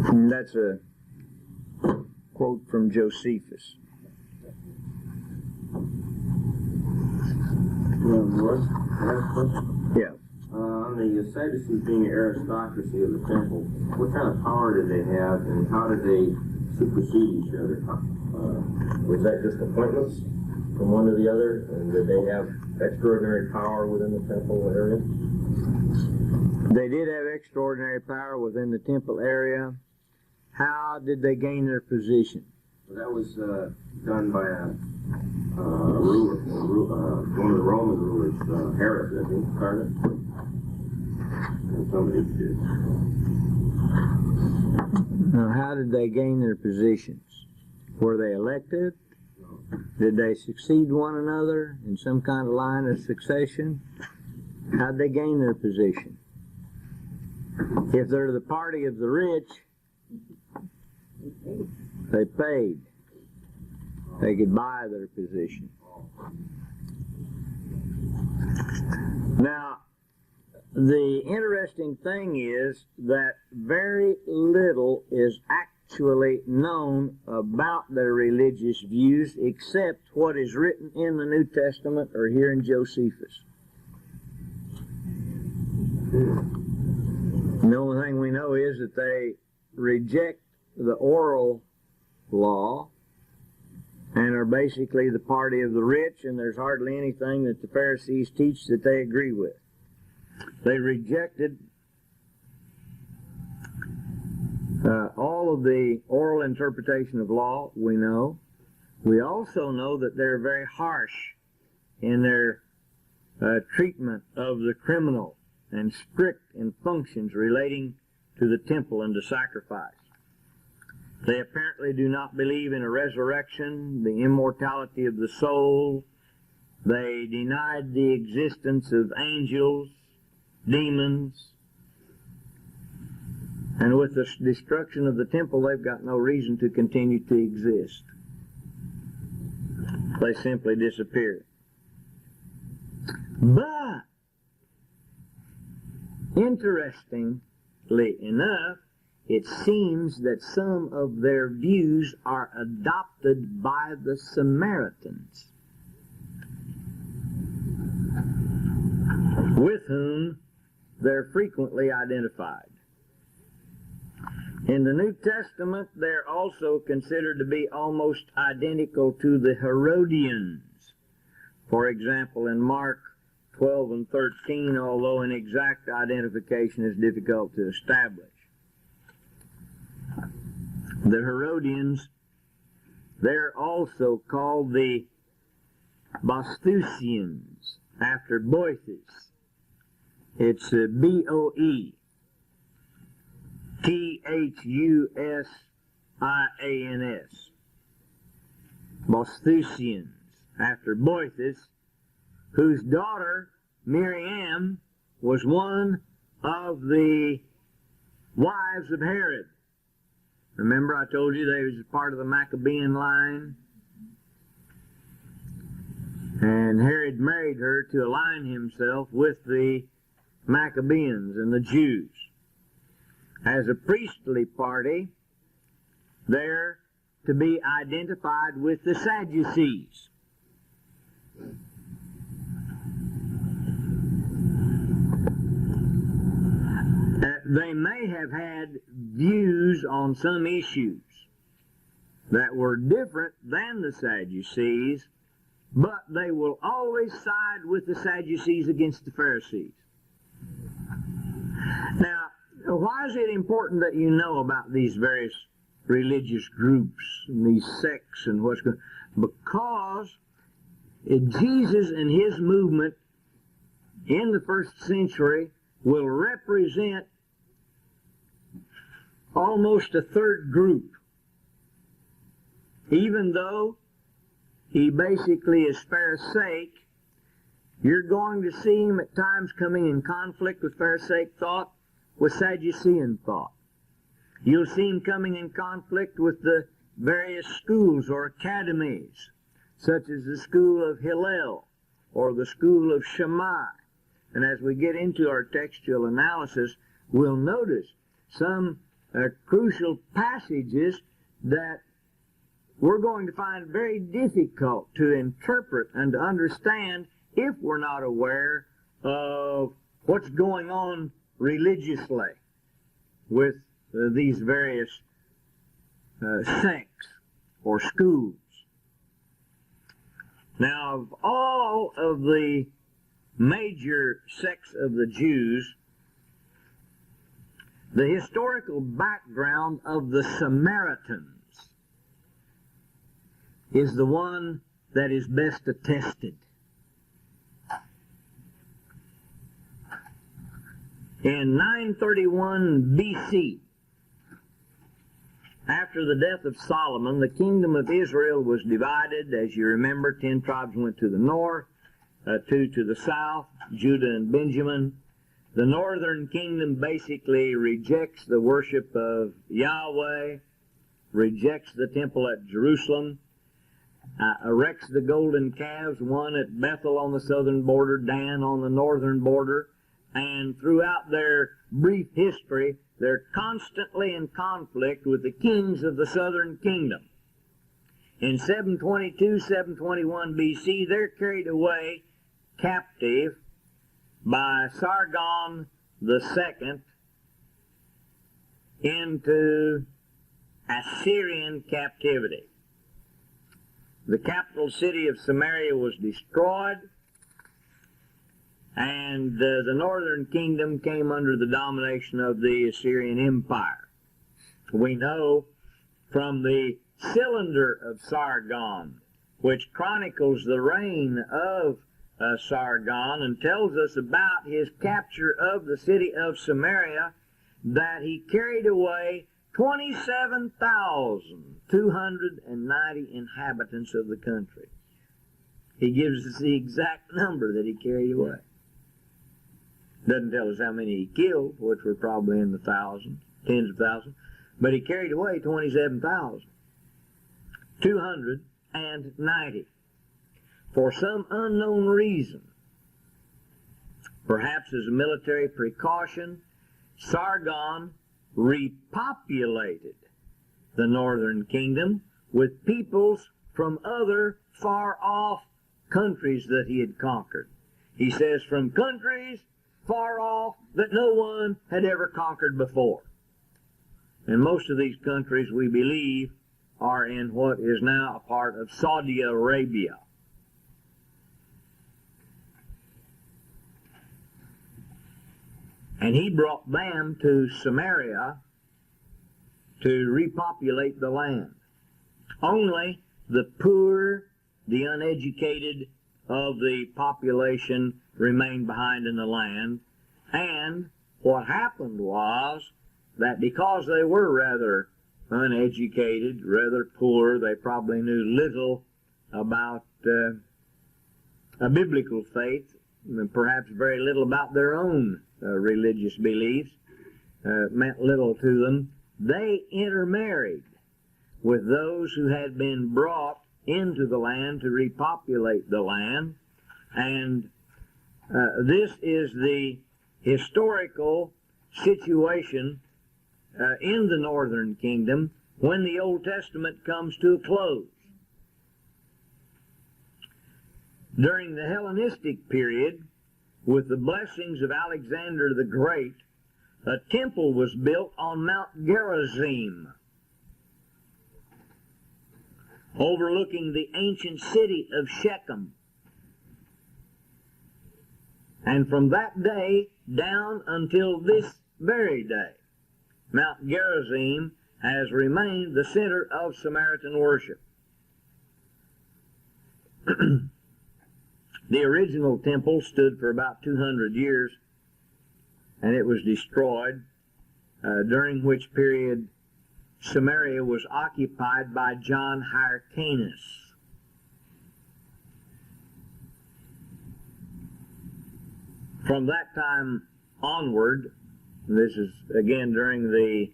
And that's a quote from Josephus. Yeah. On the Sadducees being an aristocracy of the temple, what kind of power did they have, and how did they supersede each other? Was that just appointments? from one to the other? And did they have extraordinary power within the temple area? They did have extraordinary power within the temple area. How did they gain their position? Well, that was done by a ruler, one of the Roman rulers, Herod, I think, started. And somebody did. Now, how did they gain their positions? Were they elected? Did they succeed one another in some kind of line of succession? How did they gain their position? If they're the party of the rich, they paid. They could buy their position. Now, the interesting thing is that very little is actually known about their religious views except what is written in the New Testament or here in Josephus. The only thing we know is that they reject the oral law and are basically the party of the rich, and there's hardly anything that the Pharisees teach that they agree with. They rejected all of the oral interpretation of law, we know. We also know that they're very harsh in their treatment of the criminal and strict in functions relating to the temple and to sacrifice. They apparently do not believe in a resurrection, the immortality of the soul. They denied the existence of angels, demons. And with the destruction of the temple, they've got no reason to continue to exist. They simply disappear. But, interestingly enough, it seems that some of their views are adopted by the Samaritans, with whom they're frequently identified. In the New Testament, they're also considered to be almost identical to the Herodians. For example, in Mark 12 and 13, although an exact identification is difficult to establish. The Herodians, they're also called the Boethusians, after Boethus. It's B-O-E-T-H-U-S-I-A-N-S. Boethusians, after Boethus, whose daughter, Miriam, was one of the wives of Herod. Remember I told you they was part of the Maccabean line? And Herod married her to align himself with the Maccabeans and the Jews. As a priestly party, they're to be identified with the Sadducees. They may have had views on some issues that were different than the Sadducees, but they will always side with the Sadducees against the Pharisees. Now, why is it important that you know about these various religious groups and these sects and what's going on? Because Jesus and his movement in the first century will represent almost a third group. Even though he basically is Pharisaic, you're going to see him at times coming in conflict with Pharisaic thought, with Sadducean thought. You'll see him coming in conflict with the various schools or academies, such as the school of Hillel or the school of Shammai. And as we get into our textual analysis, we'll notice some crucial passages that we're going to find very difficult to interpret and to understand if we're not aware of what's going on religiously with these various sects or schools. Now, of all of the major sects of the Jews, the historical background of the Samaritans is the one that is best attested. In 931 BC, after the death of Solomon, the kingdom of Israel was divided. As you remember, 10 tribes went to the north, 2 to the south, Judah and Benjamin. The northern kingdom basically rejects the worship of Yahweh, rejects the temple at Jerusalem, erects the golden calves, one at Bethel on the southern border, Dan on the northern border, and throughout their brief history, they're constantly in conflict with the kings of the southern kingdom. In 722, 721 BC, they're carried away captive by Sargon II into Assyrian captivity. The capital city of Samaria was destroyed, and the northern kingdom came under the domination of the Assyrian Empire. We know from the Cylinder of Sargon, which chronicles the reign of Sargon and tells us about his capture of the city of Samaria, that he carried away 27,290 inhabitants of the country. He gives us the exact number that he carried away. Doesn't tell us how many he killed, which were probably in the thousands, tens of thousands, but he carried away 27,290. For some unknown reason, perhaps as a military precaution, Sargon repopulated the northern kingdom with peoples from other far-off countries that he had conquered. He says, from countries far off that no one had ever conquered before. And most of these countries, we believe, are in what is now a part of Saudi Arabia. And he brought them to Samaria to repopulate the land. Only the poor, the uneducated of the population remained behind in the land. And what happened was that because they were rather uneducated, rather poor, they probably knew little about a biblical faith, and perhaps very little about their own religious beliefs, meant little to them. They intermarried with those who had been brought into the land to repopulate the land. And this is the historical situation in the northern kingdom when the Old Testament comes to a close. During the Hellenistic period, with the blessings of Alexander the Great, a temple was built on Mount Gerizim, overlooking the ancient city of Shechem. And from that day down until this very day, Mount Gerizim has remained the center of Samaritan worship. The original temple stood for about 200 years, and it was destroyed, during which period Samaria was occupied by John Hyrcanus. From that time onward, this is again during the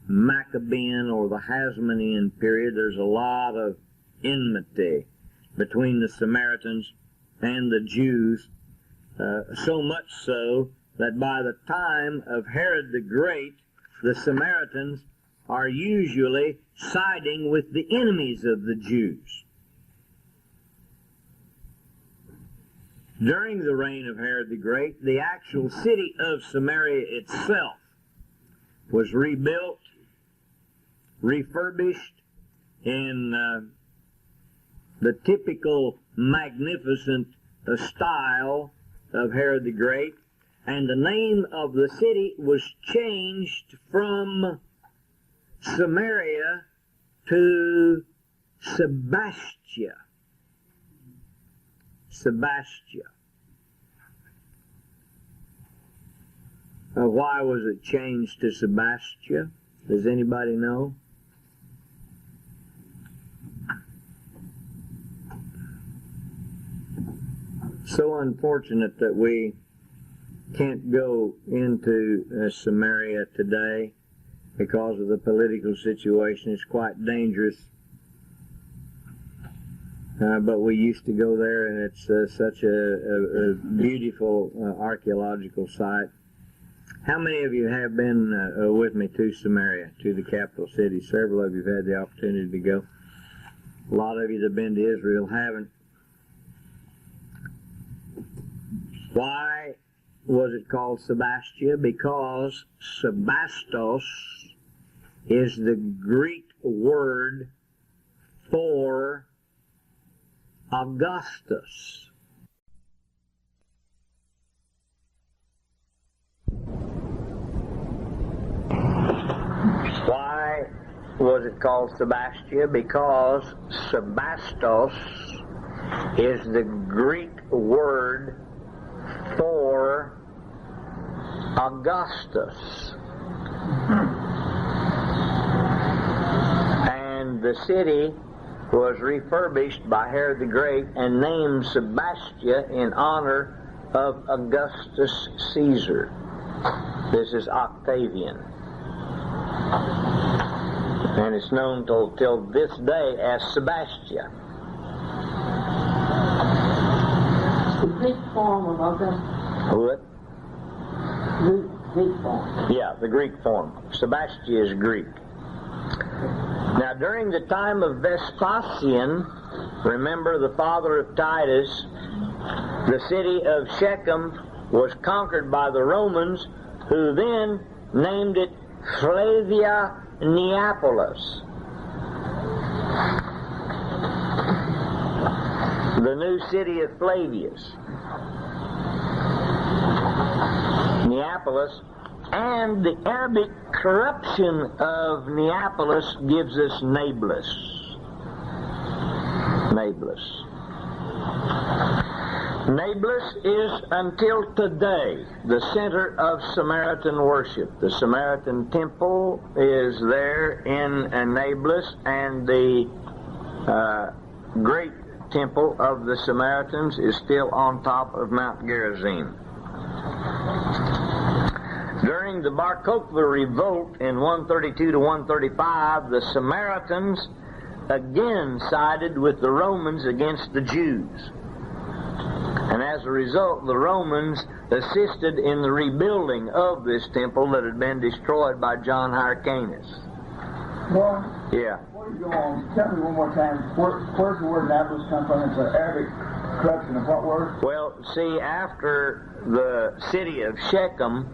Maccabean or the Hasmonean period, there's a lot of enmity between the Samaritans and the Jews, so much so that by the time of Herod the Great, the Samaritans are usually siding with the enemies of the Jews. During the reign of Herod the Great, the actual city of Samaria itself was rebuilt, refurbished in the typical magnificent style of Herod the Great, and the name of the city was changed from Samaria to Sebastia. Sebastia. Why was it changed to Sebastia? Does anybody know? So unfortunate that we can't go into Samaria today because of the political situation. It's quite dangerous. But we used to go there, and it's such a beautiful archaeological site. How many of you have been with me to Samaria, to the capital city? Several of you have had the opportunity to go. A lot of you that have been to Israel haven't. Why was it called Sebastia? Because Sebastos is the Greek word for Augustus. Why was it called Sebastia? Because Sebastos is the Greek word for Augustus. And the city was refurbished by Herod the Great and named Sebastia in honor of Augustus Caesar. This is Octavian. And it's known till this day as Sebastia. The Greek form of Augustus. What? Greek form. Yeah, the Greek form. Sebastia is Greek. Now, during the time of Vespasian, remember the father of Titus, the city of Shechem was conquered by the Romans, who then named it Flavia Neapolis. The new city of Flavius. Neapolis. And the Arabic corruption of Neapolis gives us Nablus. Nablus. Nablus is until today the center of Samaritan worship. The Samaritan temple is there in Nablus, and the great temple of the Samaritans is still on top of Mount Gerizim. During the Bar Kokhba revolt in 132 to 135, the Samaritans again sided with the Romans against the Jews. And as a result, the Romans assisted in the rebuilding of this temple that had been destroyed by John Hyrcanus. Well, yeah. Before you go on, tell me one more time, where's the word Nablus come from? It's an Arabic corruption of what word? Well, see, after the city of Shechem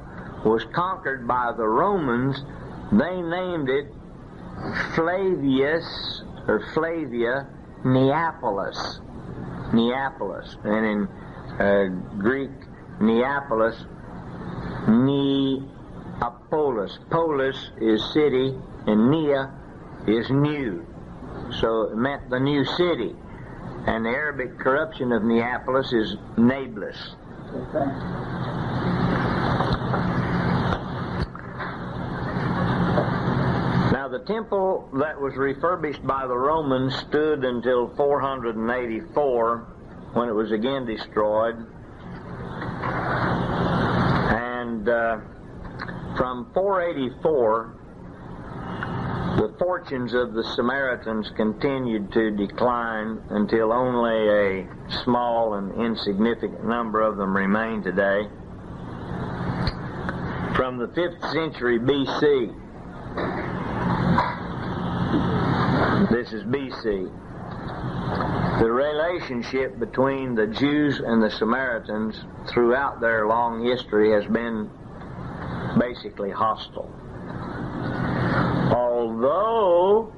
was conquered by the Romans, they named it Flavius, or Flavia Neapolis. Neapolis. And in Greek, Neapolis, Neapolis. Polis is city, and Nea is new. So it meant the new city. And the Arabic corruption of Neapolis is Nablus. Okay. Now, the temple that was refurbished by the Romans stood until 484, when it was again destroyed. And from 484, the fortunes of the Samaritans continued to decline until only a small and insignificant number of them remain today. From the 5th century BC, this is BC, the relationship between the Jews and the Samaritans throughout their long history has been basically hostile. Although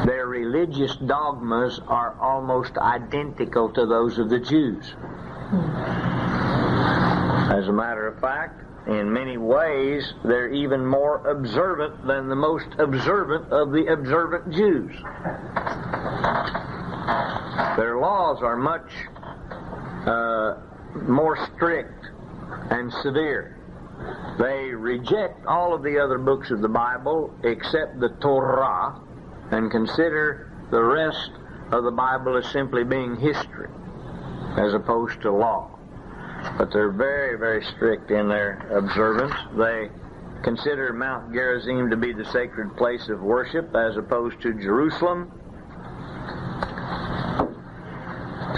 their religion religious dogmas are almost identical to those of the Jews. As a matter of fact, in many ways, they're even more observant than the most observant of the observant Jews. Their laws are much more strict and severe. They reject all of the other books of the Bible except the Torah and consider the rest of the Bible as simply being history as opposed to law. But they're very, very strict in their observance. They consider Mount Gerizim to be the sacred place of worship as opposed to Jerusalem.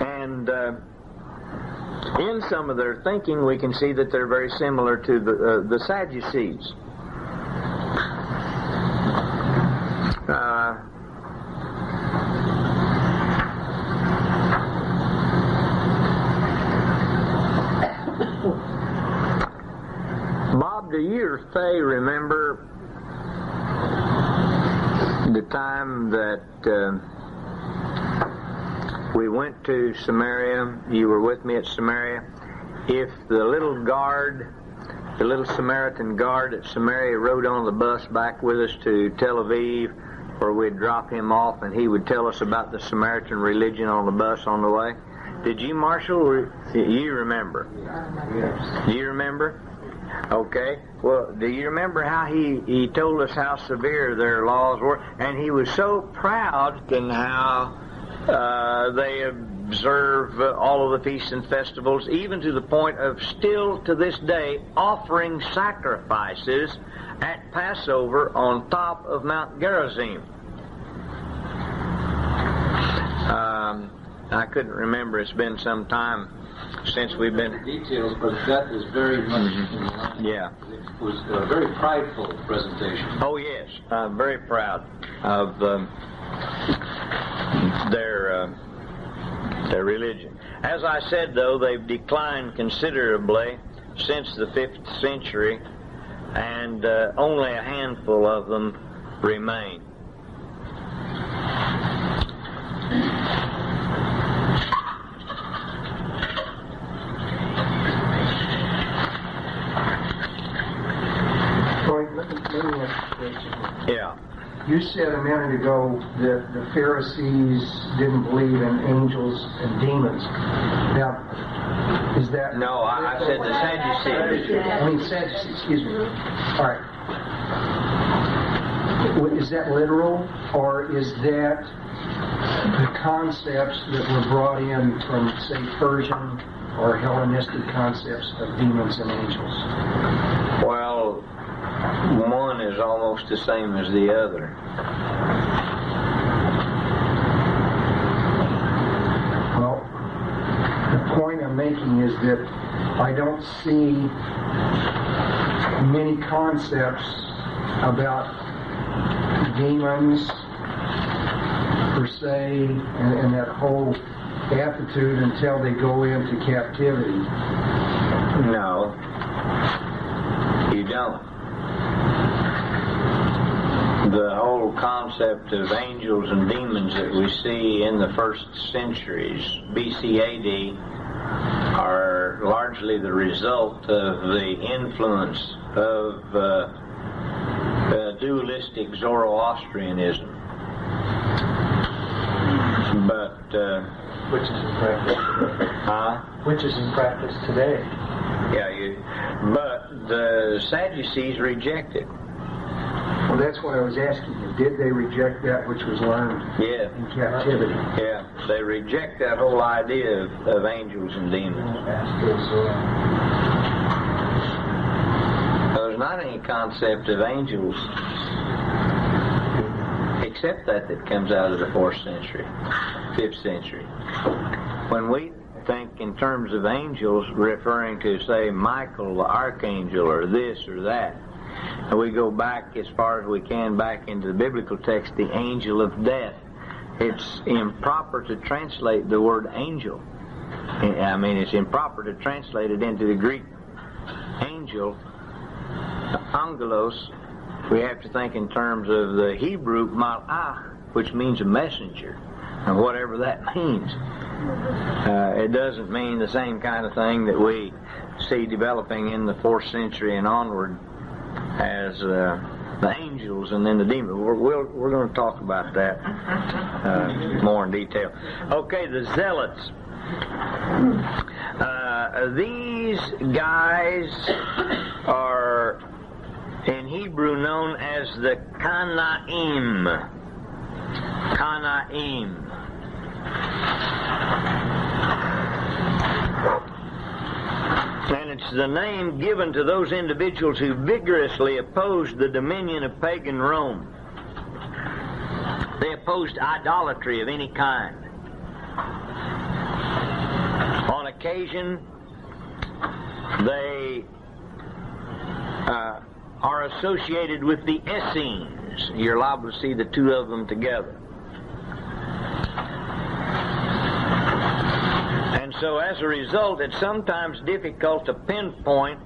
And in some of their thinking, we can see that they're very similar to the Sadducees. Bob, do you or Faye remember the time that we went to Samaria? You were with me at Samaria. If the little Samaritan guard at Samaria rode on the bus back with us to Tel Aviv, where we'd drop him off and he would tell us about the Samaritan religion on the bus on the way. Did you, Marshall? Or you remember? Yes. Do you remember? Okay. Well, do you remember how he told us how severe their laws were? And he was so proud in how they observe all of the feasts and festivals, even to the point of still to this day offering sacrifices at Passover on top of Mount Gerizim. I couldn't remember. It's been some time since we've been... Details, but that is very much in line. Yeah. It was a very prideful presentation. Oh, yes. I'm very proud of their religion. As I said, though, they've declined considerably since the 5th century, and only a handful of them remain. Yeah. You said a minute ago that the Pharisees didn't believe in angels and demons. Now, is that... No, I said the Sadducees. I mean Sadducees, excuse me. All right. Is that literal, or is that the concepts that were brought in from, say, Persian or Hellenistic concepts of demons and angels? Well, one is almost the same as the other. Well, the point I'm making is that I don't see many concepts about demons per se and that whole attitude until they go into captivity. No, you don't. The whole concept of angels and demons that we see in the first centuries, BC AD, are largely the result of the influence of dualistic Zoroastrianism. But which is in practice today. Which is in practice today. Yeah, but the Sadducees rejected. Well, that's what I was asking you. Did they reject that which was learned in captivity? Yeah, they reject that whole idea of angels and demons. There's not any concept of angels except that comes out of the 4th century, 5th century. When we think in terms of angels referring to, say, Michael the archangel or this or that, and we go back as far as we can back into the biblical text, the angel of death, it's improper to translate the word angel. I mean, it's improper to translate it into the Greek angel, angelos. We have to think in terms of the Hebrew malach, which means a messenger, and whatever that means. It doesn't mean the same kind of thing that we see developing in the 4th century and onward as the angels and then the demons. We're going to talk about that more in detail. Okay, the zealots. These guys are in Hebrew known as the Kanaim. Kanaim. And it's the name given to those individuals who vigorously opposed the dominion of pagan Rome. They opposed idolatry of any kind. On occasion, they are associated with the Essenes. You're liable to see the two of them together. And so as a result, it's sometimes difficult to pinpoint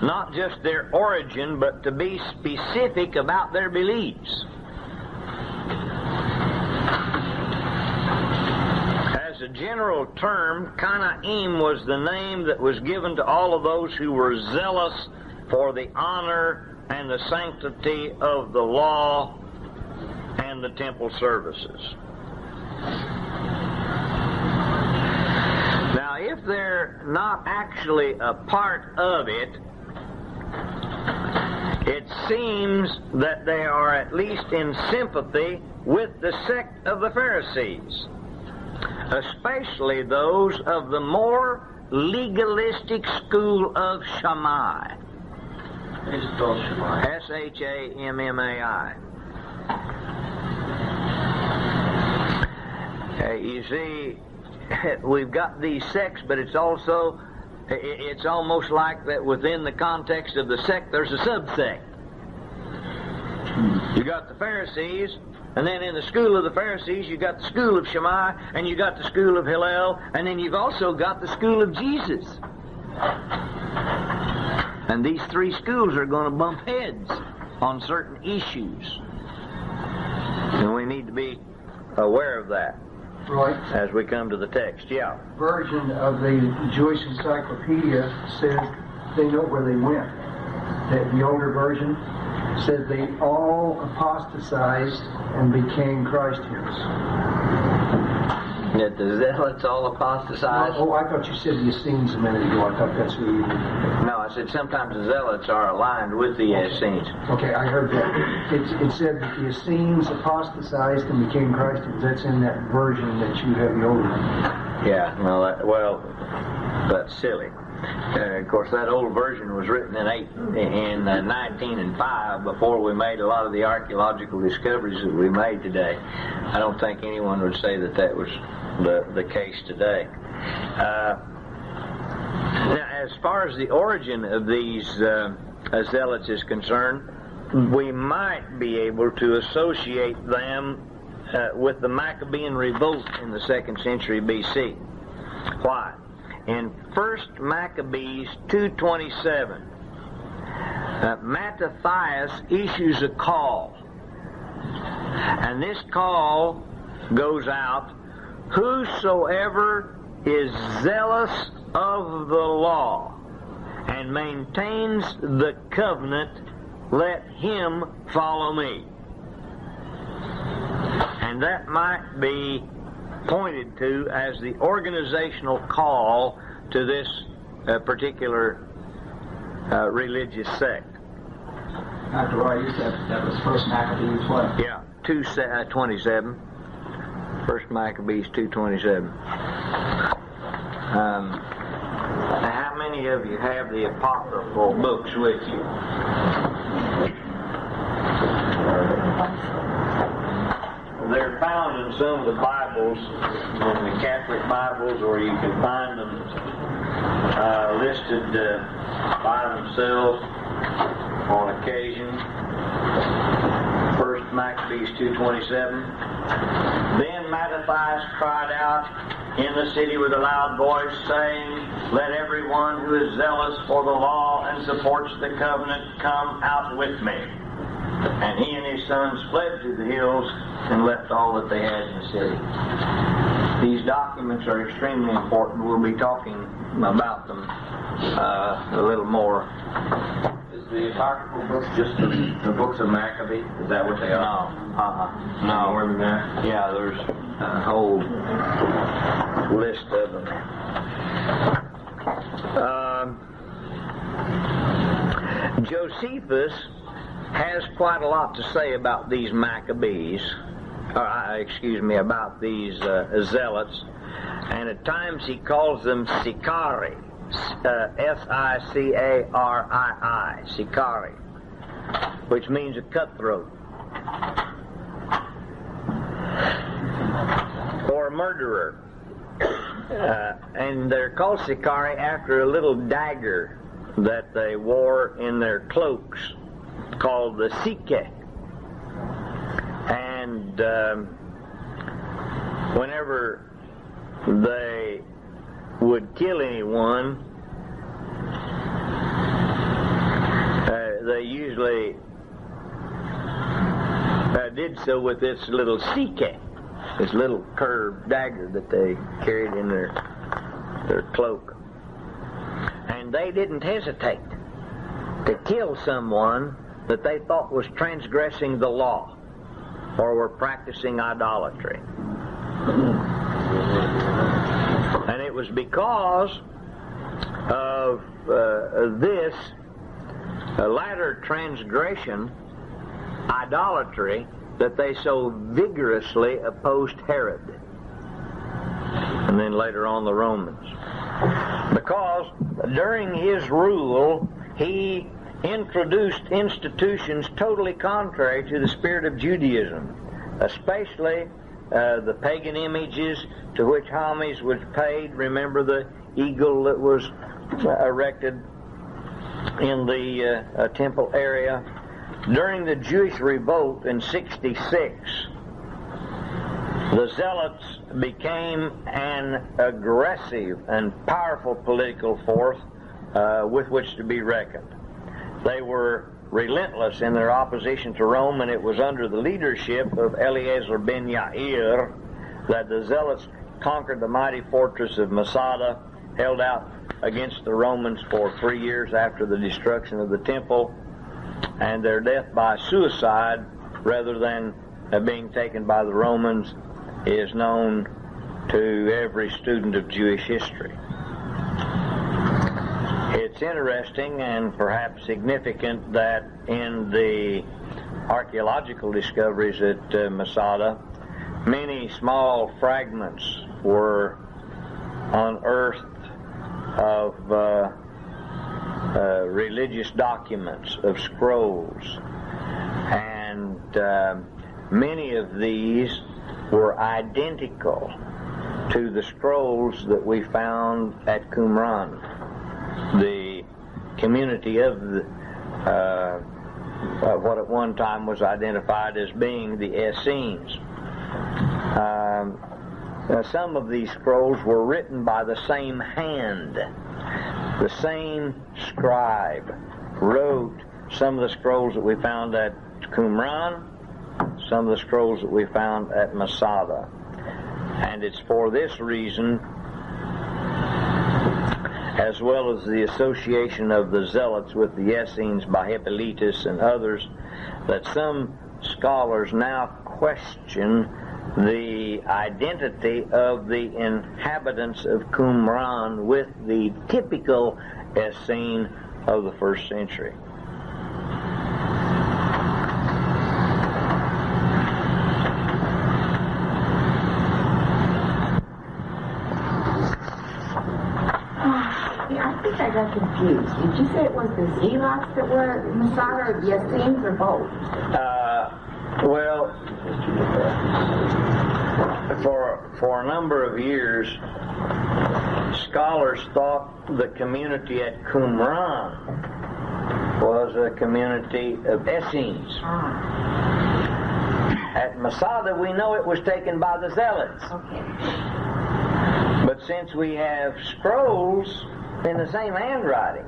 not just their origin, but to be specific about their beliefs. As a general term, Kanaim was the name that was given to all of those who were zealous for the honor and the sanctity of the law and the temple services. Now, if they're not actually a part of it, it seems that they are at least in sympathy with the sect of the Pharisees, especially those of the more legalistic school of Shammai. It's spelled Shammai. S-H-A-M-M-A-I. You see, we've got these sects, but it's also, it's almost like that within the context of the sect there's a subsect. You got the Pharisees, and then in the school of the Pharisees you got the school of Shammai, and you got the school of Hillel, and then you've also got the school of Jesus. And these three schools are going to bump heads on certain issues. And we need to be aware of that. Right. As we come to the text. Yeah. Version of the Jewish Encyclopedia says they know where they went. The older version says they all apostatized and became Christians. That the zealots all apostatized? Oh, I thought you said the Essenes a minute ago. I thought that's what you meant. No, I said sometimes the zealots are aligned with the Essenes. Okay, I heard that. It said that the Essenes apostatized and became Christians. That's in that version that you have the older one. Yeah, well, that's silly. Of course, that old version was written in 1905, before we made a lot of the archaeological discoveries that we made today. I don't think anyone would say that that was the case today. Now, as far as the origin of these zealots is concerned, we might be able to associate them with the Maccabean revolt in the 2nd century BC. Why? In 1 Maccabees 2:27, Mattathias issues a call. And this call goes out, "Whosoever is zealous of the law and maintains the covenant, let him follow me." And that might be pointed to as the organizational call to this particular religious sect. Dr. Roy, you said that was 1 Maccabees what? Yeah, 2:27. 1 Maccabees 2:27. How many of you have the apocryphal books with you? They're found in some of the Bibles, in the Catholic Bibles, or you can find them listed by themselves on occasion. 1 Maccabees 2:27. Then Mattathias cried out in the city with a loud voice, saying, "Let everyone who is zealous for the law and supports the covenant come out with me." And he and his sons fled to the hills and left all that they had in the city. These documents are extremely important. We'll be talking about them a little more. Is the apocryphal books just the books of Maccabee? Is that what they are? No. More than that? Yeah, there's a whole list of them. Josephus has quite a lot to say about these Maccabees, about these zealots, and at times he calls them Sicari, S-I-C-A-R-I-I, Sicari, which means a cutthroat, or a murderer. And they're called Sicari after a little dagger that they wore in their cloaks, called the Sikke. And whenever they would kill anyone, they usually did so with this little Sikke, this little curved dagger that they carried in their cloak. And they didn't hesitate to kill someone that they thought was transgressing the law or were practicing idolatry. And it was because of this latter transgression, idolatry, that they so vigorously opposed Herod, and then later on the Romans. Because during his rule, he introduced institutions totally contrary to the spirit of Judaism, especially the pagan images to which homage was paid. Remember the eagle that was erected in the temple area? During the Jewish revolt in 66, the Zealots became an aggressive and powerful political force with which to be reckoned. They were relentless in their opposition to Rome, and it was under the leadership of Eleazar ben Yair that the Zealots conquered the mighty fortress of Masada, held out against the Romans for 3 years after the destruction of the temple, and their death by suicide rather than being taken by the Romans is known to every student of Jewish history. It's interesting and perhaps significant that in the archaeological discoveries at Masada, many small fragments were unearthed of religious documents, of scrolls, and many of these were identical to the scrolls that we found at Qumran, the community of what at one time was identified as being the Essenes. Some of these scrolls were written by the same hand. The same scribe wrote some of the scrolls that we found at Qumran, some of the scrolls that we found at Masada. And it's for this reason, as well as the association of the Zealots with the Essenes by Hippolytus and others, that some scholars now question the identity of the inhabitants of Qumran with the typical Essene of the first century. I think I got confused. Did you say it was the Zealots that were Masada, or the Essenes, or both? Well, for a number of years, scholars thought the community at Qumran was a community of Essenes. At Masada, we know it was taken by the Zealots. Okay. But since we have scrolls in the same handwriting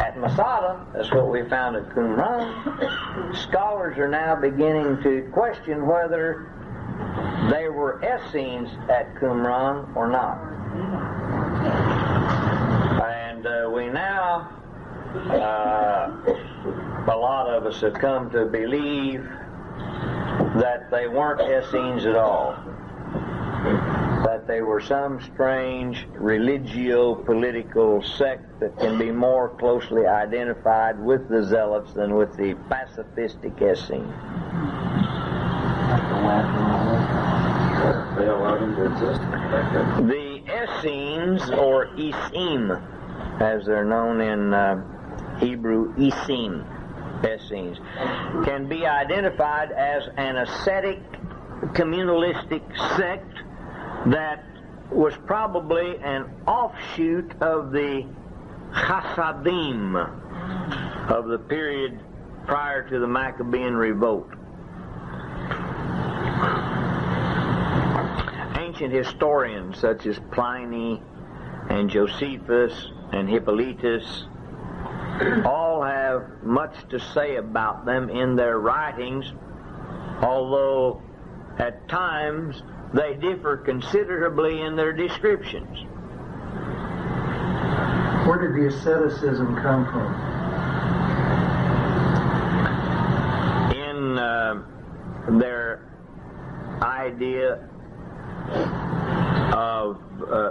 at Masada, that's what we found at Qumran, scholars are now beginning to question whether there were Essenes at Qumran or not. And we now, a lot of us have come to believe that they weren't Essenes at all. That they were some strange religio-political sect that can be more closely identified with the Zealots than with the pacifistic Essenes. The Essenes, or Isim, as they're known in Hebrew, Isim, Essenes, can be identified as an ascetic, communalistic sect that was probably an offshoot of the Chassidim of the period prior to the Maccabean revolt. Ancient historians such as Pliny and Josephus and Hippolytus all have much to say about them in their writings, although at times they differ considerably in their descriptions. Where did the asceticism come from? In their idea of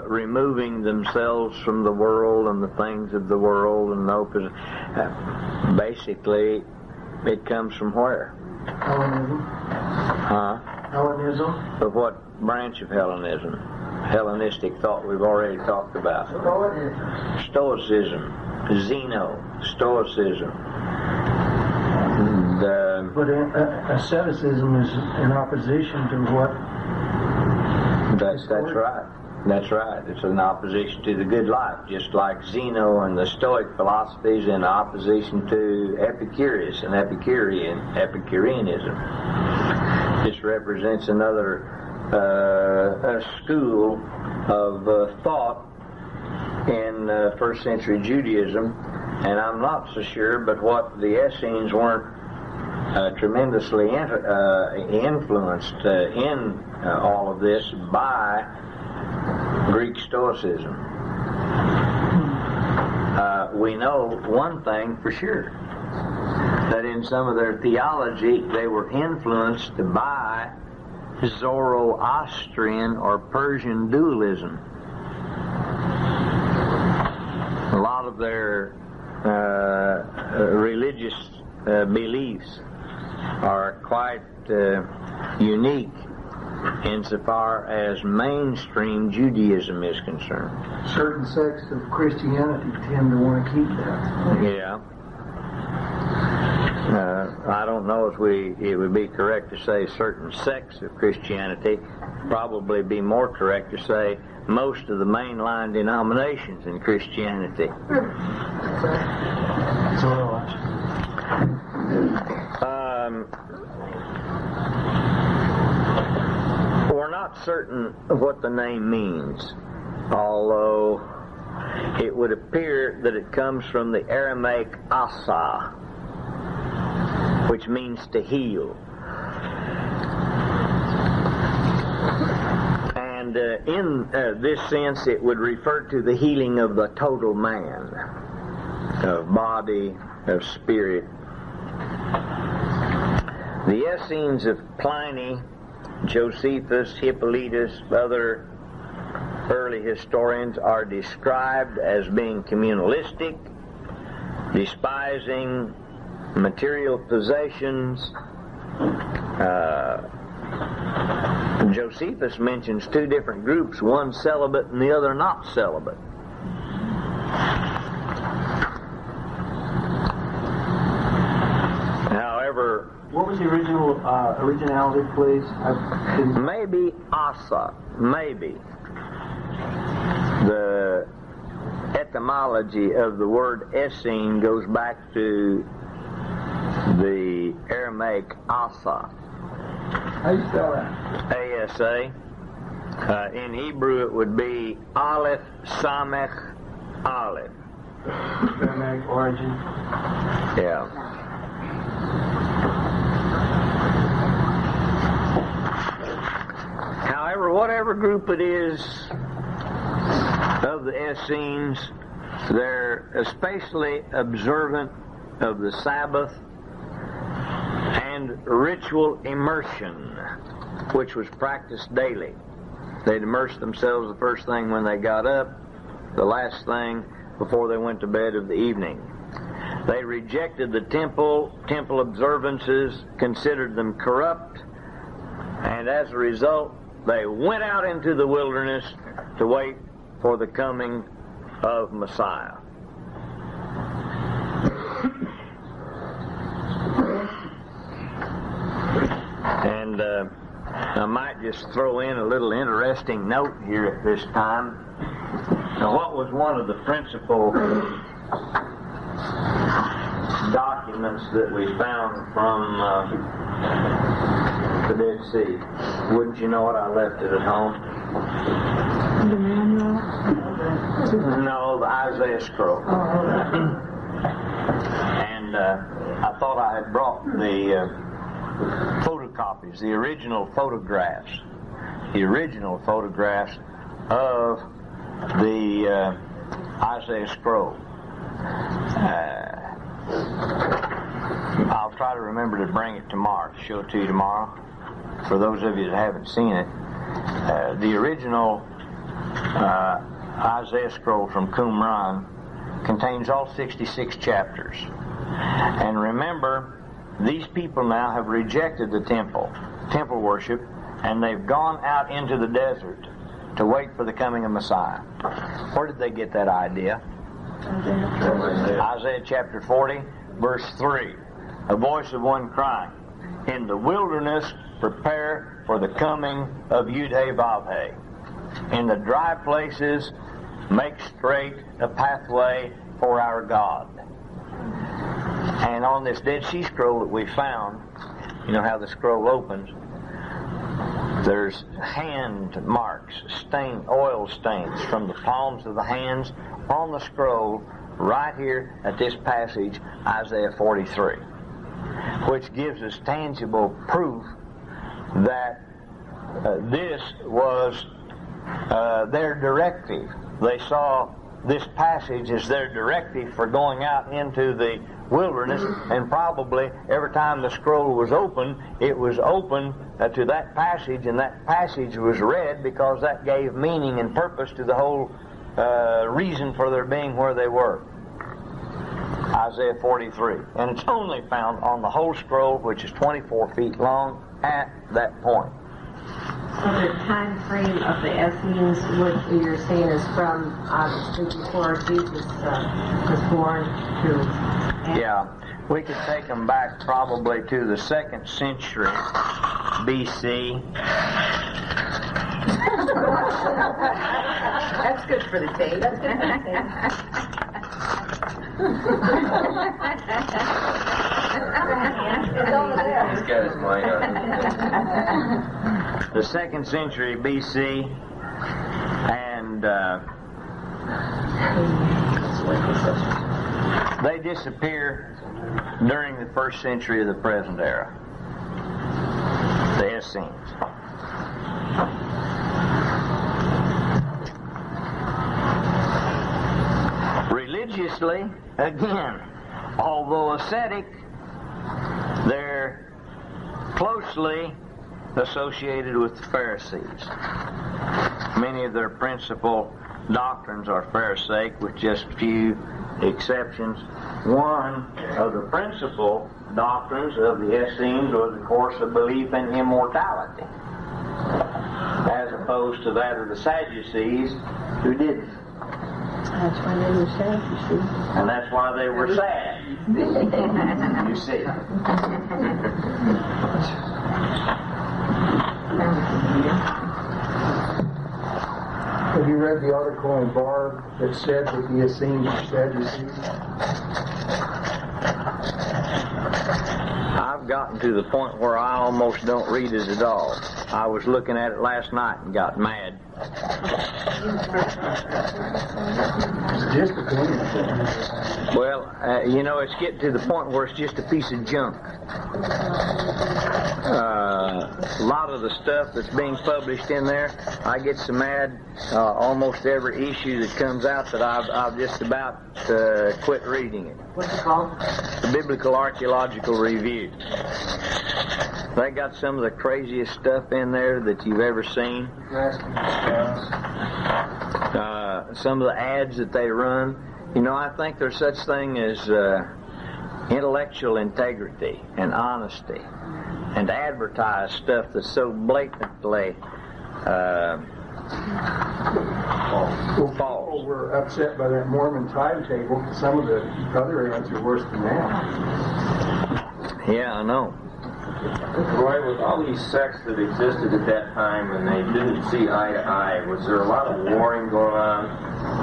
removing themselves from the world and the things of the world and basically it comes from where? Hellenism. Huh? Hellenism. Of what branch of Hellenism? Hellenistic thought we've already talked about. Stoicism. Zeno. Stoicism. But asceticism is in opposition to what? That's right. That's right. It's in opposition to the good life, just like Zeno and the Stoic philosophy is in opposition to Epicurus and Epicureanism. This represents another school of thought in first century Judaism, and I'm not so sure, but what the Essenes weren't tremendously influenced in all of this by Greek Stoicism. We know one thing for sure, that in some of their theology they were influenced by Zoroastrian or Persian dualism. A lot of their religious beliefs are quite unique insofar as mainstream Judaism is concerned. Certain sects of Christianity tend to want to keep that. Yeah. I don't know if it would be correct to say certain sects of Christianity. Probably be more correct to say most of the mainline denominations in Christianity. We're not certain of what the name means, although it would appear that it comes from the Aramaic asa, which means to heal. And in this sense, it would refer to the healing of the total man, of body, of spirit. The Essenes of Pliny, Josephus, Hippolytus, other early historians are described as being communalistic, despising material possessions. Josephus mentions two different groups, one celibate and the other not celibate. However, what was the originality, please? Maybe asa, maybe. The etymology of the word Essene goes back to the Aramaic asa. How do you spell that? A-S-A. In Hebrew it would be Aleph Samech Aleph. Aramaic origin. Yeah. However, whatever group it is of the Essenes, they're especially observant of the Sabbath and ritual immersion, which was practiced daily. They'd immerse themselves the first thing when they got up, the last thing before they went to bed of the evening. They rejected the temple observances, considered them corrupt, and as a result, they went out into the wilderness to wait for the coming of Messiah. And I might just throw in a little interesting note here at this time. Now, what was one of the principal documents that we found from the Dead Sea? Wouldn't you know it? I left it at home. The manual? No, the Isaiah scroll. And I thought I had brought the photocopies, the original photographs of the Isaiah scroll. I'll try to remember to bring it tomorrow, to show it to you tomorrow, for those of you that haven't seen it. The original Isaiah scroll from Qumran contains all 66 chapters. And remember, these people now have rejected the temple worship, and they've gone out into the desert to wait for the coming of Messiah. Where did they get that idea? Isaiah chapter 40, verse 3. A voice of one crying, "In the wilderness prepare for the coming of Yud-Heh-Vav-Heh. In the dry places make straight a pathway for our God." And on this Dead Sea Scroll that we found, you know how the scroll opens? There's hand marks, oil stains from the palms of the hands on the scroll right here at this passage, Isaiah 43, which gives us tangible proof that this was their directive. They saw this passage as their directive for going out into the wilderness, and probably every time the scroll was open, it was open to that passage, and that passage was read because that gave meaning and purpose to the whole reason for their being where they were. Isaiah 43. And it's only found on the whole scroll, which is 24 feet long, at that point. So the time frame of the Essenes, what you're saying, is from obviously before Jesus was born to... Yeah, we could take them back probably to the 2nd century BC. That's good for the tape. That's good for the tape. It's over there. He's got his mic on. The 2nd century BC, and they disappear during the 1st century of the present era. The Essenes. Religiously, again, although ascetic, they're closely associated with the Pharisees. Many of their principal doctrines are Pharisaic, with just few exceptions. One of the principal doctrines of the Essenes was, of course, a belief in immortality, as opposed to that of the Sadducees, who didn't. That's why they were sad, you see. And that's why they were sad. You see. Have you read the article in Barb that said that the Essenes are Sadducees? I've gotten to the point where I almost don't read it at all. I was looking at it last night and got mad. Just a penny. Well, it's getting to the point where it's just a piece of junk. A lot of the stuff that's being published in there, I get so mad almost every issue that comes out that I've just about quit reading it. What's it called? The Biblical Archaeological Review. They got some of the craziest stuff in there that you've ever seen. Some of the ads that they run. I think there's such thing as intellectual integrity and honesty, and to advertise stuff that's so blatantly false. People were upset by that Mormon timetable. Some of the other ads are worse than that. Yeah, I know. Roy, with all these sects that existed at that time and they didn't see eye to eye, was there a lot of warring going on?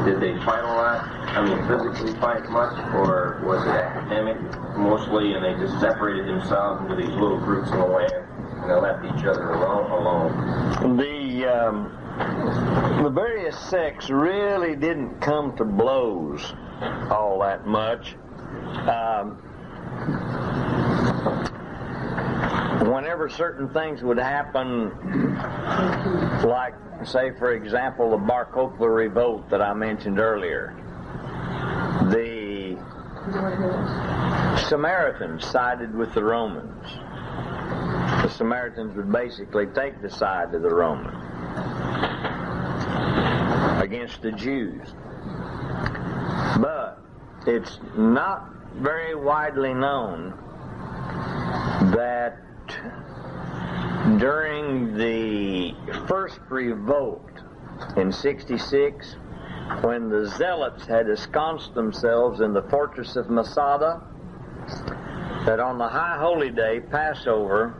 Did they fight a lot? I mean, physically fight much? Or was it academic mostly and they just separated themselves into these little groups in the land and they left each other alone? The various sects really didn't come to blows all that much. Whenever certain things would happen, like, say, for example, the Bar Kokhba revolt that I mentioned earlier, the Samaritans sided with the Romans. The Samaritans would basically take the side of the Romans against the Jews. But it's not very widely known that during the first revolt in 66, when the Zealots had ensconced themselves in the fortress of Masada, that on the High Holy Day, Passover,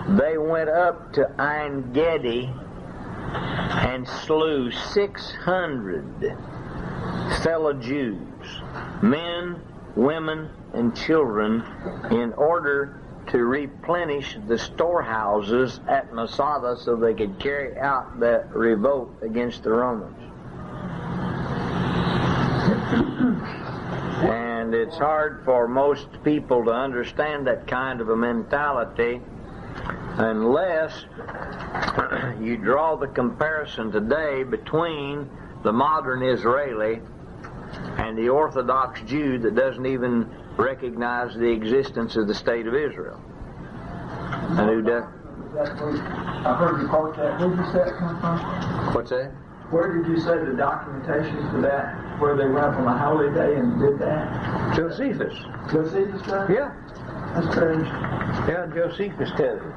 they went up to Ein Gedi and slew 600 fellow Jews, men, women, and children, in order to replenish the storehouses at Masada so they could carry out that revolt against the Romans. And it's hard for most people to understand that kind of a mentality unless you draw the comparison today between the modern Israeli and the Orthodox Jew that doesn't even recognize the existence of the state of Israel. And who does? I heard you quote that. Where did you say it come from? What's that? Where did you say the documentation for that, where they went up on a holy day and did that? Josephus. Josephus does? Yeah. That's very interesting. Yeah, Josephus tells it.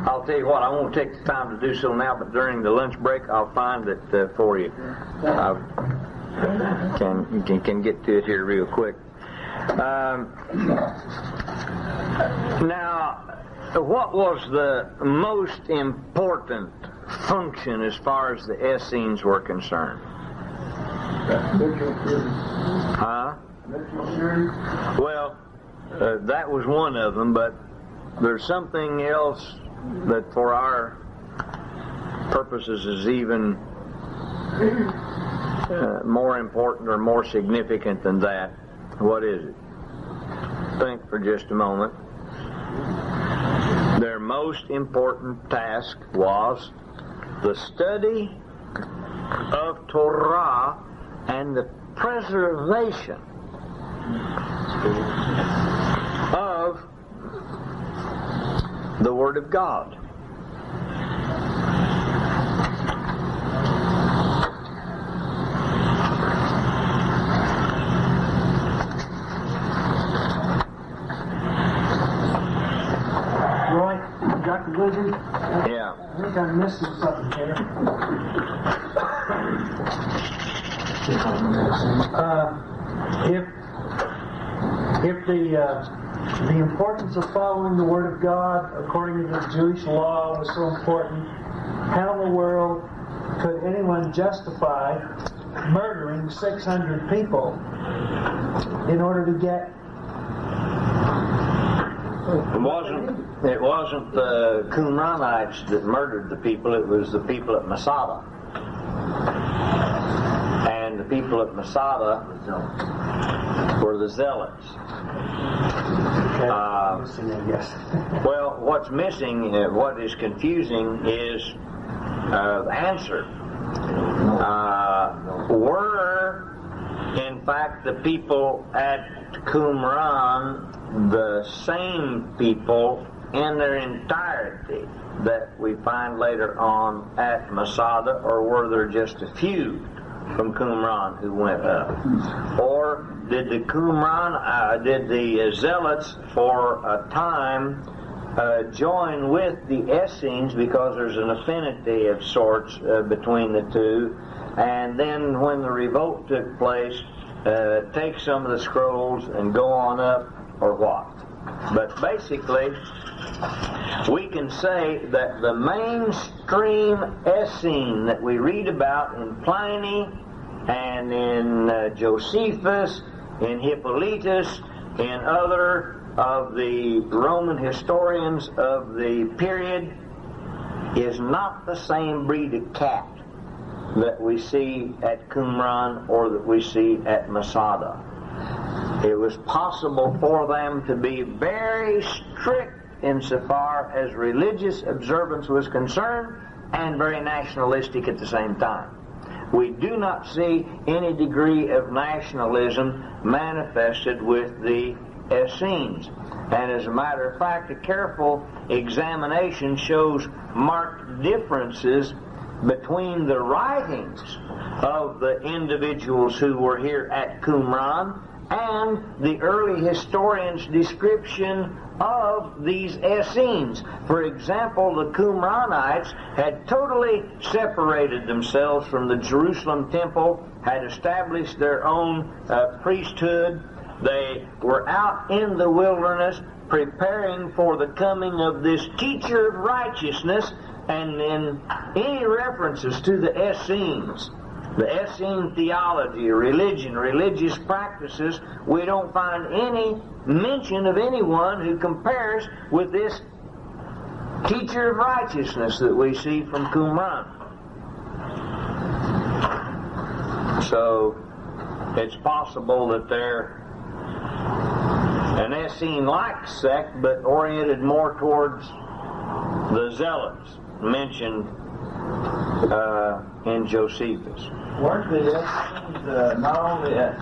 I'll tell you what, I won't take the time to do so now, but during the lunch break I'll find it for you. I can get to it here real quick. Now, what was the most important function as far as the Essenes were concerned? Huh? Well, that was one of them, but there's something else that for our purposes is even more important or more significant than that. What is it? Think for just a moment. Their most important task was the study of Torah and the preservation of the Word of God. Roy, Dr. Blizzard? Yeah. I think I'm missing something here. If the importance of following the Word of God according to the Jewish law was so important, how in the world could anyone justify murdering 600 people in order to get It wasn't the Qumranites that murdered the people, it was the people at Masada. And the people at Masada were the Zealots. Well, what's missing, what is confusing is the answer. Were, in fact, the people at Qumran the same people in their entirety that we find later on at Masada, or were there just a few from Qumran who went up? Or did the Zealots for a time join with the Essenes because there's an affinity of sorts between the two, and then when the revolt took place, take some of the scrolls and go on up, or what? But basically, we can say that the mainstream Essene that we read about in Pliny and in Josephus, in Hippolytus, in other of the Roman historians of the period, is not the same breed of cat that we see at Qumran or that we see at Masada. It was possible for them to be very strict insofar as religious observance was concerned, and very nationalistic at the same time. We do not see any degree of nationalism manifested with the Essenes. And as a matter of fact, a careful examination shows marked differences between the writings of the individuals who were here at Qumran and the early historians' description of these Essenes. For example, the Qumranites had totally separated themselves from the Jerusalem temple, had established their own priesthood. They were out in the wilderness preparing for the coming of this teacher of righteousness, and in any references to the Essenes, the Essene theology, religion, religious practices, we don't find any mention of anyone who compares with this teacher of righteousness that we see from Qumran. So it's possible that they're an Essene-like sect, but oriented more towards the Zealots mentioned in Josephus. Weren't the Essenes not only at,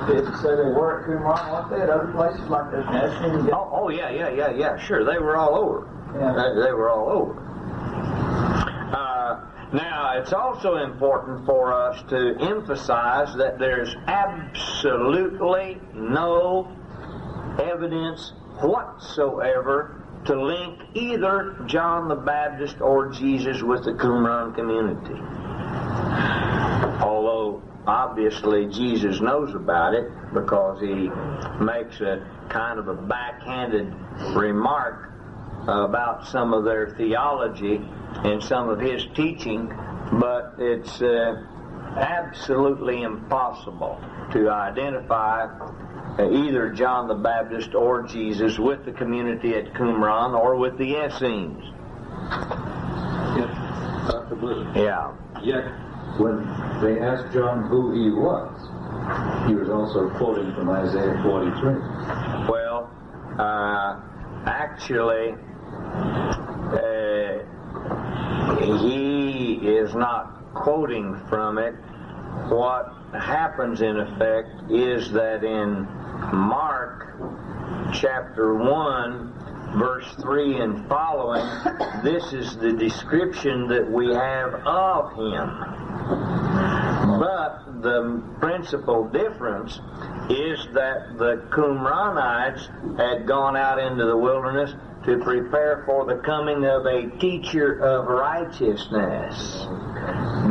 did you say they were at Qumran, weren't they at other places like the Essenes? Oh, yeah, sure. They were all over. Yeah. They were all over. Now, it's also important for us to emphasize that there's absolutely no evidence whatsoever to link either John the Baptist or Jesus with the Qumran community. Although, obviously, Jesus knows about it because he makes a kind of a backhanded remark about some of their theology and some of his teaching, but it's absolutely impossible to identify either John the Baptist or Jesus with the community at Qumran or with the Essenes. Dr. Blizzard. Yeah. Yet, when they asked John who he was also quoting from Isaiah 43. Well, actually, he is not quoting from it. What happens in effect is that in Mark chapter 1 verse 3 and following, this is the description that we have of him. But the principal difference is that the Qumranites had gone out into the wilderness to prepare for the coming of a teacher of righteousness.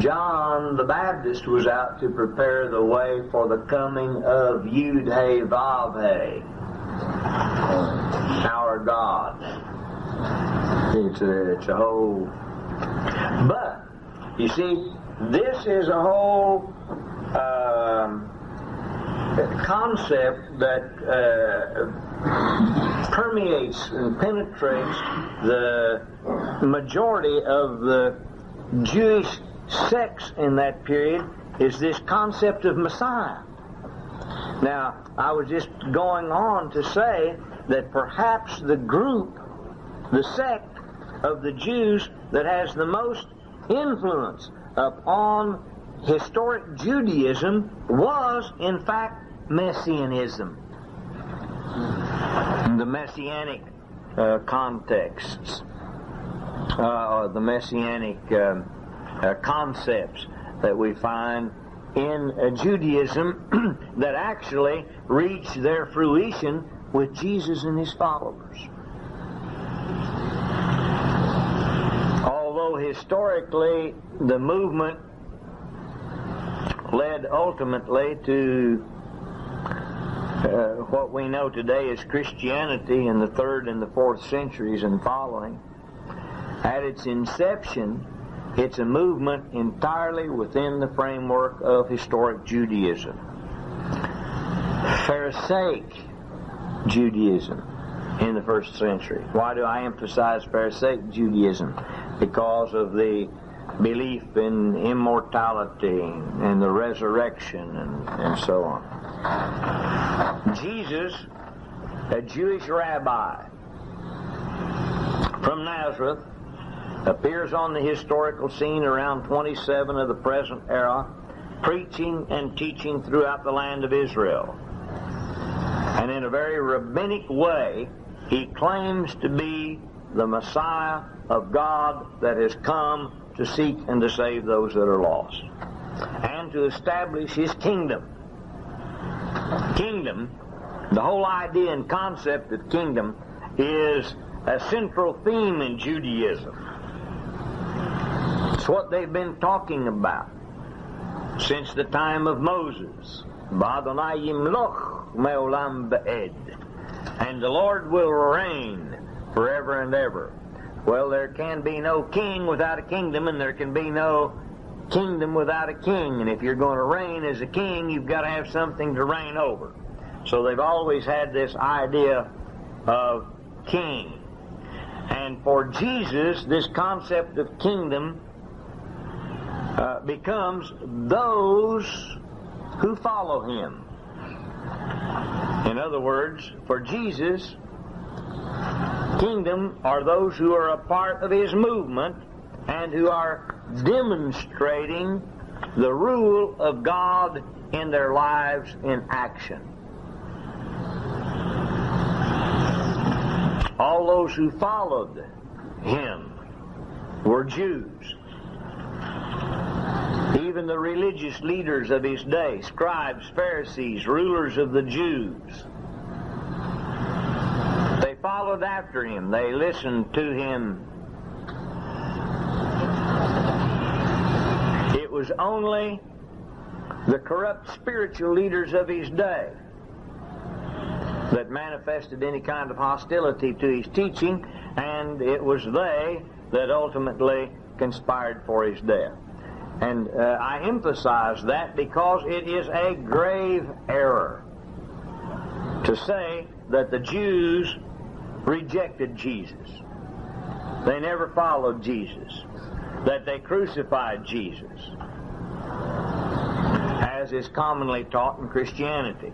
John the Baptist was out to prepare the way for the coming of Yud-He-Vav-He, our God. It's a whole... But, you see, this is a whole concept that permeates and penetrates the majority of the Jewish sects in that period is this concept of Messiah. Now, I was just going on to say that perhaps the group, the sect of the Jews that has the most influence upon historic Judaism was, in fact, Messianism. The Messianic contexts, the Messianic concepts that we find in Judaism that actually reach their fruition with Jesus and his followers. Although historically the movement led ultimately to what we know today as Christianity in the 3rd and the 4th centuries and following, at its inception, it's a movement entirely within the framework of historic Judaism. Pharisaic Judaism in the 1st century. Why do I emphasize Pharisaic Judaism? Because of the belief in immortality and the resurrection and so on. Jesus, a Jewish rabbi from Nazareth, appears on the historical scene around 27 of the present era, preaching and teaching throughout the land of Israel. And in a very rabbinic way, he claims to be the Messiah of God that has come to seek and to save those that are lost, and to establish his kingdom. Kingdom, the whole idea and concept of kingdom is a central theme in Judaism. It's what they've been talking about since the time of Moses. Ba'adonai yimloch me'olam ba'ed. And the Lord will reign forever and ever. Well, there can be no king without a kingdom, and there can be no kingdom without a king. And if you're going to reign as a king, you've got to have something to reign over. So they've always had this idea of king. And for Jesus, this concept of kingdom becomes those who follow him. In other words, for Jesus, kingdom are those who are a part of his movement and who are demonstrating the rule of God in their lives in action. All those who followed him were Jews. Even the religious leaders of his day, scribes, Pharisees, rulers of the Jews, they followed after him. They listened to him. It was only the corrupt spiritual leaders of his day that manifested any kind of hostility to his teaching, and it was they that ultimately conspired for his death. And I emphasize that because it is a grave error to say that the Jews rejected Jesus. They never followed Jesus. That they crucified Jesus, as is commonly taught in Christianity.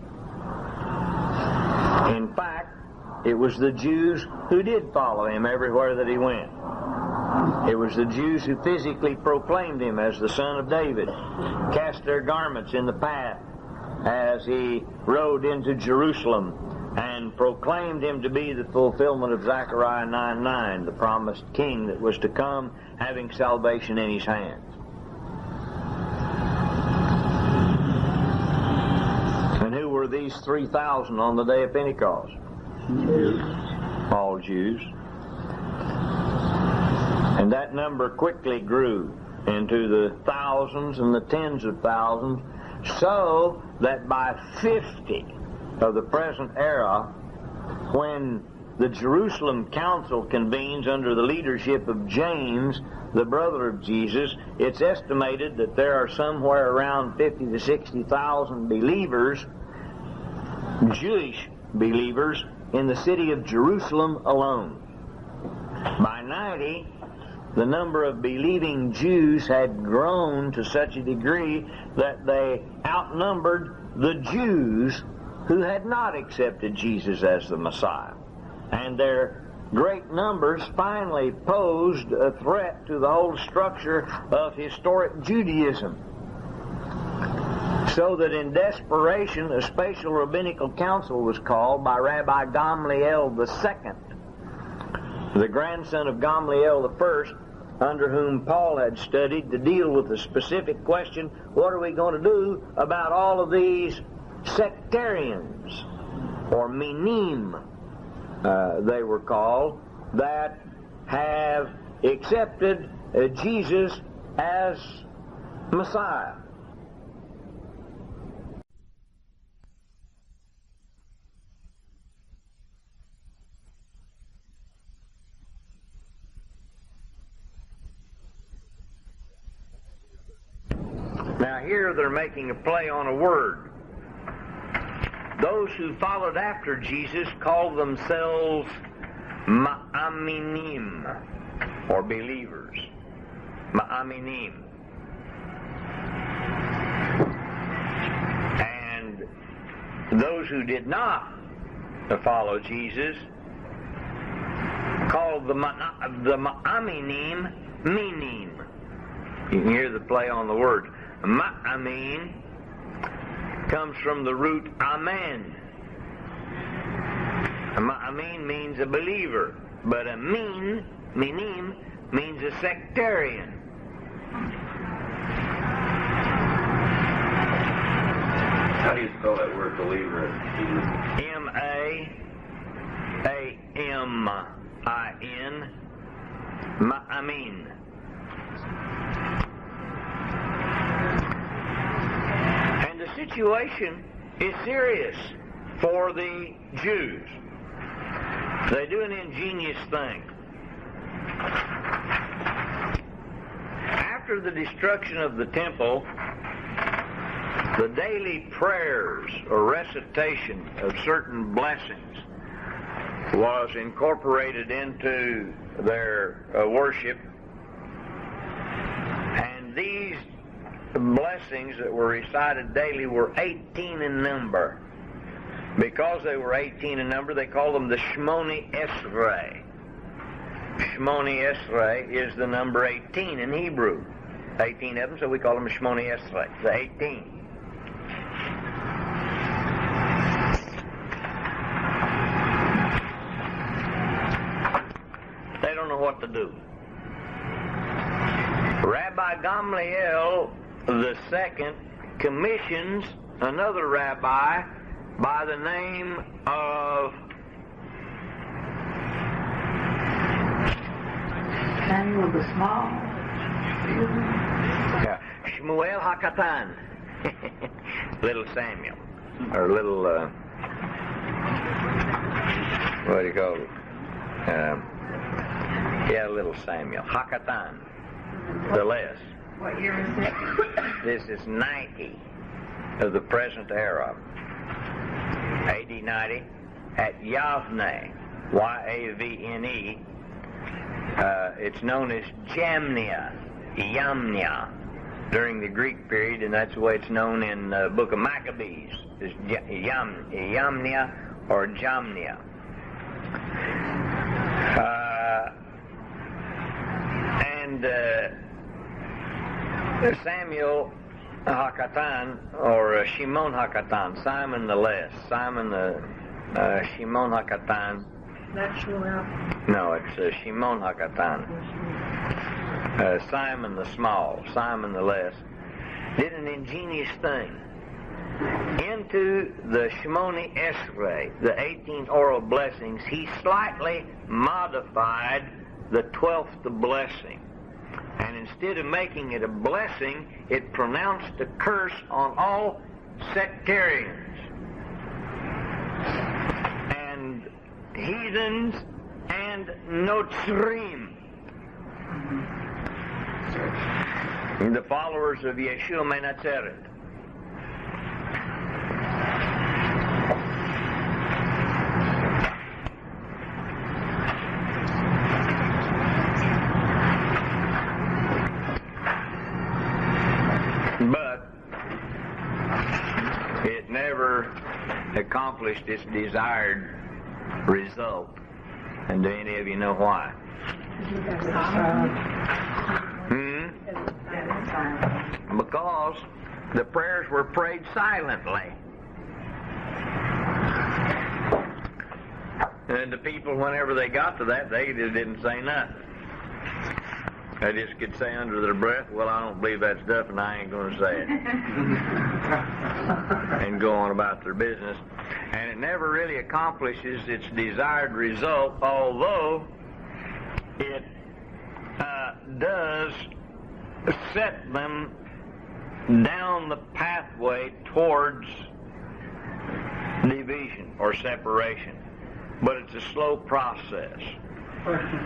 In fact, it was the Jews who did follow him everywhere that he went. It was the Jews who physically proclaimed him as the Son of David, cast their garments in the path as he rode into Jerusalem, and proclaimed him to be the fulfillment of Zechariah 9:9, the promised king that was to come, having salvation in his hands. And who were these 3,000 on the day of Pentecost? Jews. All Jews. And that number quickly grew into the thousands and the tens of thousands, so that by 50 of the present era, when the Jerusalem Council convenes under the leadership of James, the brother of Jesus, it's estimated that there are somewhere around 50 to 60,000 believers, Jewish believers, in the city of Jerusalem alone. By 90, the number of believing Jews had grown to such a degree that they outnumbered the Jews who had not accepted Jesus as the Messiah. And their great numbers finally posed a threat to the whole structure of historic Judaism. So that in desperation, a special rabbinical council was called by Rabbi Gamliel II, the grandson of Gamliel I, under whom Paul had studied, to deal with the specific question, what are we going to do about all of these sectarians, or minim, they were called, that have accepted Jesus as Messiah. Now here they're making a play on a word. Those who followed after Jesus called themselves ma'aminim, or believers. Ma'aminim. And those who did not follow Jesus called the ma'aminim minim. You can hear the play on the word. Ma'amin comes from the root amen. Ma'amin means a believer, but a minim, means a sectarian. How do you spell that word believer? M-A-A-M-I-N, ma'amin. And the situation is serious for the Jews. They do an ingenious thing. After the destruction of the temple, the daily prayers or recitation of certain blessings was incorporated into their worship. And these blessings that were recited daily were 18 in number. Because they were 18 in number, they called them the Shmoni Esrei. Shmoni Esrei is the number 18 in Hebrew. 18 of them, so we call them Shmoni Esrei, the 18. They don't know what to do. Rabbi Gamliel II commissions another rabbi by the name of Samuel the Small. Shmuel HaKatan. Little Samuel. Or little, what do you call it? Little Samuel. HaKatan. The less. What year is it? This is 90 of the present era. AD 90 at Yavne, Y-A-V-N-E. It's known as Yamnia during the Greek period, and that's the way it's known in the book of Maccabees, is Yamnia or Jamnia. Samuel HaKatan, or Shimon HaKatan, Simon the Less, Simon the Shimon HaKatan. That's Shmuel. No, it's Shimon HaKatan. Simon the Small, Simon the Less, did an ingenious thing. Into the Shmoni Esrei, the 18 oral blessings, he slightly modified the 12th blessing. And instead of making it a blessing, it pronounced a curse on all sectarians and heathens and notzrim, the followers of Yeshua Menatzeret. accomplished its desired result. And do any of you know why? Because the prayers were prayed silently. And the people, whenever they got to that, they just didn't say nothing. They just could say under their breath, well, I don't believe that stuff, and I ain't going to say it. And go on about their business. And it never really accomplishes its desired result, although it does set them down the pathway towards division or separation. But it's a slow process. Question.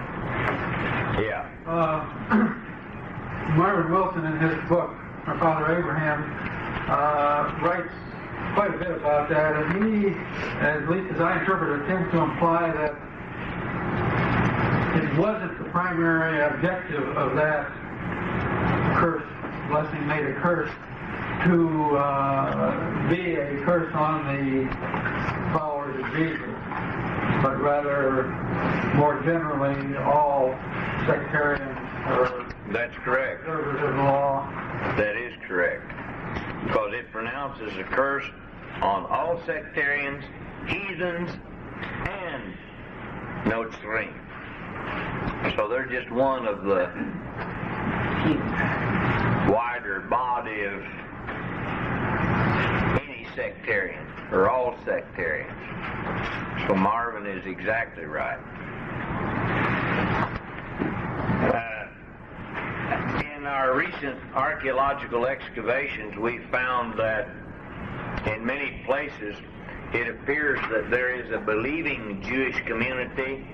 Yeah. Marvin Wilson, in his book, Our Father Abraham, writes quite a bit about that, and he, at least as I interpret it, tends to imply that it wasn't the primary objective of that curse, blessing made a curse, to be a curse on the followers of Jesus, but rather, more generally, all sectarians or that's correct. Observers of the law. That is correct. Because it pronounces a curse on all sectarians, heathens, and Notzrim. So they're just one of the wider body of any sectarian, or all sectarians. So Marvin is exactly right. In our recent archaeological excavations, we found that in many places it appears that there is a believing Jewish community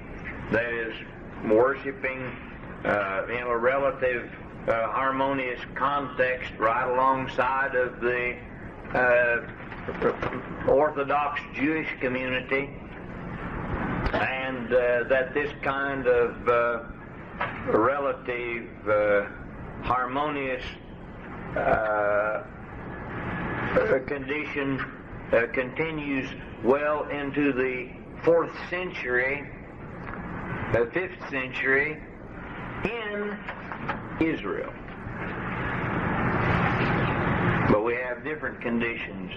that is worshiping in a relative harmonious context right alongside of the Orthodox Jewish community, and that this kind of relative harmonious condition continues well into the 4th century, the 5th century in Israel. But we have different conditions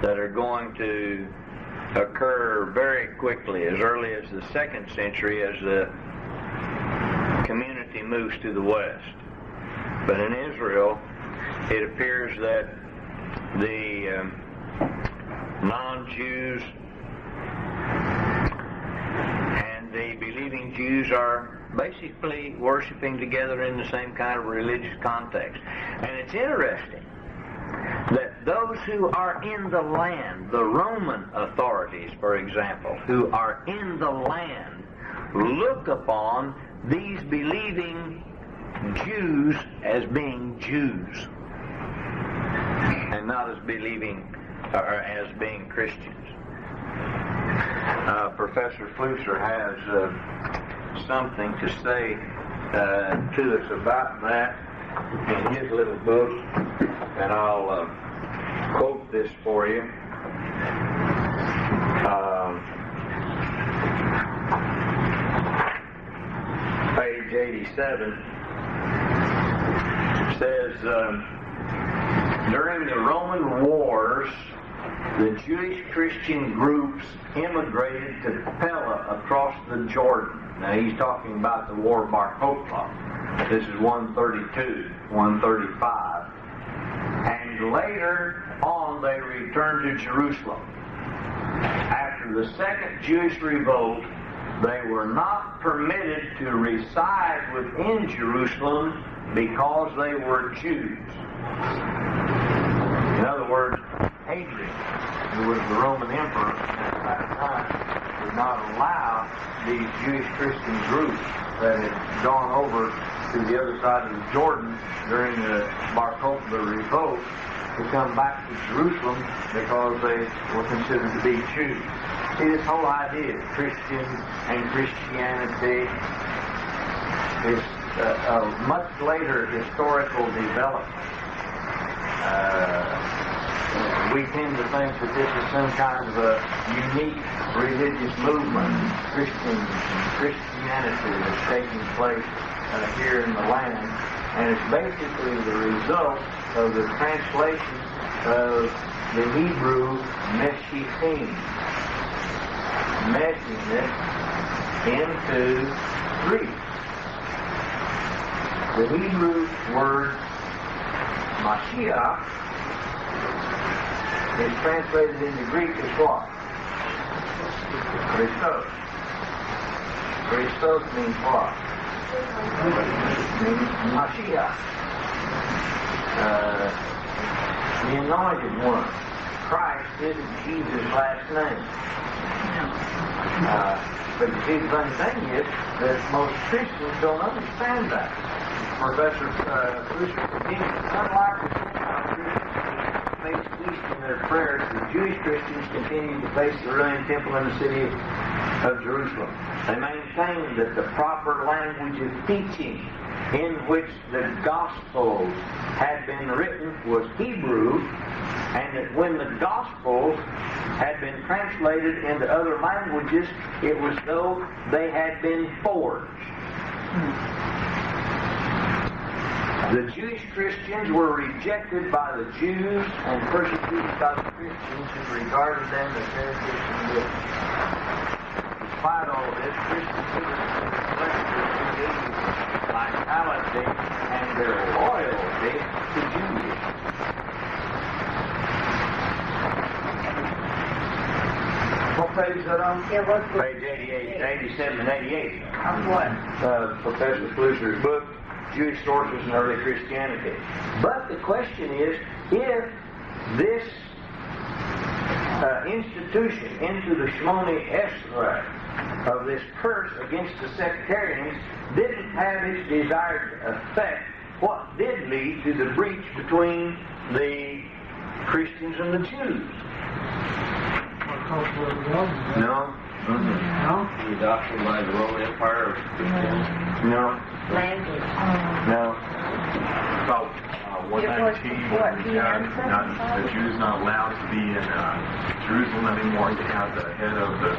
that are going to occur very quickly, as early as the 2nd century, as the community moves to the west. But in Israel, it appears that the non-Jews and the believing Jews are basically worshiping together in the same kind of religious context. And it's interesting that those who are in the land, the Roman authorities, for example, who are in the land, look upon these believing Jews as being Jews and not as believing or as being Christians. Professor Flusser has something to say to us about that in his little book, and I'll quote this for you. Page 87 says, during the Roman wars, the Jewish Christian groups immigrated to Pella across the Jordan. Now he's talking about the War of Bar Kokhba. This is 132, 135. And later on they returned to Jerusalem. After the second Jewish revolt, they were not permitted to reside within Jerusalem because they were Jews. In other words, Hadrian, who was the Roman emperor at that time, would not allow these Jewish Christian groups that had gone over to the other side of the Jordan during the Bar Kokhba revolt to come back to Jerusalem because they were considered to be Jews. See, this whole idea of Christian and Christianity is a much later historical development. we tend to think that this is some kind of a unique religious movement, Christianity that's taking place here in the land, and it's basically the result of the translation of the Hebrew Meshichim, meshing it into Greek. The Hebrew word Mashiach is translated into Greek as what? Christos. Christos means what? Means Mashiach. The anointed one. Christ isn't Jesus' last name. But you see, the funny thing is that most Christians don't understand that. Professor Flusser continues, unlike the Gentile Christians who face east in their prayers, the Jewish Christians continue to face the ruined temple in the city of Jerusalem. They maintain that the proper language of teaching in which the Gospels had been written was Hebrew, and that when the Gospels had been translated into other languages, it was though they had been forged. The Jewish Christians were rejected by the Jews and persecuted by the Christians who regarded them as heretics and witches. Despite all of this, Christians their vitality and their loyalty to Judaism. What page is that on? Page 88, 87 and 88. Of what? Professor Flusser's book, Jewish Sources in Early Christianity. But the question is, if this institution into the Shmoni Esrei of this curse against the sectarians didn't have its desired effect, what did lead to the breach between the Christians and the Jews? No. No? The adoption by the Roman Empire of Christianity? No. Language. No. About 119, when we had the Jews not allowed to be in Jerusalem anymore. You had the head of the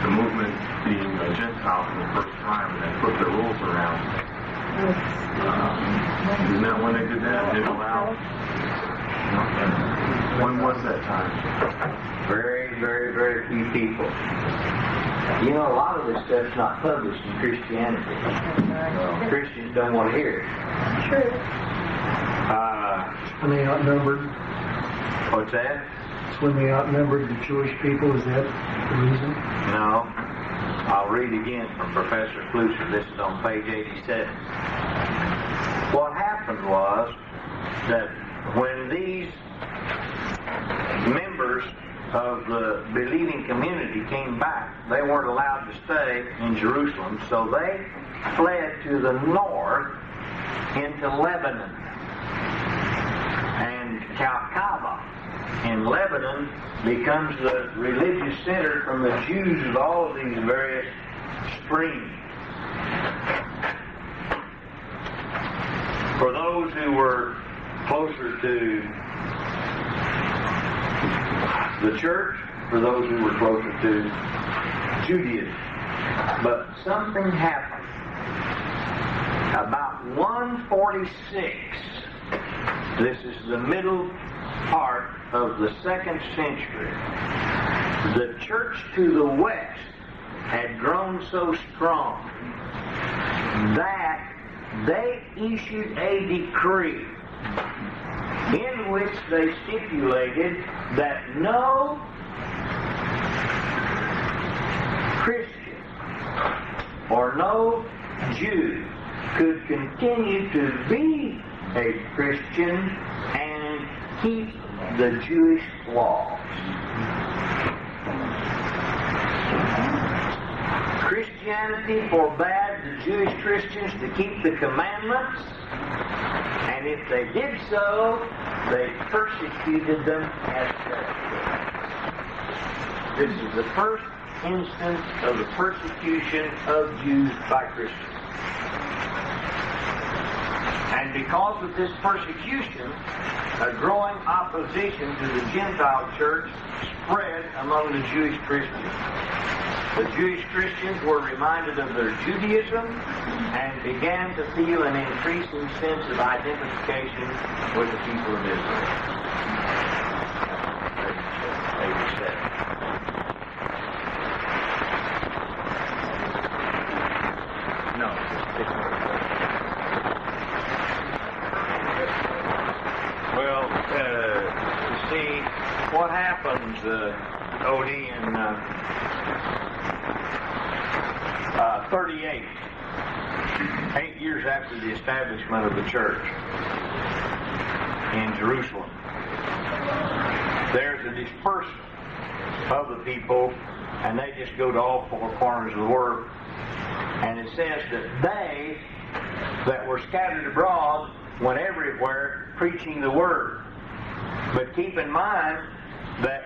movement being a Gentile for the first time, and they put their rules around. Isn't that when they did that? They didn't allow. When was that time? Very, very, very few people. You know, a lot of this stuff's not published in Christianity. Christians don't want to hear it. True. When they outnumbered. What's that? It's when they outnumbered the Jewish people. Is that the reason? No. I'll read again from Professor Flusser. This is on page 87. What happened was that when these members of the believing community came back, they weren't allowed to stay in Jerusalem, so they fled to the north into Lebanon. And Calcava in Lebanon becomes the religious center from the Jews of all of these various streams. For those who were closer to the church, for those who were closer to Judaism. But something happened. About 146, this is the middle part of the 2nd century, the church to the west had grown so strong that they issued a decree in which they stipulated that no Christian or no Jew could continue to be a Christian and keep the Jewish laws. Christianity forbade the Jewish Christians to keep the commandments, and if they did so, they persecuted them as heretics. This is the first instance of the persecution of Jews by Christians. And because of this persecution, a growing opposition to the Gentile church spread among the Jewish Christians. The Jewish Christians were reminded of their Judaism and began to feel an increasing sense of identification with the people of Israel. 87. No, well, you see, what happens, Odie, in 38, 8 years after the establishment of the church in Jerusalem, there's a dispersal of the people, and they just go to all four corners of the world. And it says that they that were scattered abroad went everywhere preaching the word. But keep in mind that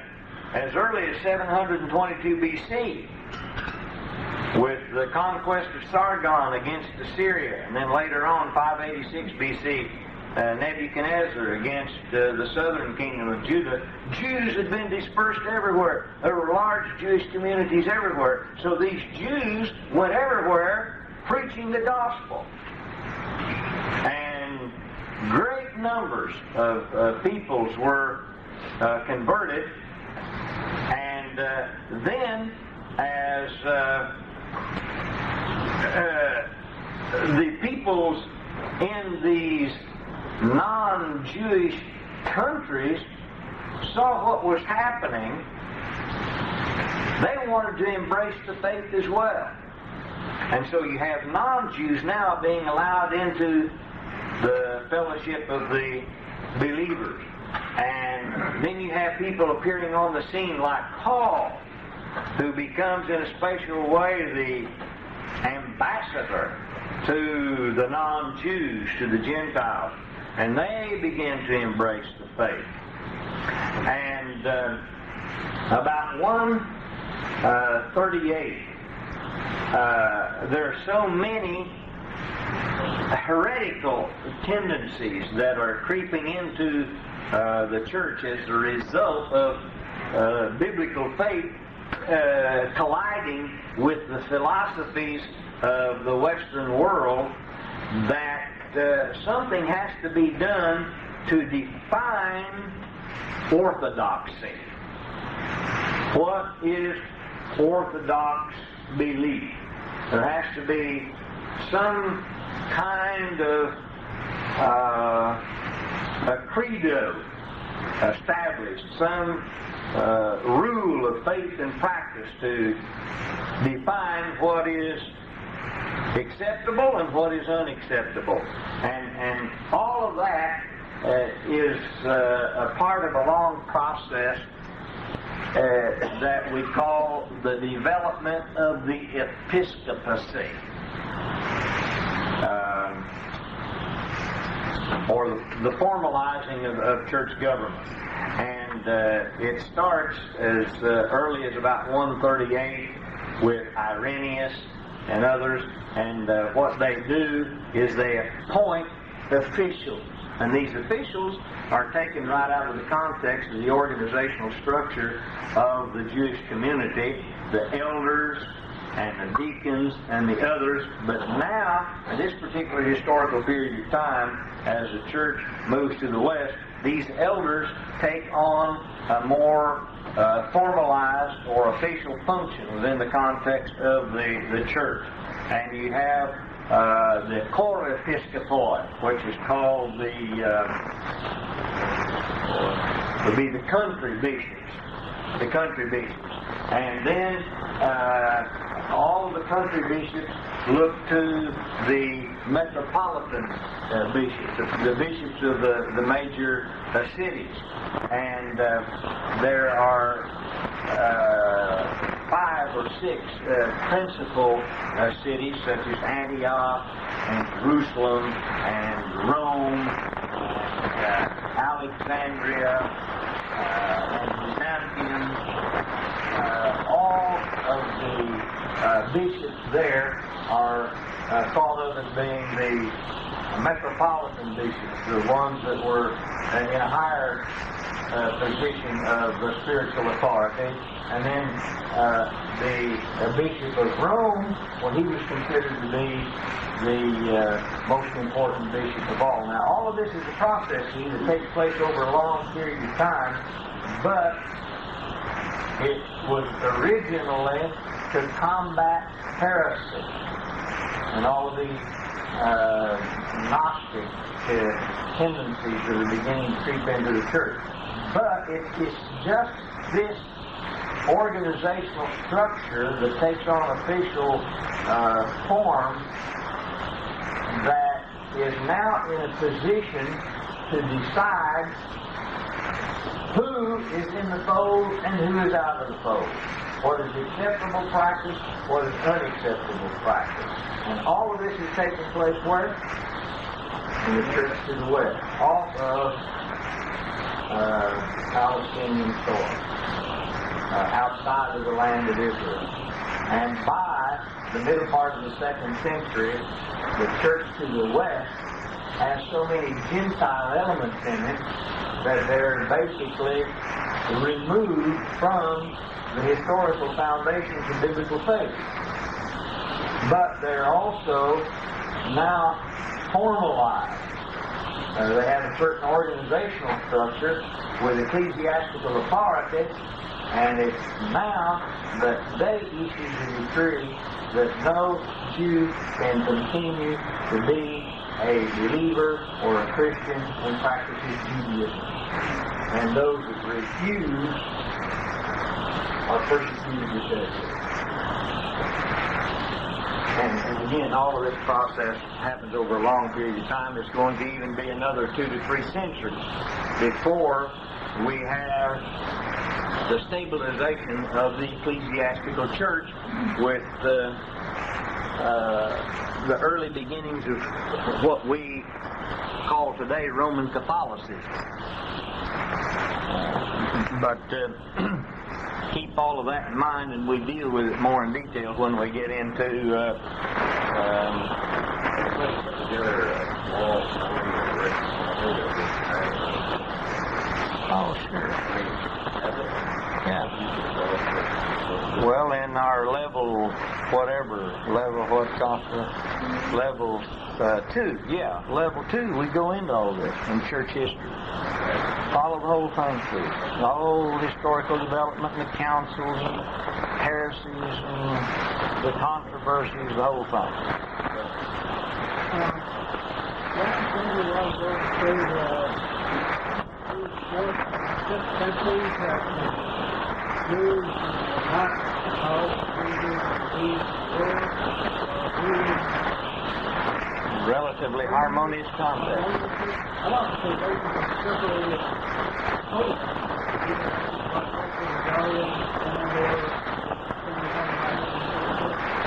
as early as 722 BC, with the conquest of Sargon against Assyria, and then later on, 586 BC, Nebuchadnezzar against the southern kingdom of Judah, Jews had been dispersed everywhere. There were large Jewish communities everywhere. So these Jews went everywhere preaching the gospel. And great numbers of peoples were converted. And then as the peoples in these non-Jewish countries saw what was happening, they wanted to embrace the faith as well. And so you have non-Jews now being allowed into the fellowship of the believers. And then you have people appearing on the scene like Paul, who becomes in a special way the ambassador to the non-Jews, to the Gentiles. And they begin to embrace the faith. And about 138, there are so many heretical tendencies that are creeping into the church as a result of biblical faith colliding with the philosophies of the Western world, that something has to be done to define orthodoxy. What is orthodox belief? There has to be some kind of a credo established, some rule of faith and practice to define what is acceptable and what is unacceptable. And all of that is a part of a long process that we call the development of the episcopacy, or the formalizing of church government. And it starts as early as about 138 with Irenaeus and others, and what they do is they appoint officials. And these officials are taken right out of the context of the organizational structure of the Jewish community, the elders and the deacons and the others. But now, in this particular historical period of time, as the church moves to the west, these elders take on a more formalized or official function within the context of the church. And you have the core episcopoi, which is called would be the country bishops. The country bishops. And then all the country bishops look to the metropolitan bishops, the bishops of the major cities. And there are 5 or 6 principal cities, such as Antioch and Jerusalem and Rome and Alexandria and Byzantium. All of the bishops there are thought of as being the metropolitan bishops, the ones that were in a higher position of spiritual authority, and then the Bishop of Rome, well, he was considered to be the most important bishop of all. Now, all of this is a process that takes place over a long period of time, but it was originally to combat heresy and all of these Gnostic tendencies that are beginning to creep into the church. But it's just this organizational structure that takes on official form that is now in a position to decide who is in the fold and who is out of the fold. What is acceptable practice, what is unacceptable practice. And all of this is taking place where? In the church to the west, off of Palestinian soil, outside of the land of Israel. And by the middle part of the 2nd century, the church to the west has so many Gentile elements in it that they're basically removed from the historical foundations of biblical faith. But they're also now formalized. They have a certain organizational structure with ecclesiastical authority, and it's now that they issue the decree that no Jew can continue to be a believer or a Christian and practices Judaism. And those that refuse are persecuted because of it. And again, all of this process happens over a long period of time. It's going to even be another 2 to 3 centuries before we have the stabilization of the ecclesiastical church with the early beginnings of what we call today Roman Catholicism. But keep all of that in mind, and we deal with it more in detail when we get into oh, sure. Yeah. Well, in our level 2, yeah, level 2, we go into all this in church history. Follow the whole thing through. The whole historical development and the councils and heresies and the controversies, the whole thing. Relatively harmonious context.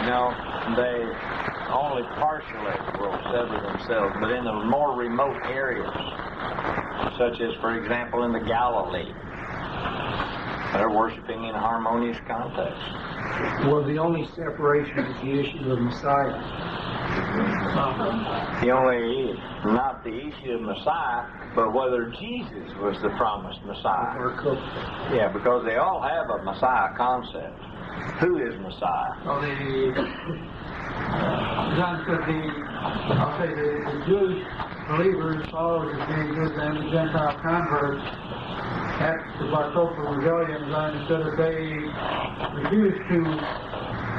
No, they only partially will sever themselves, but in the more remote areas, such as, for example, in the Galilee, they're worshiping in a harmonious context. Well, the only separation is the issue of Messiah. Not the issue of Messiah, but whether Jesus was the promised Messiah. Yeah, because they all have a Messiah concept. Who is Messiah? Well, the Jewish believers, followers of Jesus, and the Gentile converts, after the Bar Kokhba rebellion, as I understood it, they refused to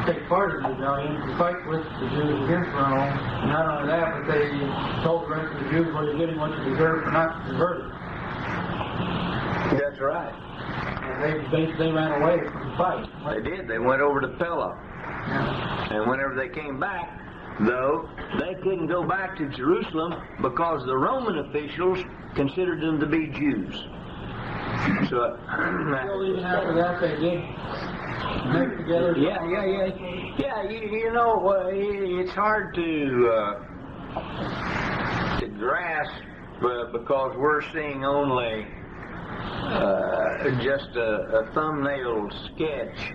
take part in the rebellion, to fight with the Jews against Rome. Not only that, but they told the rest of the Jews what they're getting what they deserve for not converting. That's right. And they ran away from the fight. They did. They went over to Pella. Yeah. And whenever they came back, though, they couldn't go back to Jerusalem because the Roman officials considered them to be Jews. So, even after that, they did make together. Yeah. You know, it's hard to grasp because we're seeing only just a thumbnail sketch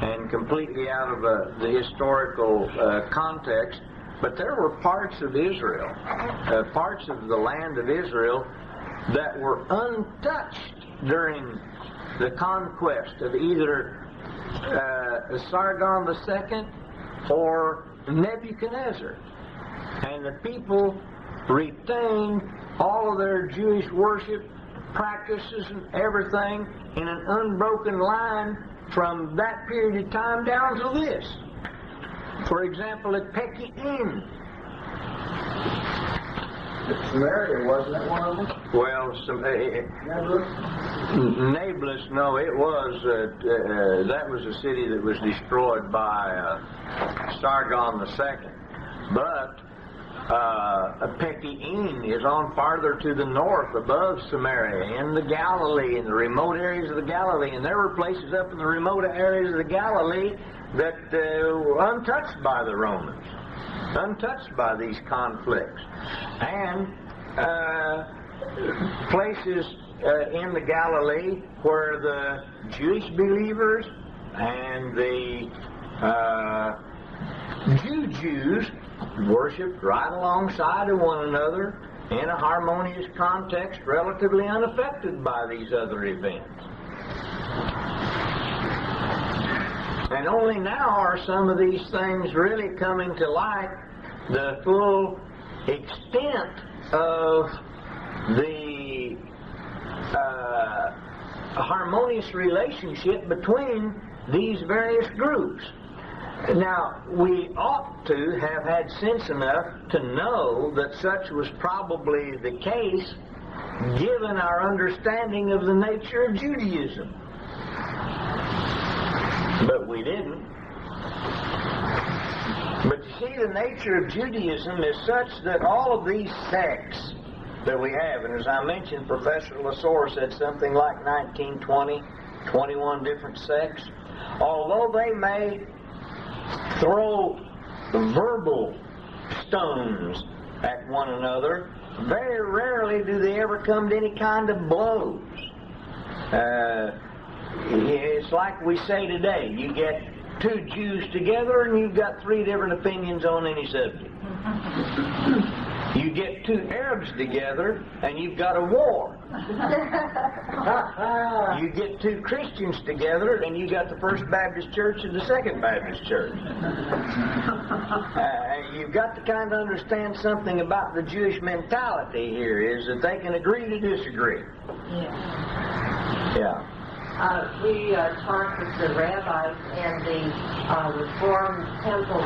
and completely out of the historical context But there were parts of Israel, parts of the land of Israel, that were untouched during the conquest of either Sargon II or Nebuchadnezzar. And the people retained all of their Jewish worship practices and everything in an unbroken line from that period of time down to this. For example, at Pekin. Samaria, wasn't it one of them? Well, Nablus, no, it was, that was a city that was destroyed by Sargon II. But Pekin is on farther to the north above Samaria, in the Galilee, in the remote areas of the Galilee. And there were places up in the remote areas of the Galilee that were untouched by the Romans, untouched by these conflicts. And places in the Galilee where the Jewish believers and the Jews worshipped right alongside of one another in a harmonious context, relatively unaffected by these other events. And only now are some of these things really coming to light, the full extent of the harmonious relationship between these various groups. Now, we ought to have had sense enough to know that such was probably the case given our understanding of the nature of Judaism. But we didn't. But you see, the nature of Judaism is such that all of these sects that we have, and as I mentioned, Professor Lasore said something like 19, 20, 21 different sects, although they may throw verbal stones at one another, very rarely do they ever come to any kind of blows. It's like we say today, you get two Jews together and you've got three different opinions on any subject. You get two Arabs together and you've got a war. You get two Christians together and you've got the First Baptist Church and the Second Baptist Church. You've got to kind of understand something about the Jewish mentality here, is that they can agree to disagree. Yeah. We talked with the rabbis and the Reformed Temple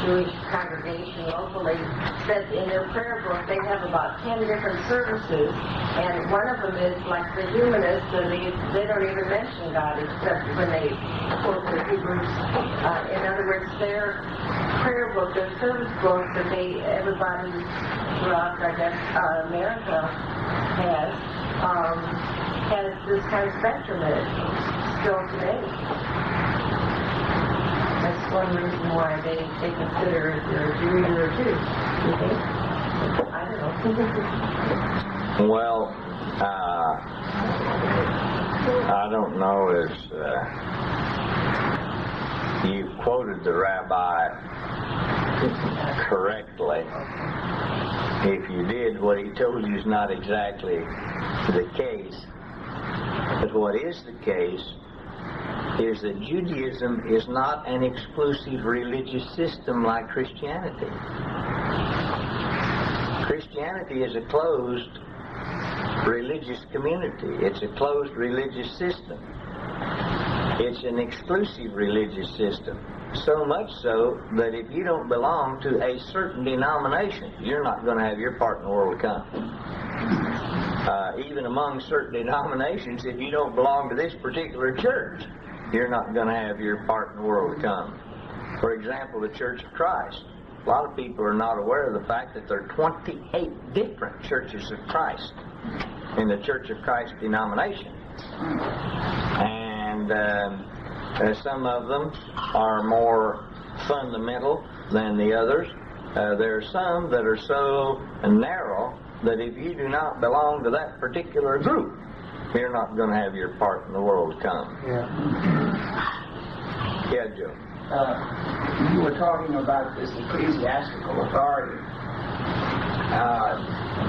Jewish congregation locally that in their prayer book they have about 10 different services, and one of them is like the humanists, and they don't even mention God except when they quote the Hebrews. In other words, their prayer book, their service book that everybody throughout, I guess, America has this kind of spectrum in it still today. That's one reason why they consider if you're a Jew, you're a Jew. You think? I don't know. Well, I don't know if you quoted the rabbi correctly. If you did, what he told you is not exactly the case. But what is the case is that Judaism is not an exclusive religious system like Christianity. Christianity is a closed religious community. It's a closed religious system. It's an exclusive religious system. So much so that if you don't belong to a certain denomination, you're not going to have your part in the world come. Even among certain denominations, if you don't belong to this particular church, you're not going to have your part in the world to come. For example, the Church of Christ. A lot of people are not aware of the fact that there are 28 different churches of Christ in the Church of Christ denomination. And some of them are more fundamental than the others. There are some that are so narrow that if you do not belong to that particular group, you're not going to have your part in the world come. Yeah. Yeah, Joe. you were talking about this ecclesiastical authority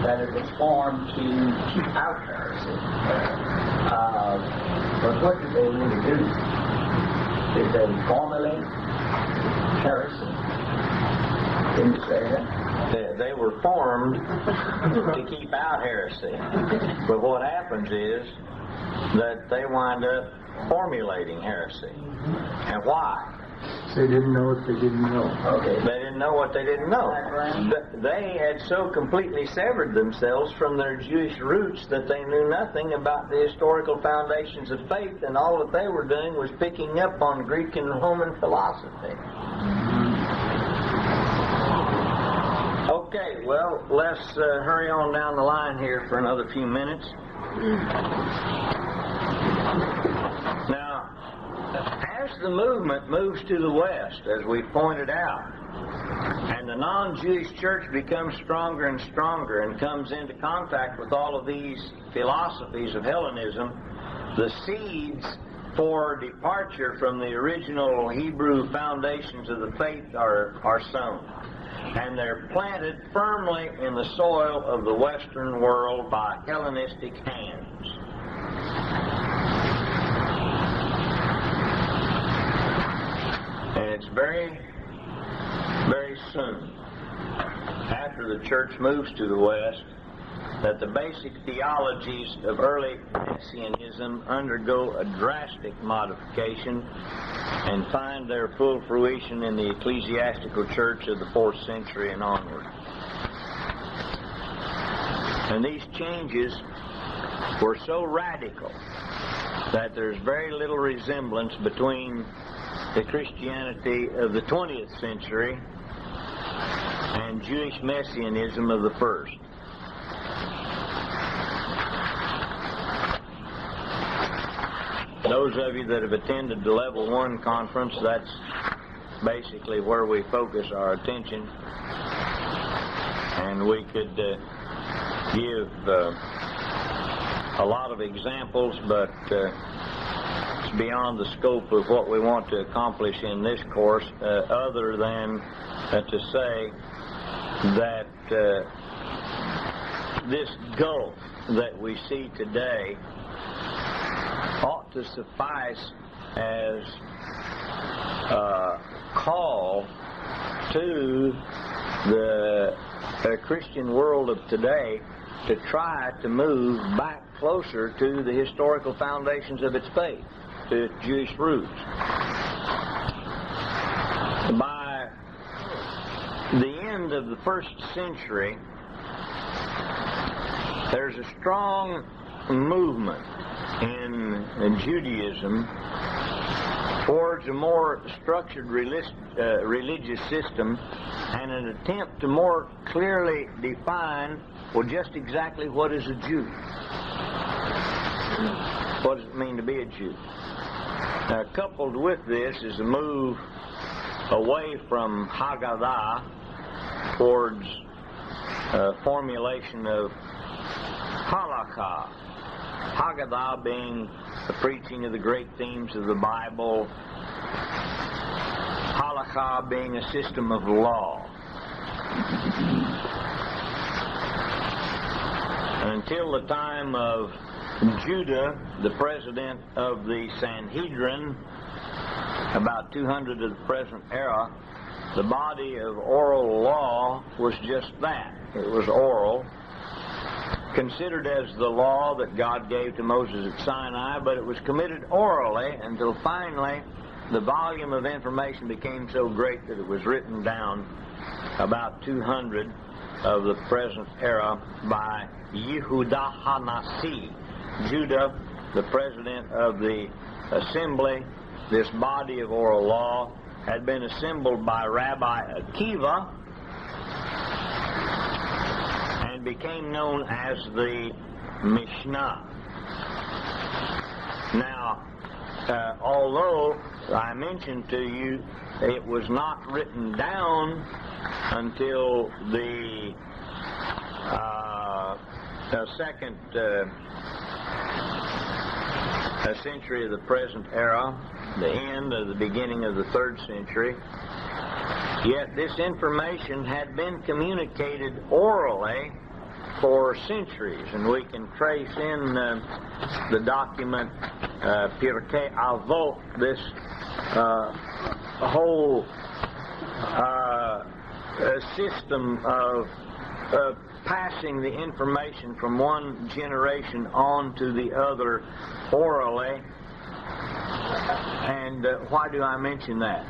that it was formed to keep out heresy. But what did they really do? Did they formulate heresy? Can you say that? They were formed to keep out heresy. But what happens is that they wind up formulating heresy. And why? They didn't know what they didn't know. Okay. They didn't know what they didn't know. They had so completely severed themselves from their Jewish roots that they knew nothing about the historical foundations of faith, and all that they were doing was picking up on Greek and Roman philosophy. Okay, well, let's hurry on down the line here for another few minutes. Now, as the movement moves to the west, as we pointed out, and the non-Jewish church becomes stronger and stronger and comes into contact with all of these philosophies of Hellenism, the seeds for departure from the original Hebrew foundations of the faith are sown. And they're planted firmly in the soil of the Western world by Hellenistic hands. And it's very, very soon after the church moves to the West that the basic theologies of early Messianism undergo a drastic modification and find their full fruition in the ecclesiastical church of the 4th century and onward. And these changes were so radical that there's very little resemblance between the Christianity of the 20th century and Jewish Messianism of the first. Those of you that have attended the Level 1 conference, that's basically where we focus our attention. And we could give a lot of examples, but it's beyond the scope of what we want to accomplish in this course, other than to say that this gulf that we see today ought to suffice as a call to the Christian world of today to try to move back closer to the historical foundations of its faith, to its Jewish roots. By the end of the 1st century, there's a strong movement in Judaism towards a more structured religious system and an attempt to more clearly define, well, just exactly what is a Jew. What does it mean to be a Jew? Now, coupled with this is a move away from Haggadah towards formulation of halakha. Haggadah being the preaching of the great themes of the Bible, halakha being a system of law. And until the time of Judah, the president of the Sanhedrin, about 200 of the present era, the body of oral law was just that. It was oral, considered as the law that God gave to Moses at Sinai, but it was committed orally until finally the volume of information became so great that it was written down, about 200 of the present era, by Yehudah HaNasi. Judah, the president of the assembly. This body of oral law had been assembled by Rabbi Akiva and became known as the Mishnah. Now, although I mentioned to you it was not written down until the second century of the present era, the end of the beginning of the 3rd century, Yet this information had been communicated orally for centuries, and we can trace in the document Pirkei Avot this whole system of passing the information from one generation on to the other orally. And why do I mention that?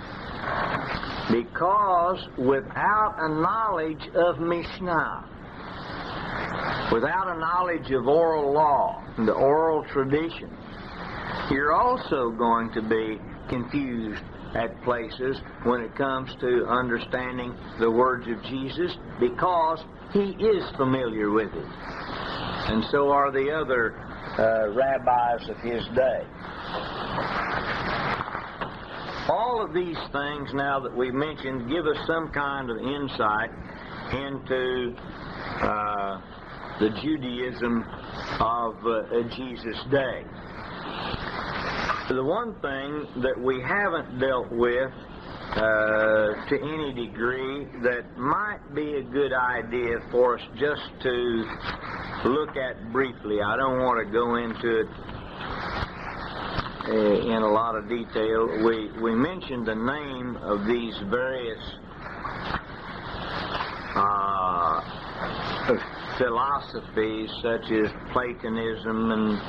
Because without a knowledge of Mishnah, without a knowledge of oral law, the oral tradition, you're also going to be confused at places when it comes to understanding the words of Jesus, because he is familiar with it. And so are the other rabbis of his day. All of these things now that we've mentioned give us some kind of insight into the Judaism of Jesus' day. The one thing that we haven't dealt with to any degree that might be a good idea for us just to look at briefly, I don't want to go into it in a lot of detail. We mentioned the name of these various philosophies, such as Platonism and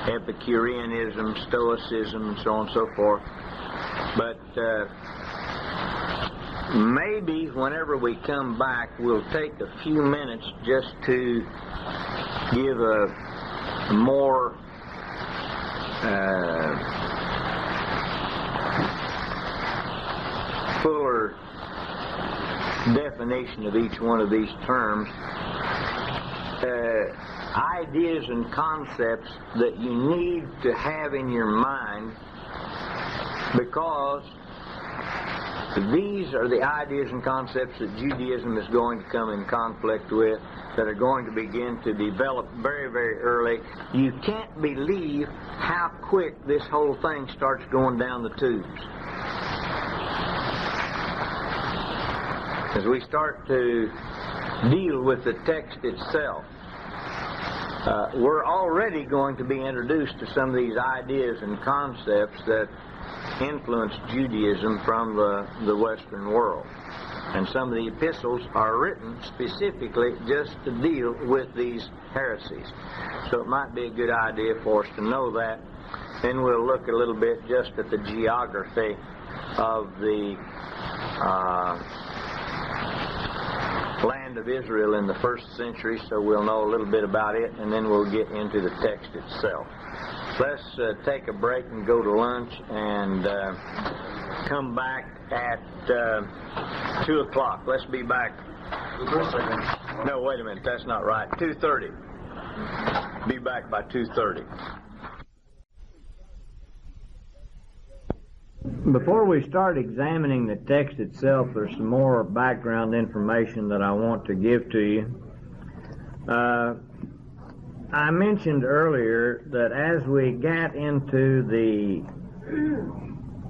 Epicureanism, Stoicism, and so on and so forth. But maybe whenever we come back, we'll take a few minutes just to give a more fuller definition of each one of these terms. Ideas and concepts that you need to have in your mind, because these are the ideas and concepts that Judaism is going to come in conflict with, that are going to begin to develop very, very early. You can't believe how quick this whole thing starts going down the tubes. As we start to deal with the text itself, we're already going to be introduced to some of these ideas and concepts that influenced Judaism from the Western world. And some of the epistles are written specifically just to deal with these heresies. So it might be a good idea for us to know that. Then we'll look a little bit just at the geography of the land of Israel in the first century, so we'll know a little bit about it, and then we'll get into the text itself. Let's take a break and go to lunch, and come back at 2 o'clock. Let's be back. No, wait a minute. That's not right. 2:30. Be back by 2:30. Before we start examining the text itself, there's some more background information that I want to give to you. I mentioned earlier that as we got into the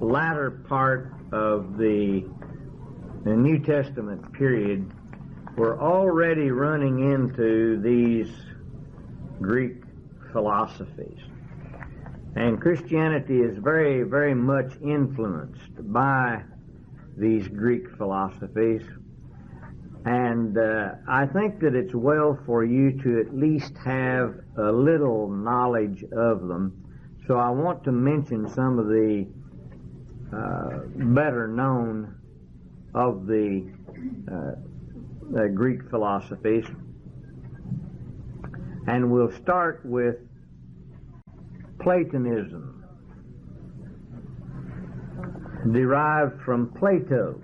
latter part of the New Testament period, we're already running into these Greek philosophies. And Christianity is very, very much influenced by these Greek philosophies. And I think that it's well for you to at least have a little knowledge of them. So I want to mention some of the better known of the Greek philosophies. And we'll start with Platonism, derived from Plato.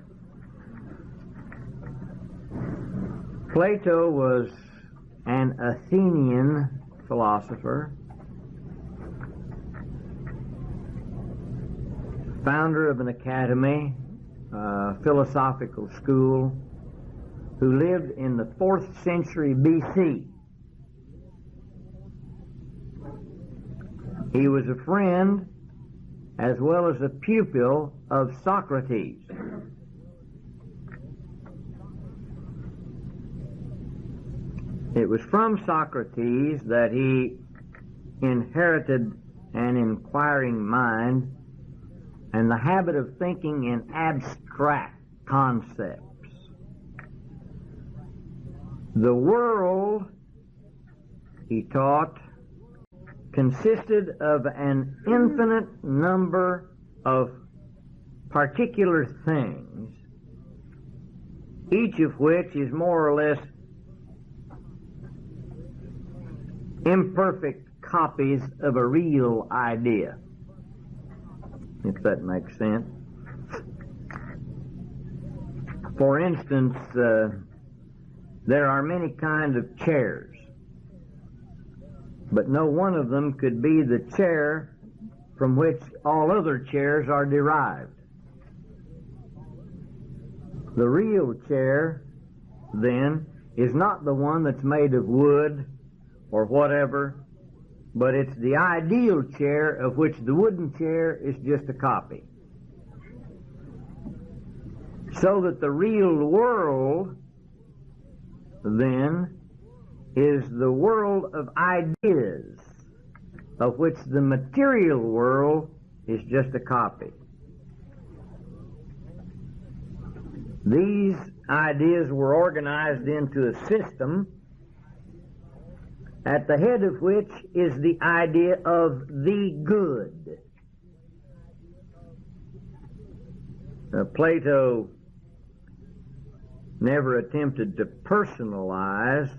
Plato was an Athenian philosopher, founder of an academy, philosophical school, who lived in the 4th century BC. He was a friend as well as a pupil of Socrates. It was from Socrates that he inherited an inquiring mind and the habit of thinking in abstract concepts. The world, he taught, consisted of an infinite number of particular things, each of which is more or less imperfect copies of a real idea, if that makes sense. For instance, there are many kinds of chairs, but no one of them could be the chair from which all other chairs are derived. The real chair, then, is not the one that's made of wood or whatever, but it's the ideal chair of which the wooden chair is just a copy. So that the real world, then, is the world of ideas, of which the material world is just a copy. These ideas were organized into a system, at the head of which is the idea of the good. Plato never attempted to personalize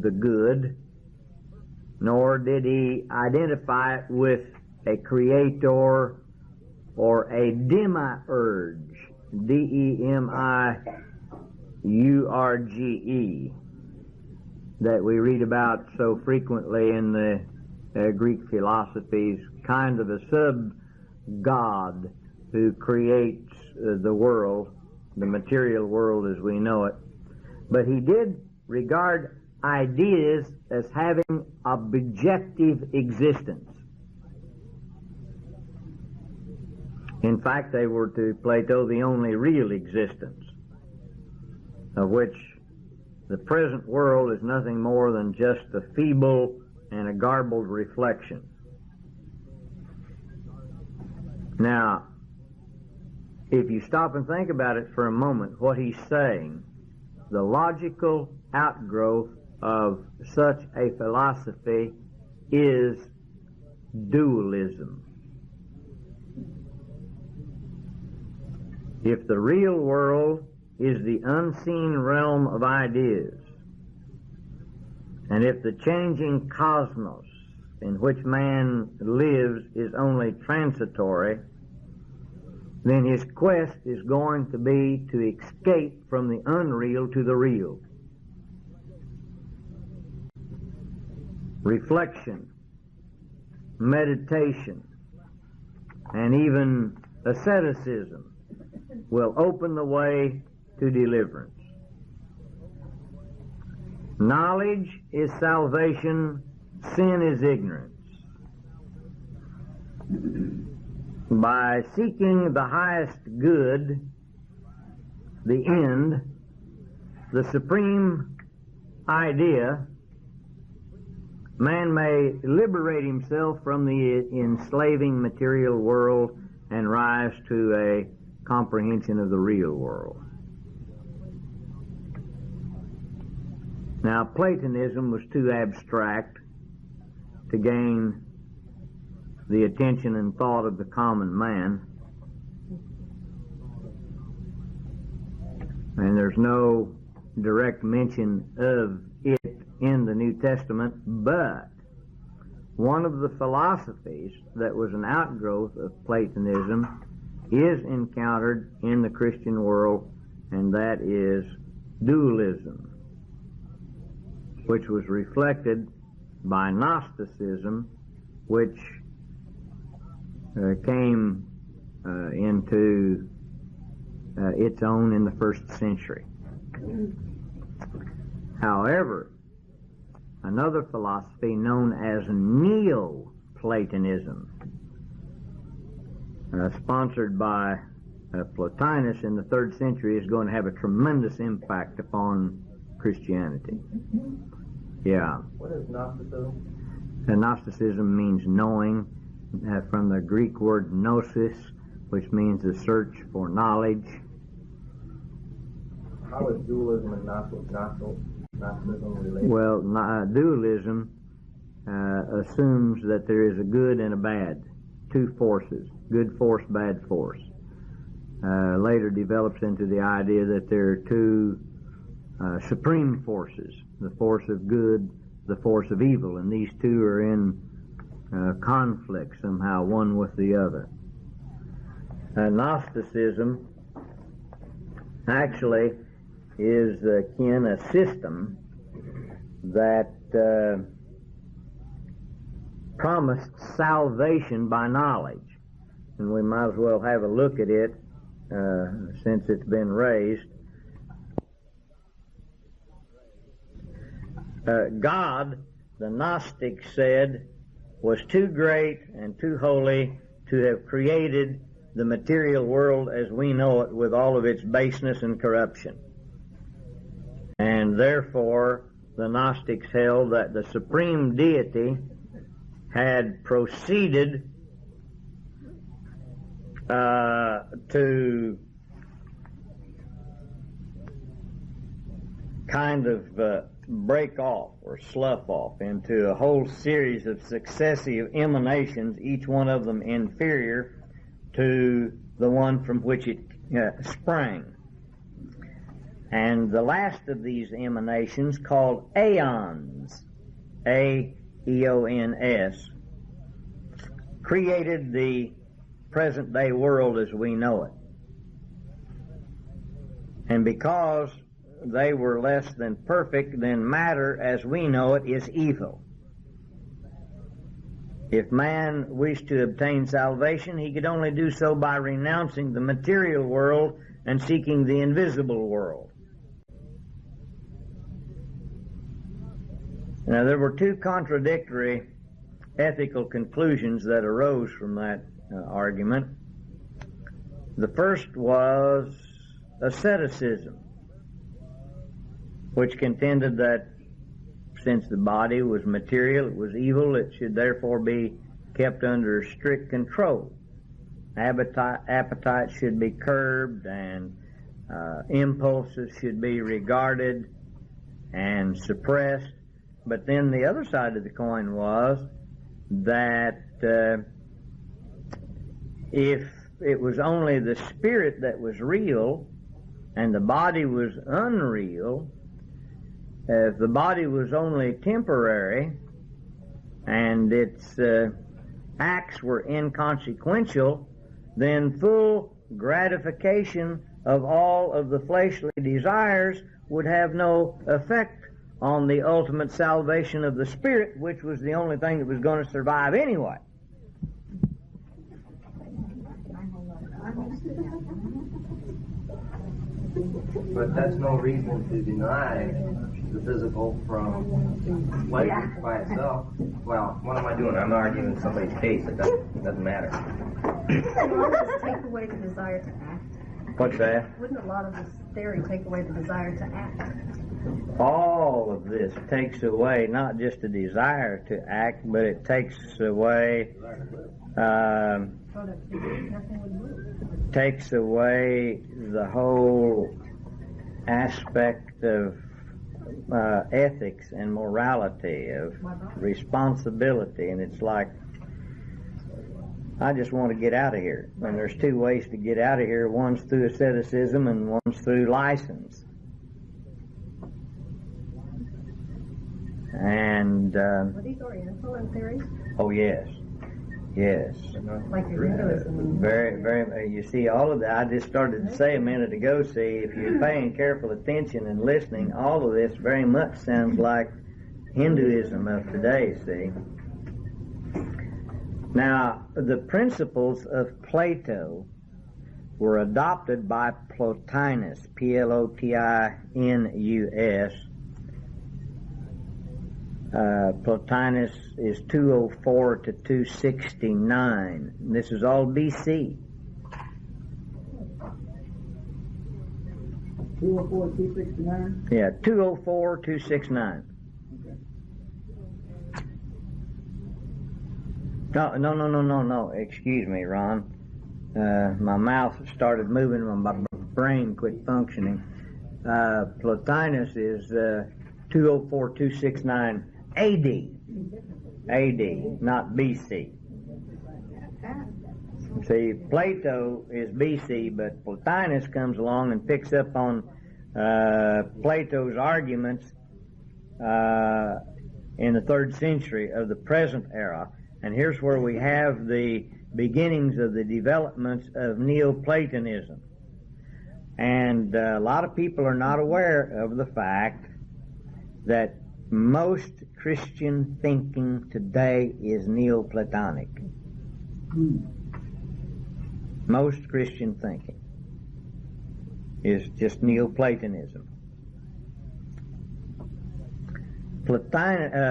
the good, nor did he identify it with a creator or a demiurge, D-E-M-I-U-R-G-E, that we read about so frequently in the Greek philosophies, kind of a sub-god who creates the world, the material world as we know it. But he did regard ideas as having objective existence. In fact, they were to Plato the only real existence, of which the present world is nothing more than just a feeble and a garbled reflection. Now, if you stop and think about it for a moment, what he's saying, the logical outgrowth of such a philosophy is dualism. If the real world is the unseen realm of ideas, and if the changing cosmos in which man lives is only transitory, then his quest is going to be to escape from the unreal to the real. Reflection, meditation, and even asceticism will open the way to deliverance. Knowledge is salvation, sin is ignorance. By seeking the highest good, the end, the supreme idea, man may liberate himself from the enslaving material world and rise to a comprehension of the real world. Now, Platonism was too abstract to gain the attention and thought of the common man, and there's no direct mention of it in the New Testament, but one of the philosophies that was an outgrowth of Platonism is encountered in the Christian world, and that is dualism, which was reflected by Gnosticism, which came into its own in the first century. However, another philosophy known as Neoplatonism, sponsored by Plotinus in the 3rd century, is going to have a tremendous impact upon Christianity. Yeah. What is Gnosticism? And Gnosticism means knowing, from the Greek word gnosis, which means the search for knowledge. How is dualism and Gnosticism related? Well, dualism assumes that there is a good and a bad, two forces, good force, bad force. Later develops into the idea that there are two supreme forces, the force of good, the force of evil, and these two are in conflict somehow, one with the other. Gnosticism actually is akin a system that promised salvation by knowledge, and we might as well have a look at it since it's been raised. God, the Gnostics said, was too great and too holy to have created the material world as we know it, with all of its baseness and corruption. And therefore, the Gnostics held that the supreme deity had proceeded to kind of break off or slough off into a whole series of successive emanations, each one of them inferior to the one from which it sprang. And the last of these emanations, called aeons, A-E-O-N-S, created the present-day world as we know it. And because they were less than perfect, then matter as we know it is evil. If man wished to obtain salvation, he could only do so by renouncing the material world and seeking the invisible world. Now, there were two contradictory ethical conclusions that arose from that argument. The first was asceticism, which contended that since the body was material, it was evil, it should therefore be kept under strict control. Appetite should be curbed, and impulses should be regarded and suppressed. But then the other side of the coin was that if it was only the spirit that was real and the body was unreal, if the body was only temporary and its acts were inconsequential, then full gratification of all of the fleshly desires would have no effect on the ultimate salvation of the spirit, which was the only thing that was going to survive anyway. But that's no reason to deny the physical from pleasure by itself. Well, what am I doing? I'm arguing somebody's case. It doesn't matter. Wouldn't a lot of this take away the desire to act? What's that? Wouldn't a lot of this theory take away the desire to act? All of this takes away not just the desire to act, but it takes away the whole aspect of ethics and morality, of responsibility, and it's like, I just want to get out of here. And there's two ways to get out of here. One's through asceticism and one's through license. And Were these Oriental in theories? oh yes, yes. Like your Hinduism? Very, very. You see, all of that. I just started to say a minute ago. See, if you're paying careful attention and listening, all of this very much sounds like Hinduism of today. See. Now, the principles of Plato were adopted by Plotinus, Plotinus. Plotinus is 204 to 269. This is all BC. 204, 269? Yeah, 204, 269. No. Excuse me, Ron. My mouth started moving when my brain quit functioning. Plotinus is 204-269 AD. AD, not BC. See, Plato is BC, but Plotinus comes along and picks up on Plato's arguments in the 3rd century of the present era. And here's where we have the beginnings of the developments of Neoplatonism. And a lot of people are not aware of the fact that most Christian thinking today is Neoplatonic. Most Christian thinking is just Neoplatonism. Plotinus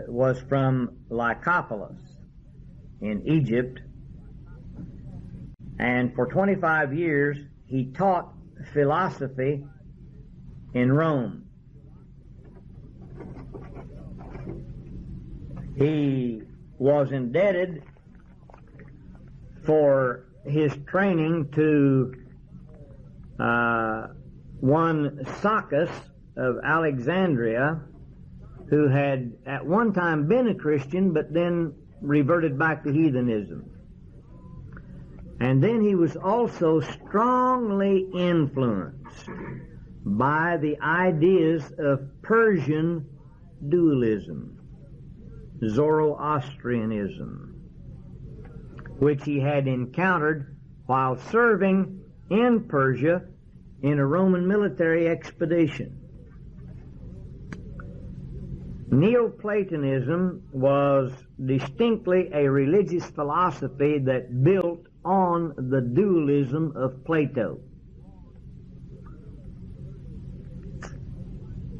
was from Lycopolis in Egypt, and for 25 years he taught philosophy in Rome. He was indebted for his training to one Saccas of Alexandria, who had at one time been a Christian but then reverted back to heathenism. And then he was also strongly influenced by the ideas of Persian dualism, Zoroastrianism, which he had encountered while serving in Persia in a Roman military expedition. Neoplatonism was distinctly a religious philosophy that built on the dualism of Plato,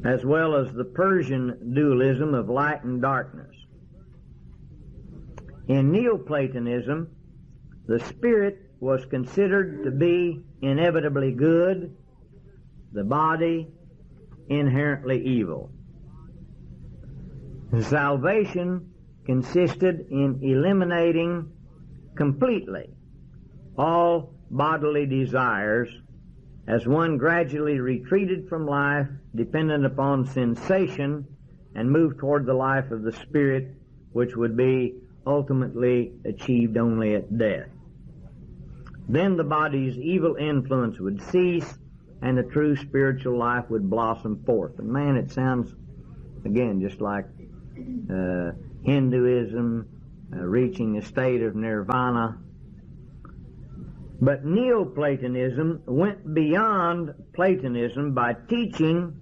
as well as the Persian dualism of light and darkness. In Neoplatonism, the spirit was considered to be inevitably good, the body inherently evil. Salvation consisted in eliminating completely all bodily desires as one gradually retreated from life dependent upon sensation and moved toward the life of the spirit, which would be ultimately achieved only at death. Then the body's evil influence would cease and the true spiritual life would blossom forth. And man, it sounds, again, just like Hinduism, reaching a state of nirvana. But Neoplatonism went beyond Platonism by teaching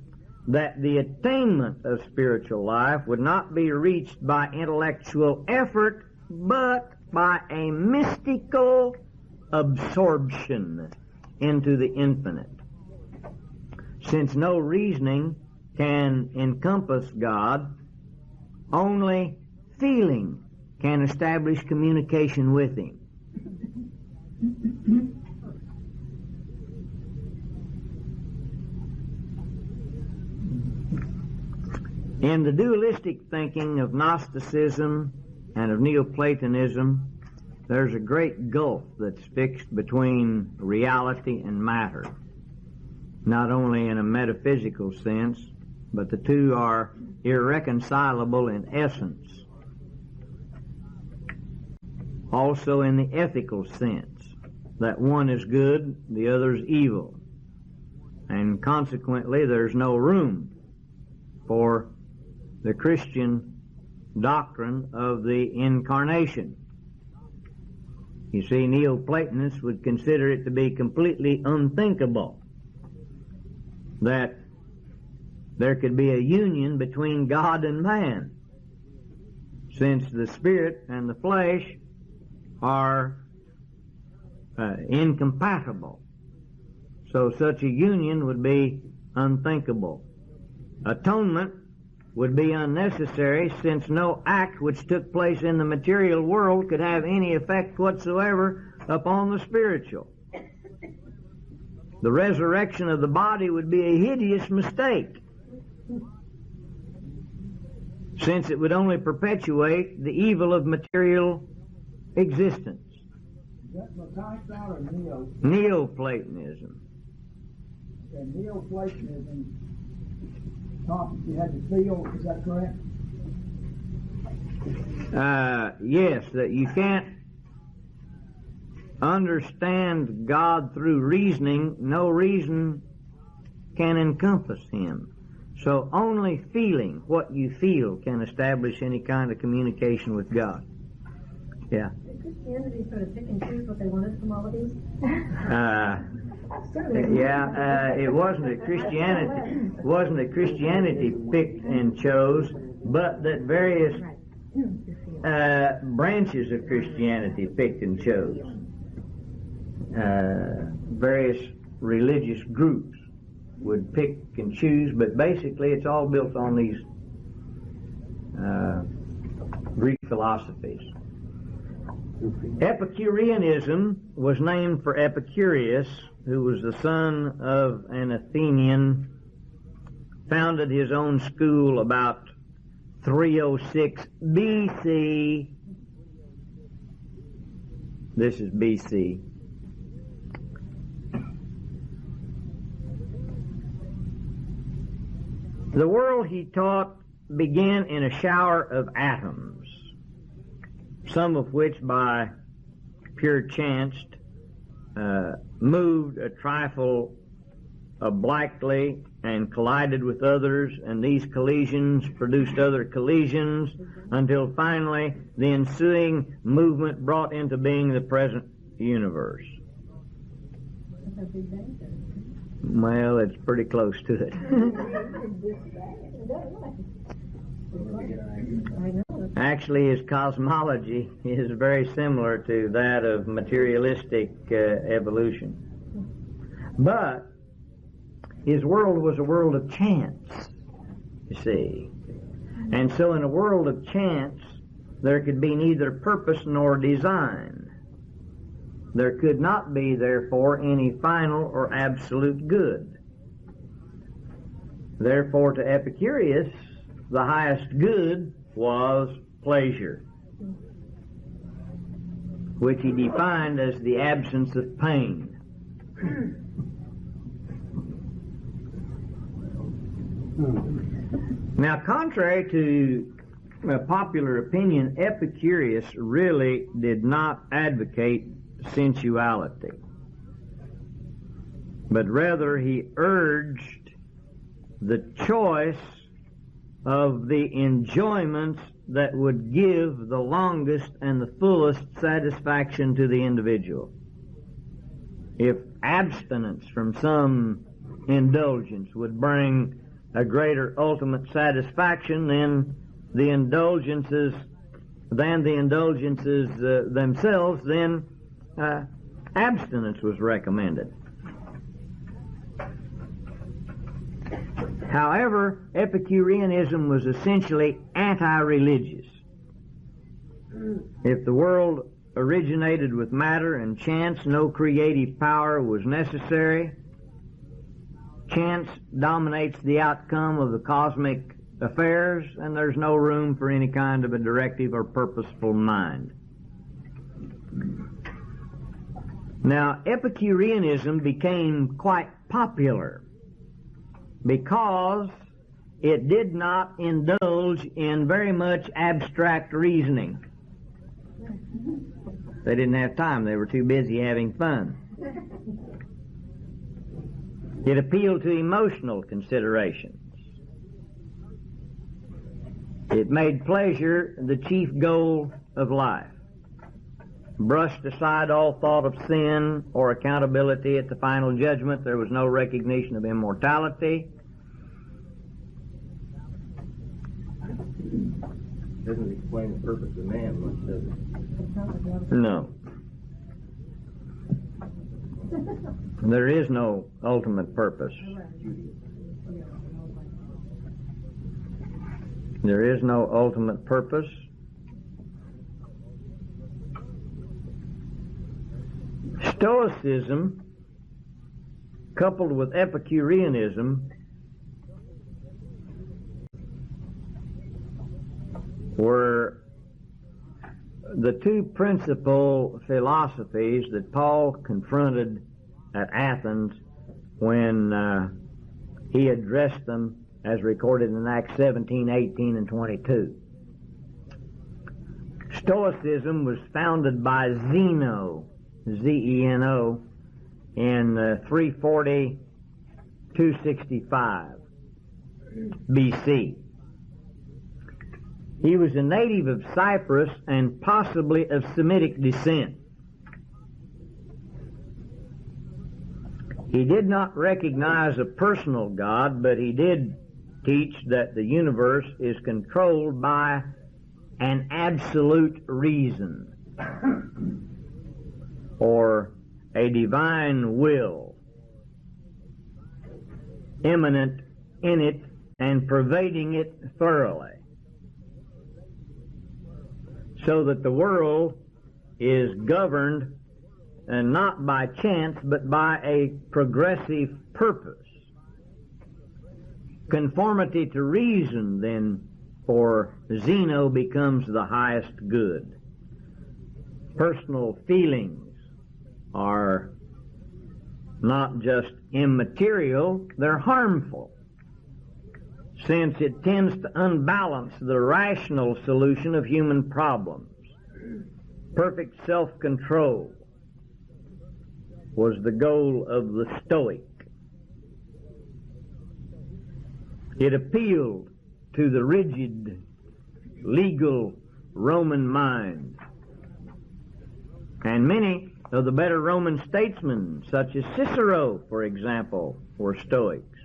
that the attainment of spiritual life would not be reached by intellectual effort, but by a mystical absorption into the infinite. Since no reasoning can encompass God, only feeling can establish communication with Him. In the dualistic thinking of Gnosticism and of Neoplatonism, there's a great gulf that's fixed between reality and matter, not only in a metaphysical sense, but the two are irreconcilable in essence. Also in the ethical sense, that one is good, the other is evil. And consequently, there's no room for the Christian doctrine of the incarnation. You see, Neoplatonists would consider it to be completely unthinkable that there could be a union between God and man, since the spirit and the flesh are incompatible. So such a union would be unthinkable. Atonement would be unnecessary, since no act which took place in the material world could have any effect whatsoever upon the spiritual. The resurrection of the body would be a hideous mistake. since it would only perpetuate the evil of material existence. Is that Platonic style or Neo? Neoplatonism. Okay, Neoplatonism taught that you had to feel, is that correct? Yes, that you can't understand God through reasoning. No reason can encompass Him. So only feeling what you feel can establish any kind of communication with God. Yeah. Did Christianity sort of pick and choose what they wanted from all of these? It wasn't that Christianity picked and chose, but that various branches of Christianity picked and chose. Various religious groups would pick and choose, but basically it's all built on these Greek philosophies. Epicureanism was named for Epicurus, who was the son of an Athenian, founded his own school about 306 BC. This is BC. The world, he taught, began in a shower of atoms, some of which by pure chance moved a trifle obliquely and collided with others, and these collisions produced other collisions until finally the ensuing movement brought into being the present universe. Well, it's pretty close to it. Actually, his cosmology is very similar to that of materialistic evolution. But his world was a world of chance, you see. And so in a world of chance, there could be neither purpose nor design. There could not be, therefore, any final or absolute good. Therefore, to Epicurus, the highest good was pleasure, which he defined as the absence of pain. Now, contrary to popular opinion, Epicurus really did not advocate sensuality, but rather he urged the choice of the enjoyments that would give the longest and the fullest satisfaction to the individual. If abstinence from some indulgence would bring a greater ultimate satisfaction than the indulgences themselves, then abstinence was recommended. However, Epicureanism was essentially anti-religious. If the world originated with matter and chance, no creative power was necessary. Chance dominates the outcome of the cosmic affairs, and there's no room for any kind of a directive or purposeful mind. Now, Epicureanism became quite popular because it did not indulge in very much abstract reasoning. They didn't have time. They were too busy having fun. It appealed to emotional considerations. It made pleasure the chief goal of life. Brushed aside all thought of sin or accountability at the final judgment. There was no recognition of immortality. Doesn't explain the purpose of man much, does it? No. There is no ultimate purpose. There is no ultimate purpose. Stoicism, coupled with Epicureanism, were the two principal philosophies that Paul confronted at Athens when he addressed them as recorded in Acts 17, 18, and 22. Stoicism was founded by Zeno, Z-E-N-O, in 340-265 BC. He was a native of Cyprus and possibly of Semitic descent. He did not recognize a personal God, but he did teach that the universe is controlled by an absolute reason, or a divine will, immanent in it and pervading it thoroughly, so that the world is governed not by chance but by a progressive purpose. Conformity to reason, then, for Zeno becomes the highest good. Personal feelings are not just immaterial, they're harmful, since it tends to unbalance the rational solution of human problems. Perfect self-control was the goal of the Stoic. It appealed to the rigid, legal Roman mind. And many of the better Roman statesmen, such as Cicero, for example, were Stoics.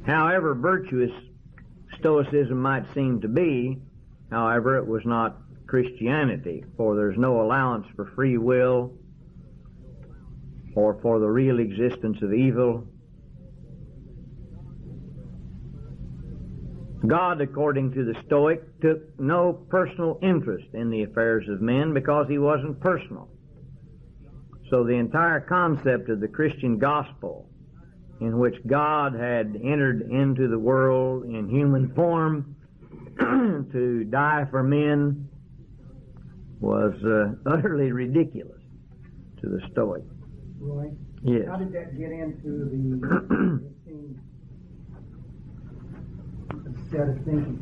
However virtuous Stoicism might seem to be, however, it was not Christianity, for there's no allowance for free will or for the real existence of evil. God, according to the Stoic, took no personal interest in the affairs of men because he wasn't personal. So the entire concept of the Christian gospel, in which God had entered into the world in human form to die for men, was utterly ridiculous to the Stoic. Roy? Yes. How did that get into the set of thinking?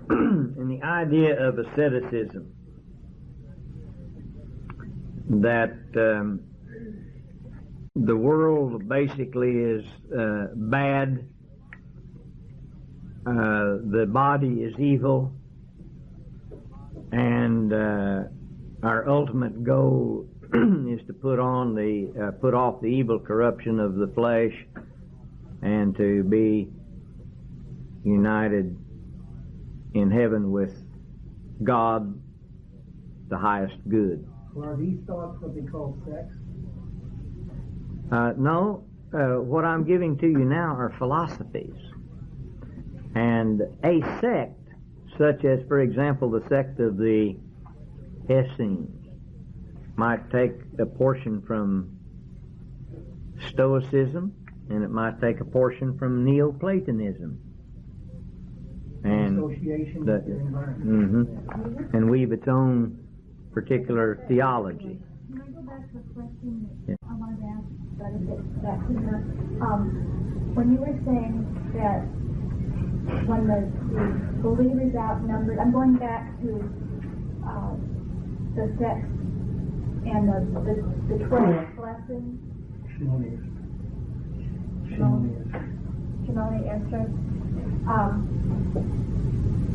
In the idea of asceticism, that the world basically is bad, the body is evil, and our ultimate goal is to put off the evil corruption of the flesh and to be united in heaven with God, the highest good. Well, are these thoughts what they call sex? No, what I'm giving to you now are philosophies. And a sect, such as, for example, the sect of the Essenes, might take a portion from Stoicism, and it might take a portion from Neoplatonism. And Association with the environment. And weave its own particular theology. Can I go back to a question that I wanted to ask, but a bit back to her? When you were saying that when the believers outnumbered, I'm going back to the sex and the 12 blessings. Shimoni Esther.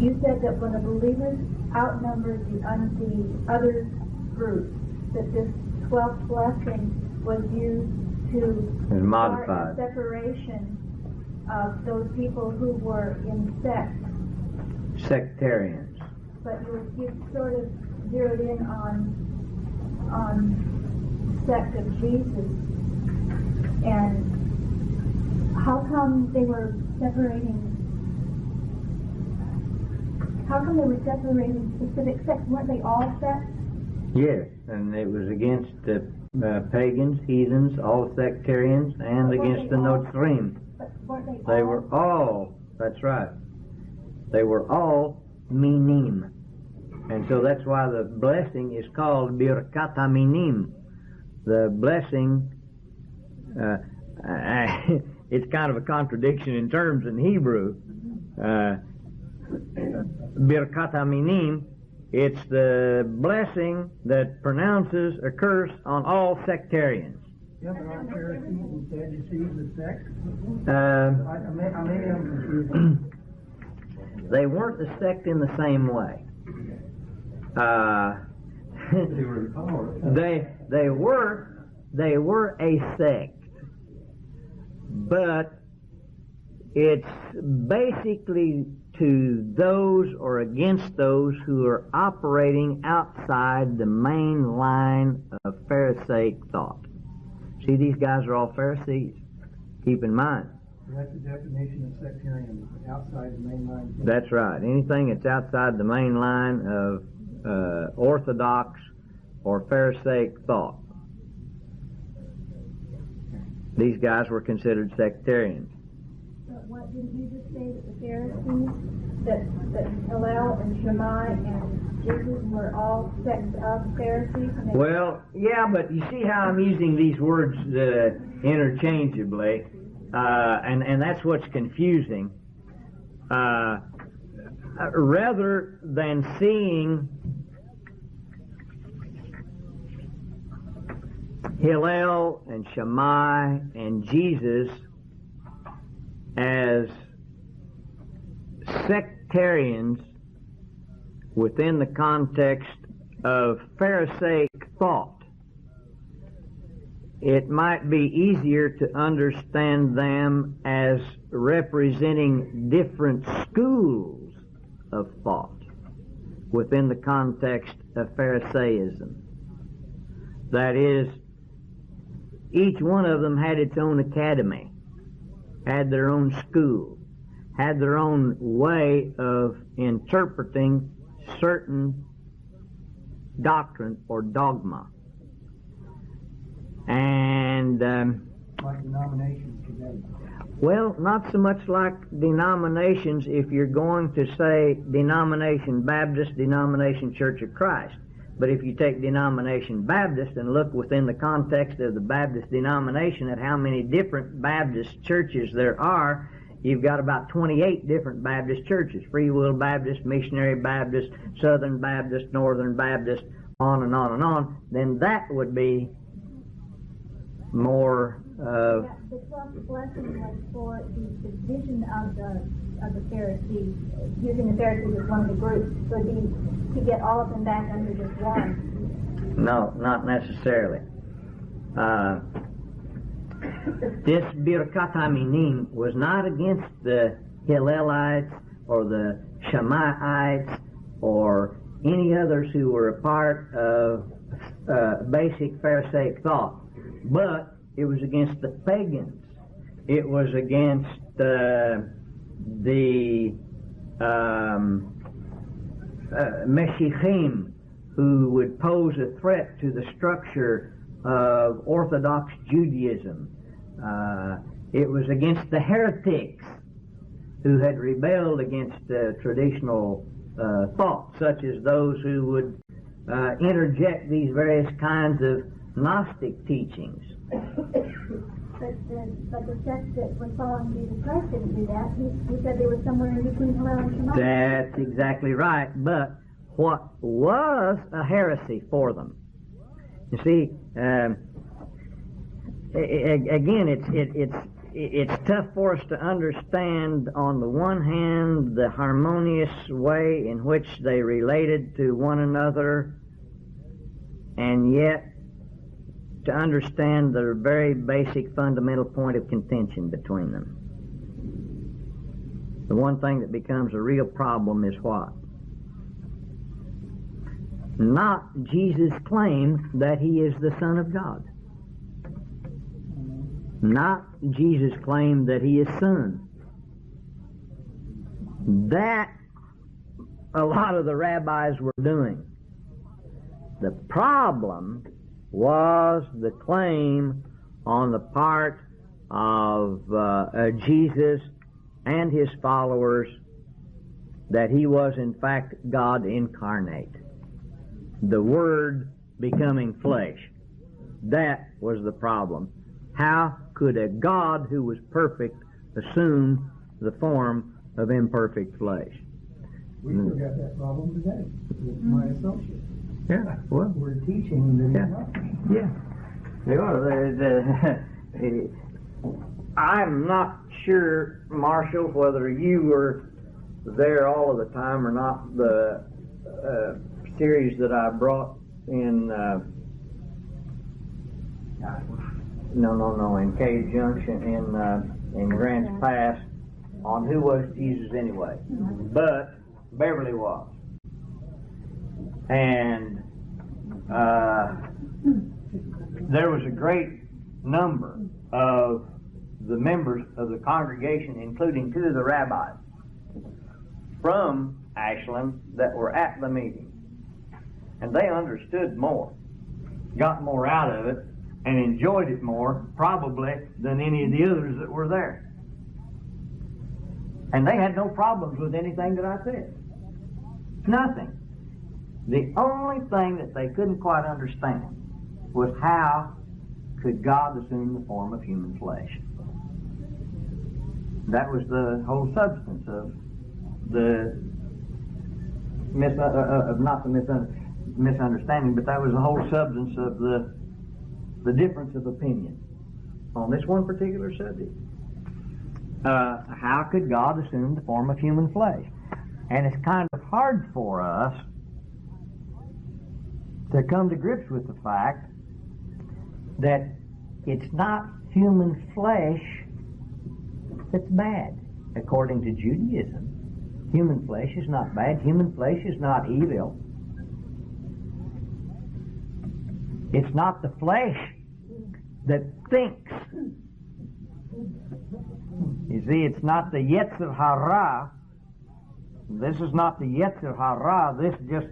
You said that when the believers outnumbered the other groups, that this 12th blessing was used to start a separation of those people who were in sects. Sectarians. But you sort of zeroed in on sect of Jesus. And how come they were separating specific sects? Weren't they all sects? Yes, and it was against the pagans, heathens, all sectarians, and against the Notzrim. But weren't They were all That's right. They were all minim. And so that's why the blessing is called birkat minim. The blessing, it's kind of a contradiction in terms in Hebrew. Birkat minim, it's the blessing that pronounces a curse on all sectarians. Yeah, but aren't Pharisees and Sadducees a sect? Maybe I'm confused. They weren't a sect in the same way. They were in power. They were a sect, but it's basically to those or against those who are operating outside the main line of Pharisaic thought. See, these guys are all Pharisees. Keep in mind. That's the definition of sectarian, outside the main line. That's right. Anything that's outside the main line of Orthodox or Pharisaic thought. These guys were considered sectarians. But what didn't you just say that the Pharisees, that Hillel and Shammai and Jesus were all sects of Pharisees? Well, yeah, but you see how I'm using these words interchangeably, and that's what's confusing. Rather than seeing Hillel and Shammai and Jesus as sectarians within the context of Pharisaic thought, it might be easier to understand them as representing different schools of thought within the context of Pharisaism. That is, each one of them had its own academy, had their own school, had their own way of interpreting certain doctrine or dogma. And like denominations today. Well, not so much like denominations if you're going to say denomination Baptist, denomination Church of Christ. But if you take denomination Baptist and look within the context of the Baptist denomination at how many different Baptist churches there are, you've got about 28 different Baptist churches. Free Will Baptist, Missionary Baptist, Southern Baptist, Northern Baptist, on and on and on. Then that would be more of... The 12th blessing was for the division of the Pharisees, using the Pharisees as one of the groups, would be to get all of them back under just one. No, not necessarily. This Birkat HaMinim was not against the Hillelites or the Shammaites or any others who were a part of basic Pharisaic thought, but it was against the pagans. It was against the Meshichim, who would pose a threat to the structure of Orthodox Judaism. It was against the heretics who had rebelled against traditional thought, such as those who would interject these various kinds of Gnostic teachings. But the sect that was following Jesus Christ didn't do that. He said they were somewhere in between Hillel and Shammai. That's exactly right. But what was a heresy for them? You see, again, it's tough for us to understand, on the one hand, the harmonious way in which they related to one another, and yet to understand the very basic fundamental point of contention between them. The one thing that becomes a real problem is what? Not Jesus' claim that he is the Son of God. Not Jesus' claim that he is Son. That a lot of the rabbis were doing. The problem was the claim on the part of Jesus and his followers that he was in fact God incarnate, the Word becoming flesh. That was the problem. How could a God who was perfect assume the form of imperfect flesh? We still got that problem today. It's my assumption. Yeah, well, we're teaching the yeah. I'm not sure, Marshall, whether you were there all of the time or not. The series that I brought in in Cave Junction in Grants Pass on who was Jesus anyway, but Beverly was, and there was a great number of the members of the congregation, including two of the rabbis from Ashland, that were at the meeting, and they understood more, got more out of it, and enjoyed it more probably than any of the others that were there. And they had no problems with anything that I said. Nothing. The only thing that they couldn't quite understand was how could God assume the form of human flesh. That was the whole substance of the misunderstanding, but that was the whole substance of the difference of opinion on this one particular subject. How could God assume the form of human flesh? And it's kind of hard for us to come to grips with the fact that it's not human flesh that's bad. According to Judaism, human flesh is not bad. Human flesh is not evil. It's not the flesh that thinks. You see, it's not the Yetzer Hara. This is not the Yetzer Hara. This just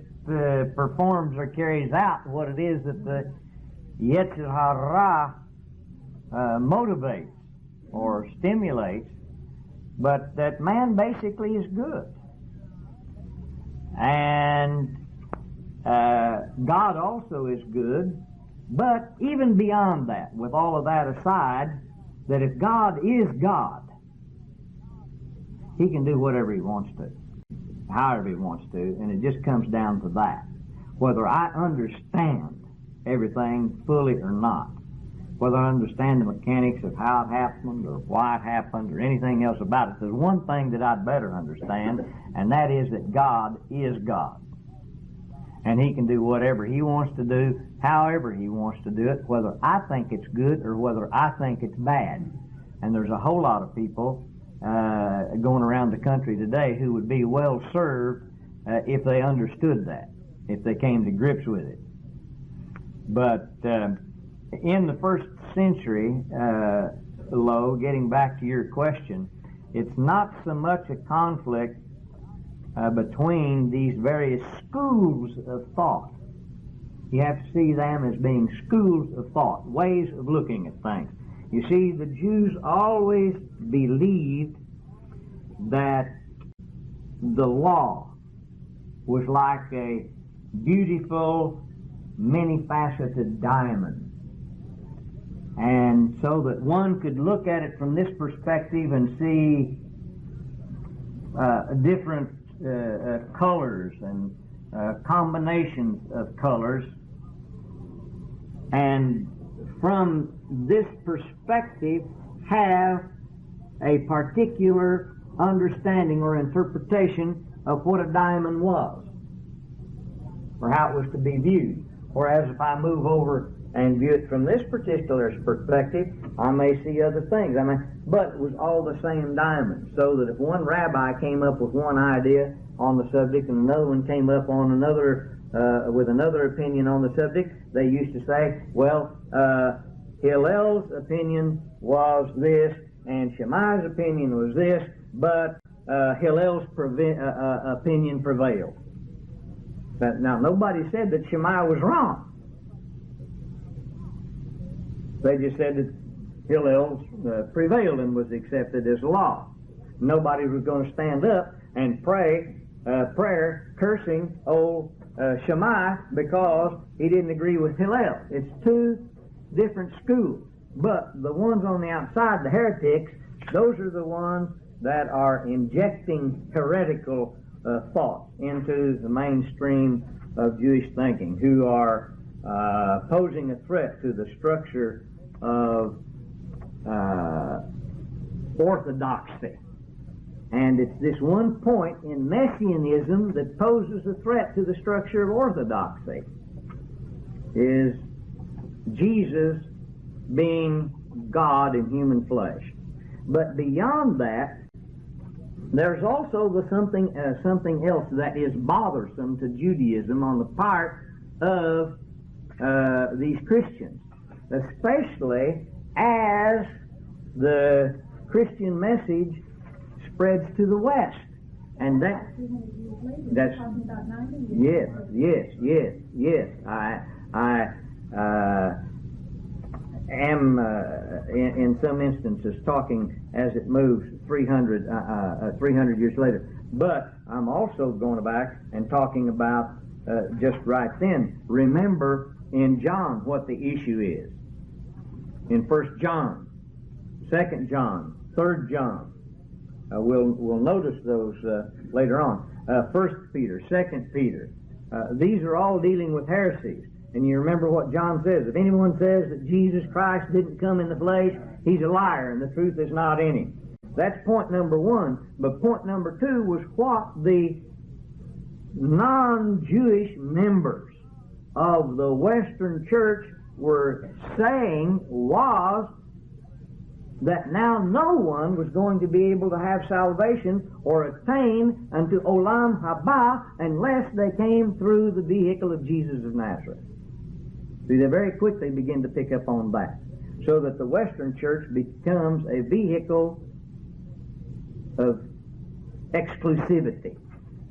performs or carries out what it is that the Yetzer Hara motivates or stimulates, but that man basically is good. And God also is good, but even beyond that, with all of that aside, that if God is God, He can do whatever He wants to, however He wants to, and it just comes down to that. Whether I understand everything fully or not, whether I understand the mechanics of how it happened or why it happened or anything else about it, there's one thing that I'd better understand, and that is that God is God. And He can do whatever He wants to do, however He wants to do it, whether I think it's good or whether I think it's bad. And there's a whole lot of people going around the country today who would be well served if they understood that, if they came to grips with it. But in the first century, getting back to your question, it's not so much a conflict between these various schools of thought. You have to see them as being schools of thought, ways of looking at things. You see, the Jews always believed that the law was like a beautiful, many-faceted diamond. And so that one could look at it from this perspective and see different colors and combinations of colors, and from this perspective have a particular understanding or interpretation of what a diamond was, or how it was to be viewed. Whereas if I move over and view it from this particular perspective, I may see other things. But it was all the same diamond. So that if one rabbi came up with one idea on the subject and another one came up on another with another opinion on the subject, they used to say, well, Hillel's opinion was this, and Shammai's opinion was this, but Hillel's opinion prevailed. But now, nobody said that Shammai was wrong. They just said that Hillel's prevailed and was accepted as law. nobody was going to stand up and pray prayer cursing old Shammai because he didn't agree with Hillel. It's two different schools. But the ones on the outside, the heretics, those are the ones that are injecting heretical thoughts into the mainstream of Jewish thinking, who are posing a threat to the structure of orthodoxy. And it's this one point in Messianism that poses a threat to the structure of orthodoxy, is Jesus being God in human flesh. But beyond that, there's also something else that is bothersome to Judaism on the part of these Christians, especially as the Christian message spreads to the West. And that's yes. I am in some instances talking as it moves 300 years later. But I'm also going back and talking about just right then. Remember in John what the issue is. In 1 John, 2 John, 3 John. We'll notice those later on. 1 Peter, 2 Peter. These are all dealing with heresies. And you remember what John says. If anyone says that Jesus Christ didn't come in the flesh, he's a liar and the truth is not in him. That's point number one. But point number two was what the non-Jewish members of the Western Church were saying was that now no one was going to be able to have salvation or attain unto Olam Haba unless they came through the vehicle of Jesus of Nazareth. See, they very quickly begin to pick up on that, so that the Western Church becomes a vehicle of exclusivity.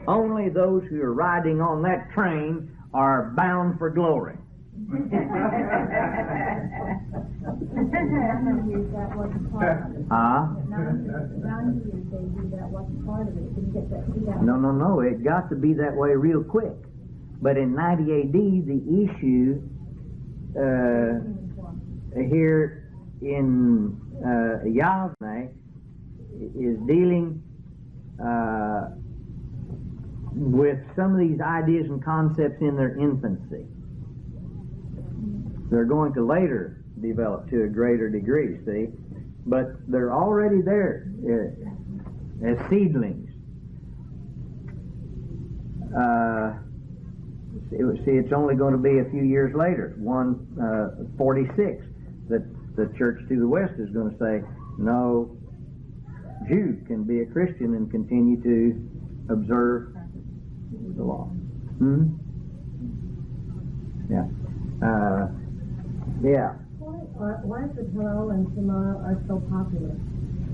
Only those who are riding on that train are bound for glory. No. It got to be that way real quick. But in 90 AD, the issue here in Yavne is dealing with some of these ideas and concepts in their infancy. They're going to later develop to a greater degree, see? But they're already there as seedlings. See, it's only going to be a few years later, 146, that the church to the west is going to say, no, Jew can be a Christian and continue to observe the law. Yeah. Why is it Hillel and Shammai are so popular?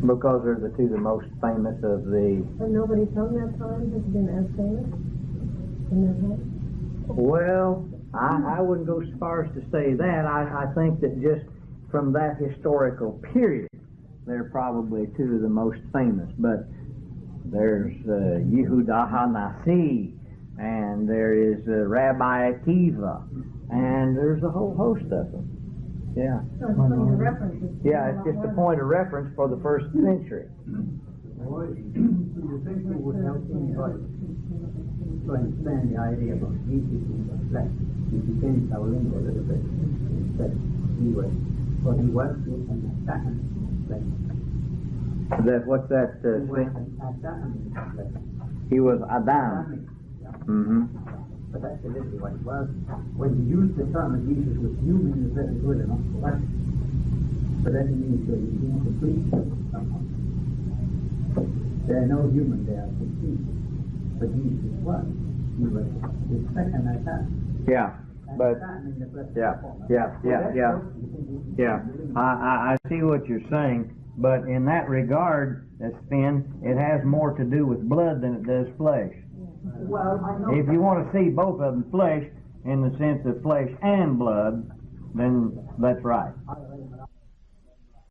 Because they're the two the most famous of the... But nobody from that time has been as famous in their time? Well, I wouldn't go as far as to say that. I think that just from that historical period, they're probably two of the most famous. But there's Yehuda HaNasi, and there is Rabbi Akiva, and there's a whole host of them. Yeah. So it's point of reference. Yeah, it's just a point of reference for the first century. Well, you think it would help anybody to understand the idea about Jesus in the flesh? He became our lingo a little bit. That he was in the second flesh. What's that? He was an Adam in the flesh. He was Adam. But that's literally what it was. When you use the term that Jesus was human, is very good enough for that. But that means that he's incomplete somehow. There are no human there complete. But Jesus was. He was the second Adam. Yeah. But I see what you're saying. But in that regard, Spin, it has more to do with blood than it does flesh. Well, I know. If you want to see both of them flesh, in the sense of flesh and blood, then that's right.